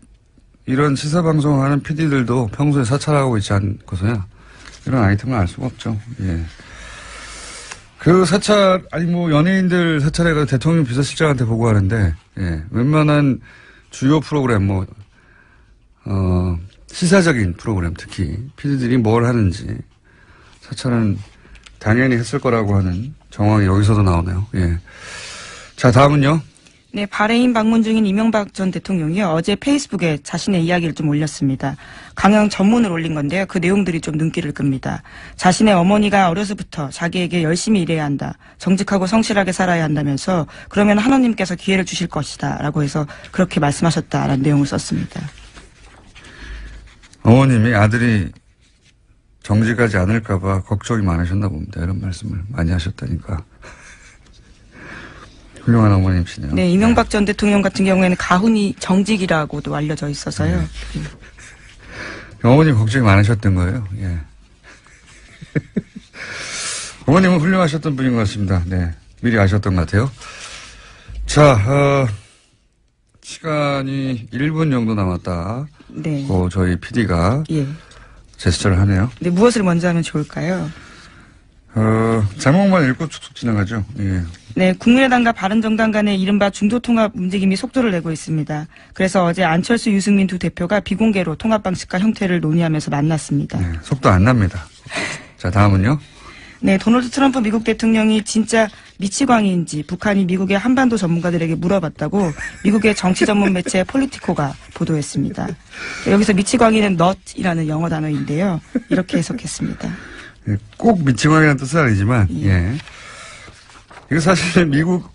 이런 시사방송 하는 PD들도 평소에 사찰하고 있지 않고서야 이런 아이템을 알 수가 없죠. 예. 그 사찰, 연예인들 사찰해가 대통령 비서실장한테 보고하는데, 예. 웬만한 주요 프로그램, 시사적인 프로그램 특히, PD들이 뭘 하는지, 사찰은 당연히 했을 거라고 하는 정황이 여기서도 나오네요. 예. 자, 다음은요. 네, 바레인 방문 중인 이명박 전 대통령이요. 어제 페이스북에 자신의 이야기를 좀 올렸습니다. 강연 전문을 올린 건데요. 그 내용들이 좀 눈길을 끕니다. 자신의 어머니가 어려서부터 자기에게 열심히 일해야 한다. 정직하고 성실하게 살아야 한다면서 그러면 하나님께서 기회를 주실 것이다. 라고 해서 그렇게 말씀하셨다라는 내용을 썼습니다. 어머님이 아들이 정직하지 않을까 봐 걱정이 많으셨나 봅니다. 이런 말씀을 많이 하셨다니까. 훌륭한 어머님이시네요. 네, 이명박 전 대통령 같은 경우에는 가훈이 정직이라고도 알려져 있어서요. 어머님 걱정이 많으셨던 거예요. 예. 어머님은 훌륭하셨던 분인 것 같습니다. 네. 미리 아셨던 것 같아요. 자, 시간이 1분 정도 남았다. 네. 저희 PD가 예. 제스처를 하네요. 네, 무엇을 먼저 하면 좋을까요? 제목만 읽고 축축 지나가죠. 예. 네, 국민의당과 바른정당 간의 이른바 중도통합 움직임이 속도를 내고 있습니다. 그래서 어제 안철수, 유승민 두 대표가 비공개로 통합 방식과 형태를 논의하면서 만났습니다. 네, 속도 안 납니다. 자, 다음은요. 네, 도널드 트럼프 미국 대통령이 진짜 미치광이인지 북한이 미국의 한반도 전문가들에게 물어봤다고 미국의 정치 전문 매체 폴리티코가 보도했습니다. 여기서 미치광이는 not이라는 영어 단어인데요. 이렇게 해석했습니다. 예, 꼭 미치광이라는 뜻은 아니지만, 예. 이거 사실 미국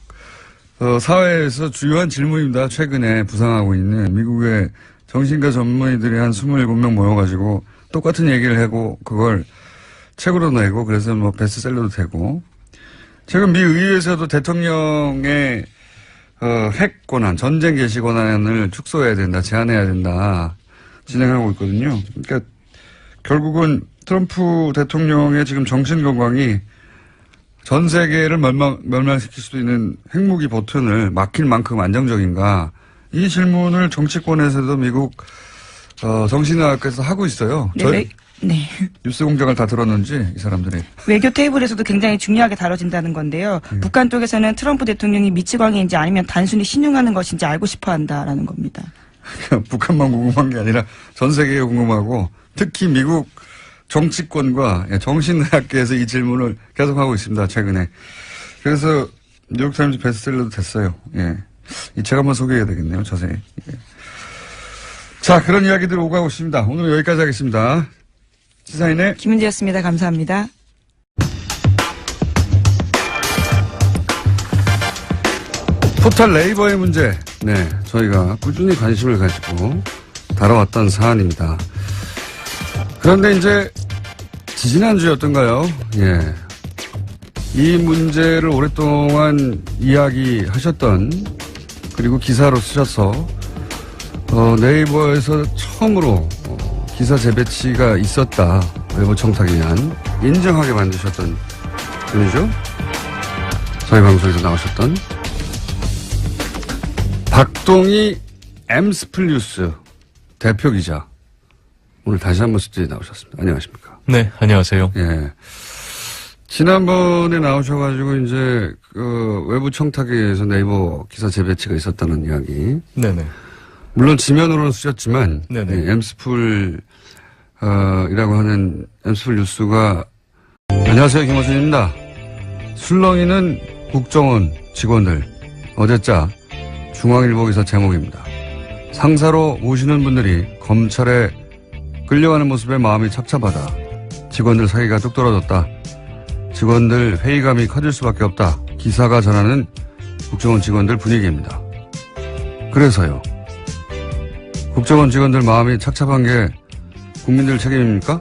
사회에서 주요한 질문입니다. 최근에 부상하고 있는 미국의 정신과 전문의들이 한 27명 모여가지고 똑같은 얘기를 하고 그걸 책으로 내고 그래서 뭐 베스트셀러도 되고 최근 미 의회에서도 대통령의 핵 권한, 전쟁 개시 권한을 축소해야 된다, 제한해야 된다 진행하고 있거든요. 그러니까 결국은 트럼프 대통령의 지금 정신 건강이 전 세계를 멸망시킬 수도 있는 핵무기 버튼을 막힐 만큼 안정적인가? 이 질문을 정치권에서도 미국 정신의학에서 하고 있어요. 네, 네. 뉴스 공장을 다 들었는지 이 사람들이. 외교 테이블에서도 굉장히 중요하게 다뤄진다는 건데요. 북한 쪽에서는 트럼프 대통령이 미치광이인지 아니면 단순히 신용하는 것인지 알고 싶어 한다라는 겁니다. 북한만 궁금한 게 아니라 전 세계에 궁금하고 특히 미국 정치권과 정신의학계에서 이 질문을 계속하고 있습니다. 최근에. 그래서 뉴욕타임즈 베스트셀러도 됐어요. 예. 이 책 한번 소개해야 되겠네요. 자세히. 예. 자, 그런 이야기들 오가고 있습니다. 오늘 여기까지 하겠습니다. 시사인의 김은지였습니다. 감사합니다. 포털 네이버의 문제. 네, 저희가 꾸준히 관심을 가지고 다뤄왔던 사안입니다. 그런데 이제 지지난주였던가요? 예. 이 문제를 오랫동안 이야기하셨던 그리고 기사로 쓰셔서 네이버에서 처음으로 기사 재배치가 있었다. 외부 청탁에 의한 인정하게 만드셨던 분이죠. 저희 방송에서 나오셨던 박동희 엠스플 뉴스 대표 기자. 오늘 다시 한번 스튜디오에 나오셨습니다. 안녕하십니까. 네, 안녕하세요. 예. 지난번에 나오셔가지고 이제 외부 청탁에 의해서 네이버 기사 재배치가 있었다는 이야기. 네네. 물론 지면으로는 쓰셨지만 네네. 예, 엠스풀 이라고 하는 엠스풀 뉴스가 안녕하세요, 김호준입니다. 술렁이는 국정원 직원들 어제자 중앙일보 기사 제목입니다. 상사로 모시는 분들이 검찰에 끌려가는 모습에 마음이 착잡하다. 직원들 사기가 뚝 떨어졌다. 직원들 회의감이 커질 수밖에 없다. 기사가 전하는 국정원 직원들 분위기입니다. 그래서요. 국정원 직원들 마음이 착잡한 게 국민들 책임입니까?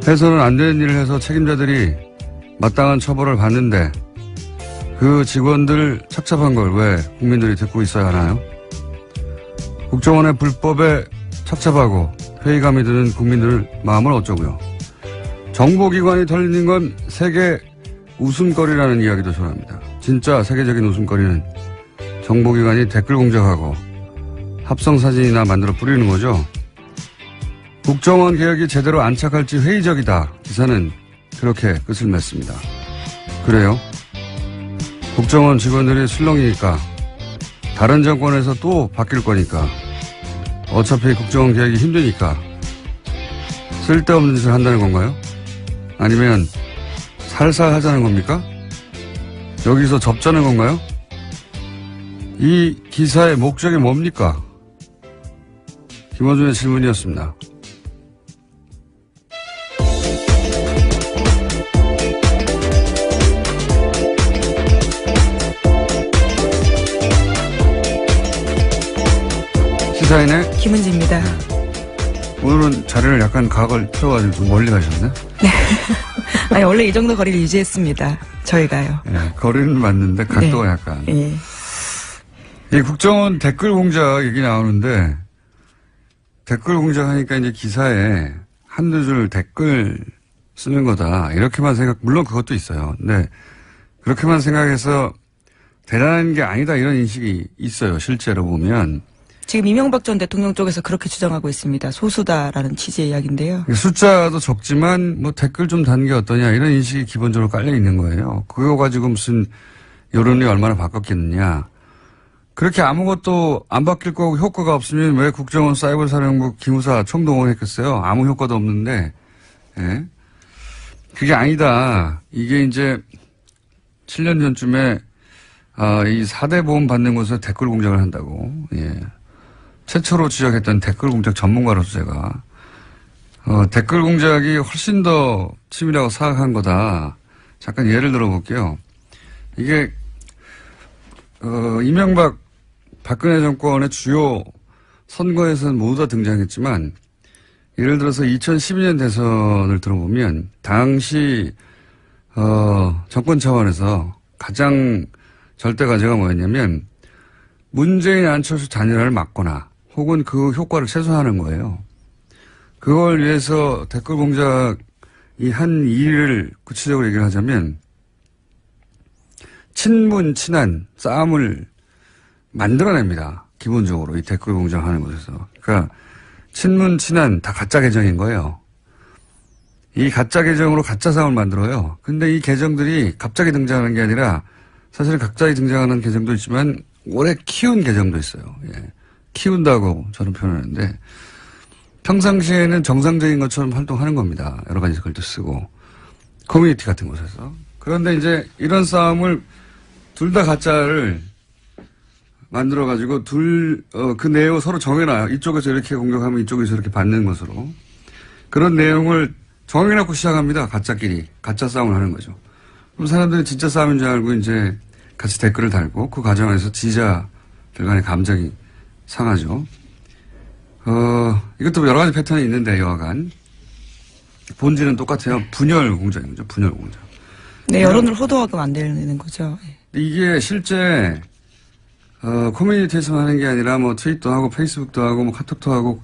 해서는 안 되는 일을 해서 책임자들이 마땅한 처벌을 받는데 그 직원들 착잡한 걸 왜 국민들이 듣고 있어야 하나요? 국정원의 불법에 착잡하고 회의감이 드는 국민들 마음을 어쩌고요. 정보기관이 털리는 건 세계 웃음거리라는 이야기도 전합니다. 진짜 세계적인 웃음거리는 정보기관이 댓글 공작하고 합성사진이나 만들어 뿌리는 거죠. 국정원 개혁이 제대로 안착할지 회의적이다. 기사는 그렇게 끝을 맺습니다. 그래요. 국정원 직원들이 술렁이니까 다른 정권에서 또 바뀔 거니까 어차피 국정원 개혁이 힘드니까 쓸데없는 짓을 한다는 건가요? 아니면 살살 하자는 겁니까? 여기서 접자는 건가요? 이 기사의 목적이 뭡니까? 김어준의 질문이었습니다. 시사인의 김은지입니다. 오늘은 자리를 약간 각을 틀어가지고 좀 멀리 가셨네. 아니, 원래 이 정도 거리를 유지했습니다. 저희가요. 예, 거리는 맞는데 각도가 네. 약간. 예. 이 국정원 댓글 공작 얘기 나오는데 댓글 공작하니까 이제 기사에 한두 줄 댓글 쓰는 거다. 이렇게만 물론 그것도 있어요. 근데 그렇게만 생각해서 대단한 게 아니다 이런 인식이 있어요. 실제로 보면. 지금 이명박 전 대통령 쪽에서 그렇게 주장하고 있습니다. 소수다라는 취지의 이야기인데요. 숫자도 적지만 뭐 댓글 좀 단 게 어떠냐 이런 인식이 기본적으로 깔려 있는 거예요. 그거 가지고 무슨 여론이 얼마나 바뀌었겠느냐. 그렇게 아무것도 안 바뀔 거고 효과가 없으면 왜 국정원 사이버사령부 기무사 총동원했겠어요. 아무 효과도 없는데. 예. 그게 아니다. 이게 이제 7년 전쯤에 이 4대 보험 받는 곳에서 댓글 공작을 한다고. 예. 최초로 지적했던 댓글 공작 전문가로서 제가 댓글 공작이 훨씬 더 치밀하고 사악한 거다. 잠깐 예를 들어볼게요. 이게 이명박 박근혜 정권의 주요 선거에서는 모두 다 등장했지만 예를 들어서 2012년 대선을 들어보면 당시 정권 차원에서 가장 절대 과제가 뭐였냐면 문재인 안철수 단일화를 막거나 혹은 그 효과를 최소화하는 거예요. 그걸 위해서 댓글 공작이 한 일을 구체적으로 얘기를 하자면 친문 친한 싸움을 만들어냅니다. 기본적으로 이 댓글 공작하는 곳에서. 그러니까 친문 친한 다 가짜 계정인 거예요. 이 가짜 계정으로 가짜 싸움을 만들어요. 근데 이 계정들이 갑자기 등장하는 게 아니라 사실은 갑자기 등장하는 계정도 있지만 오래 키운 계정도 있어요. 예. 키운다고 저는 표현하는데 평상시에는 정상적인 것처럼 활동하는 겁니다. 여러 가지 글도 쓰고 커뮤니티 같은 곳에서. 그런데 이제 이런 싸움을 둘 다 가짜를 만들어가지고 그 내용을 서로 정해놔요. 이쪽에서 이렇게 공격하면 이쪽에서 이렇게 받는 것으로. 그런 내용을 정해놓고 시작합니다. 가짜끼리. 가짜 싸움을 하는 거죠. 그럼 사람들이 진짜 싸움인 줄 알고 이제 같이 댓글을 달고 그 과정에서 지지자들 간의 감정이 상하죠. 이것도 여러 가지 패턴이 있는데 여하간. 본질은 똑같아요. 분열 공작인 거죠. 분열 공작. 네, 여론을 호도하게 만드는 거죠. 이게 실제 커뮤니티에서 하는 게 아니라 뭐 트윗도 하고 페이스북도 하고 뭐 카톡도 하고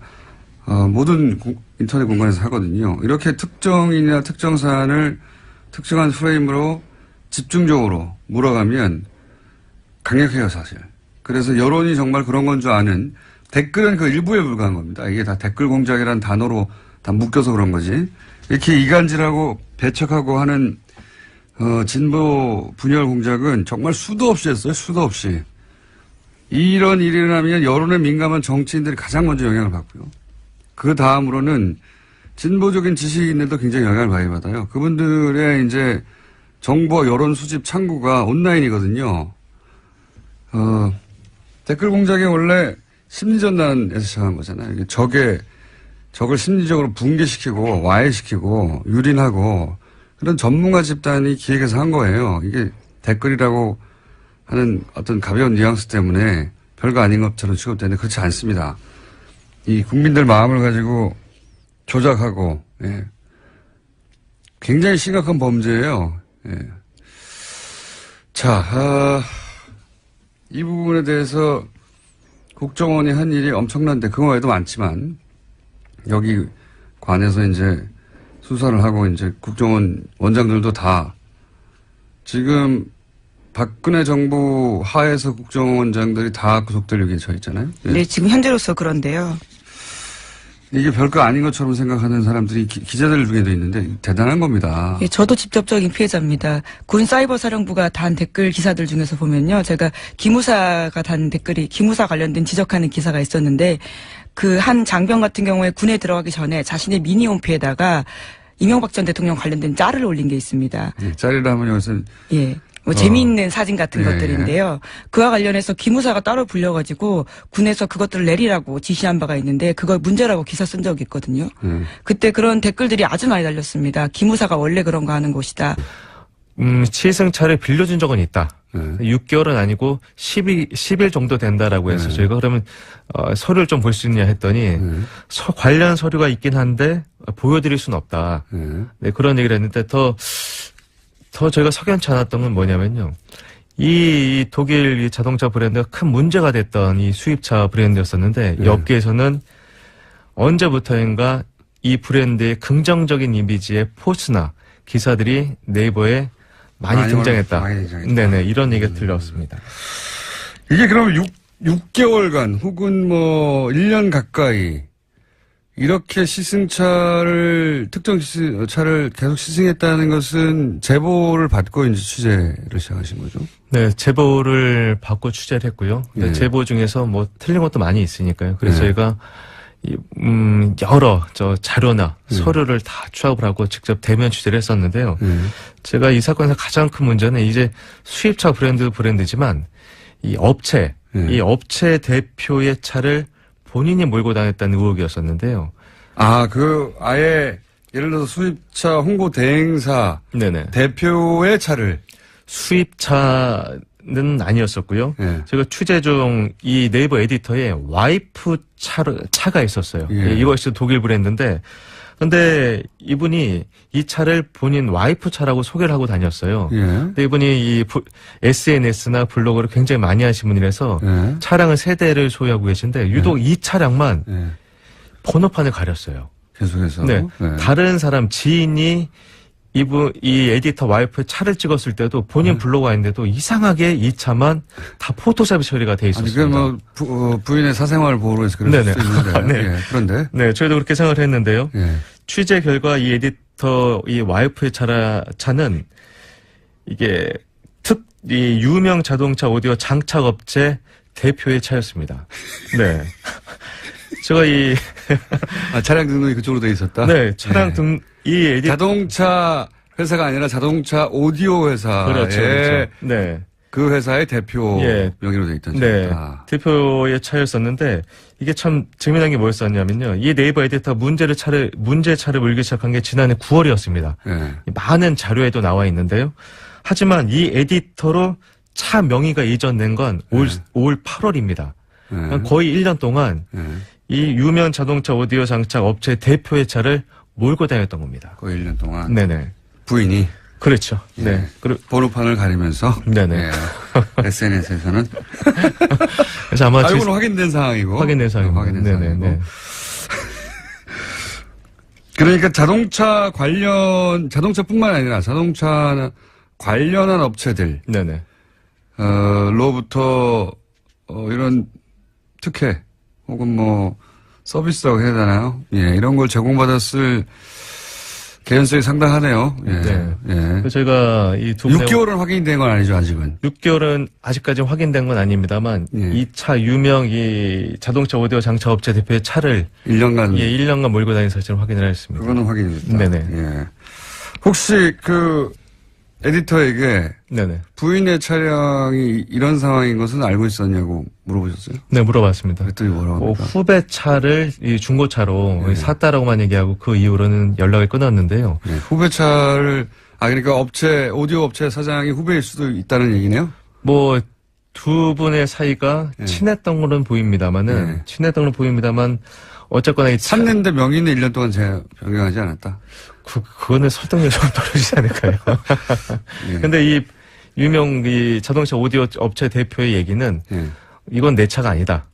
모든 인터넷 공간에서 하거든요. 이렇게 특정인이나 특정 사안을 특정한 프레임으로 집중적으로 몰아가면 강력해요, 사실. 그래서 여론이 정말 그런 건 줄 아는 댓글은 그 일부에 불과한 겁니다. 이게 다 댓글 공작이라는 단어로 다 묶여서 그런 거지. 이렇게 이간질하고 배척하고 하는 진보 분열 공작은 정말 수도 없이 했어요. 수도 없이. 이런 일이 일어나면 여론에 민감한 정치인들이 가장 먼저 영향을 받고요. 그 다음으로는 진보적인 지식인들도 굉장히 영향을 많이 받아요. 그분들의 이제 정보 여론 수집 창구가 온라인이거든요. 댓글 공작이 원래 심리전단에서 시작한 거잖아요. 적을 심리적으로 붕괴시키고 와해시키고 유린하고 그런 전문가 집단이 기획해서 한 거예요. 이게 댓글이라고 하는 어떤 가벼운 뉘앙스 때문에 별거 아닌 것처럼 취급되는데 그렇지 않습니다. 이 국민들 마음을 가지고 조작하고 예. 굉장히 심각한 범죄예요. 예. 자, 이 부분에 대해서 국정원이 한 일이 엄청난데 그거 외에도 많지만 여기 관해서 이제 수사를 하고 이제 국정원 원장들도 다 지금 박근혜 정부 하에서 국정원장들이 다 구속될 위기에 처해 있잖아요. 예. 네, 지금 현재로서 그런데요. 이게 별거 아닌 것처럼 생각하는 사람들이 기자들 중에도 있는데 대단한 겁니다. 예, 저도 직접적인 피해자입니다. 군 사이버 사령부가 단 댓글 기사들 중에서 보면요. 제가 기무사가 단 댓글이 기무사 관련된 지적하는 기사가 있었는데 그 한 장병 같은 경우에 군에 들어가기 전에 자신의 미니 홈피에다가 이명박 전 대통령 관련된 짤을 올린 게 있습니다. 예, 짤이라면 여기서 예. 뭐 재미있는 사진 같은 예, 것들인데요. 그와 관련해서 기무사가 따로 불려가지고 군에서 그것들을 내리라고 지시한 바가 있는데 그걸 문제라고 기사 쓴 적이 있거든요. 그때 그런 댓글들이 아주 많이 달렸습니다. 기무사가 원래 그런 거 하는 곳이다. 시승차를 빌려준 적은 있다. 네. 6개월은 아니고 10일 정도 된다라고 해서 네. 저희가 그러면 서류를 좀 볼 수 있냐 했더니 관련 서류가 있긴 한데 보여드릴 수는 없다. 네, 그런 얘기를 했는데 더 저희가 석연치 않았던 건 뭐냐면요. 이 독일 이 자동차 브랜드가 큰 문제가 됐던 이 수입차 브랜드였었는데 이 업계에서는 언제부터인가 이 브랜드의 긍정적인 이미지의 포스나 기사들이 네이버에 많이 등장했다. 많이 등장했다. 네네, 이런 얘기가 들렸습니다. 이게 그럼 6개월간 혹은 뭐 1년 가까이 이렇게 특정 시승차를 계속 시승했다는 것은 제보를 받고 이제 취재를 시작하신 거죠? 네, 제보를 받고 취재를 했고요. 근데 예. 제보 중에서 뭐 틀린 것도 많이 있으니까요. 그래서 예. 저희가 여러 자료나 서류를 다 취합을 하고 직접 대면 취재를 했었는데요. 제가 이 사건에서 가장 큰 문제는 이제 수입차 브랜드지만 이 업체 대표의 차를 본인이 몰고 다녔다는 의혹이었었는데요. 아예 예를 들어서 수입차 홍보 대행사 네네. 대표의 차를 수입차는 아니었었고요. 예. 제가 취재 중 이 네이버 에디터에 와이프 차가 있었어요. 예. 이것이 독일 브랜드인데, 근데 이분이 이 차를 본인 와이프 차라고 소개를 하고 다녔어요. 예. 근데 이분이 이 SNS나 블로그를 굉장히 많이 하신 분이라서 예. 차량을 세 대를 소유하고 계신데 유독 이 차량만 예. 번호판을 가렸어요. 계속해서 네. 다른 사람 지인이 이 에디터 와이프의 차를 찍었을 때도 본인 블로그가 있는데도 이상하게 이 차만 다 포토샵 처리가 돼 있었습니다. 그게 뭐 부인의 사생활을 보호로 해서 그럴 수도 있는데. 네. 예. 그런데 네, 저희도 그렇게 생각을 했는데요. 예. 취재 결과 이 에디터 이 와이프의 차는 이게 이 유명 자동차 오디오 장착업체 대표의 차였습니다. 네. 제가 차량 등록이 그쪽으로 돼 있었다. 네, 차량 이 에디터 자동차 회사가 아니라 자동차 오디오 회사의 그렇죠. 네. 그 회사의 대표 예. 명의로 돼 있던 네. 차다. 대표의 차였었는데 이게 참 재미난 게 뭐였었냐면요. 이 네이버 에디터 문제 차를 물기 시작한 게 지난해 9월이었습니다. 예. 많은 자료에도 나와 있는데요. 하지만 이 에디터로 차 명의가 이전된 건 올 8월입니다. 예. 거의 1년 동안 예. 이 유명 자동차 오디오 장착 업체 대표의 차를 몰고 다녔던 겁니다. 거의 1년 동안. 네네. 부인이. 그렇죠. 예. 네. 번호판을 가리면서. 네네. 예. SNS에서는. 그래서 아마 알고는 확인된 상황이고. 확인된 상황입니다. 확인된 네네. 상황이고. 네. 그러니까 자동차뿐만 아니라 자동차 관련한 업체들. 네네. 로부터, 이런 특혜, 혹은 뭐, 서비스라고 해야 되나요? 예, 이런 걸 제공받았을 개연성이 상당하네요. 예. 네. 예. 그래서 저희가 이 두 분의 6개월은 확인된 건 아니죠, 아직은. 6개월은 아직까지 확인된 건 아닙니다만 예. 이 차 유명 이 자동차 오디오 장착 업체 대표의 차를 1년간. 1년간 몰고 다닌 사실을 확인을 했습니다. 그거는 확인이 됐다. 네네. 예. 혹시 에디터에게 네네. 부인의 차량이 이런 상황인 것은 알고 있었냐고 물어보셨어요? 네, 물어봤습니다. 그랬더니 뭐라고 합니까? 후배 차를 이 중고차로 네. 샀다라고만 얘기하고 그 이후로는 연락을 끊었는데요. 네, 후배차를, 그러니까 오디오 업체 사장이 후배일 수도 있다는 얘기네요? 뭐 두 분의 사이가 네. 친했던 걸로는 보입니다만은 네. 친했던 걸로 보입니다만 어쨌거나 이 차, 샀는데 명의는 1년 동안 변경하지 않았다. 그거는 설득력이 좀 떨어지지 않을까요? 예. 근데 이 유명 이 자동차 오디오 업체 대표의 얘기는 예. 이건 내 차가 아니다.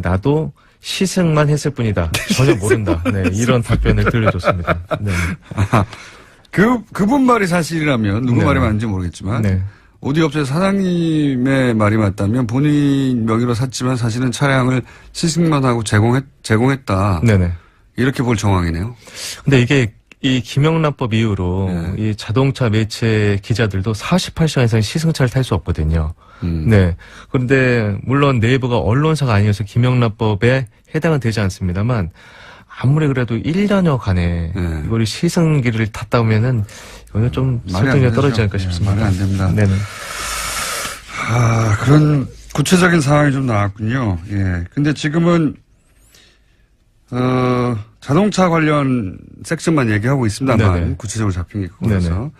나도 시승만 했을 뿐이다. 전혀 모른다. 네, 이런 답변을 들려줬습니다. 네. 그분 말이 사실이라면, 누구 네. 말이 맞는지 모르겠지만, 네. 오디오 업체 사장님의 말이 맞다면 본인 명의로 샀지만 사실은 차량을 시승만 하고 제공했다. 네네. 이렇게 볼 정황이네요. 근데 이게 이 김영란법 이후로 네. 이 자동차 매체 기자들도 48시간 이상 시승차를 탈 수 없거든요. 음. 네. 그런데 물론 네이버가 언론사가 아니어서 김영란법에 해당은 되지 않습니다만 아무리 그래도 1년여간에 네. 이걸 시승기를 탔다 보면은 이거는 좀 말이 안 설득력이 되죠. 떨어지지 않을까 네, 싶습니다. 말이 안 됩니다. 네네. 그런 구체적인 상황이 좀 나왔군요. 예. 근데 지금은, 자동차 관련 섹션만 얘기하고 있습니다만, 네네. 구체적으로 잡힌 게 그거라서.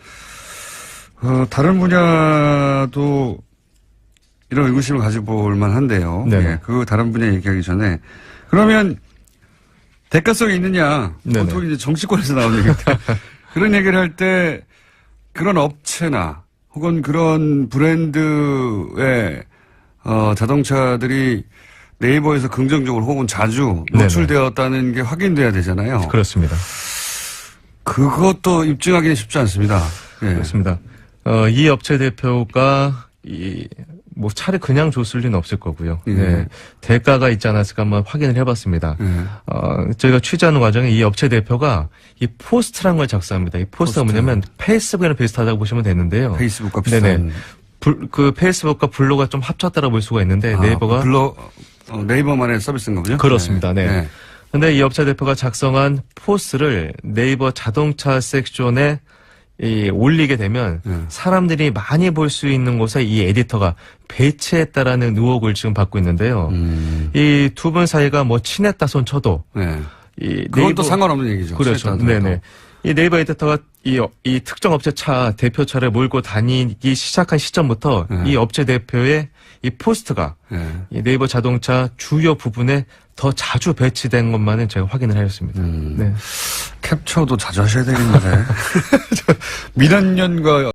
다른 분야도 이런 의구심을 가져볼 만한데요. 네네. 예, 그 다른 분야 얘기하기 전에 그러면 대가성이 있느냐? 네네. 보통 이제 정치권에서 나오는 얘기인데 그런 얘기를 할 때 그런 업체나 혹은 그런 브랜드의 자동차들이 네이버에서 긍정적으로 혹은 자주 네네. 노출되었다는 게 확인돼야 되잖아요. 그렇습니다. 그것도 입증하기는 쉽지 않습니다. 예. 그렇습니다. 이 업체 대표가 뭐 차를 그냥 줬을 리는 없을 거고요. 예. 네. 대가가 있지 않았을까 한번 확인을 해봤습니다. 예. 저희가 취재하는 과정에 이 업체 대표가 이 포스트라는 걸 작성합니다. 이 포스트가 뭐냐면 페이스북이랑 비슷하다고 보시면 되는데요. 페이스북과 비슷한. 네네. 그 페이스북과 블로그가 좀 합쳤다라고 볼 수가 있는데 네이버가 네이버만의 서비스인가 보죠? 그렇습니다. 네. 네. 근데 이 업체 대표가 작성한 포스트를 네이버 자동차 섹션에 올리게 되면 사람들이 많이 볼 수 있는 곳에 이 에디터가 배치했다라는 의혹을 지금 받고 있는데요. 이 두 분 사이가 뭐 친했다 손 쳐도 네. 이 그건 또 상관없는 얘기죠. 그렇죠. 차에 네네. 이 네이버 에디터가 이 특정 업체 차 대표차를 몰고 다니기 시작한 시점부터 이 업체 대표의 이 포스트가 이 네이버 자동차 주요 부분에 더 자주 배치된 것만은 제가 확인을 하였습니다. 네. 캡처도 자주 하셔야 되겠는데. 민원연과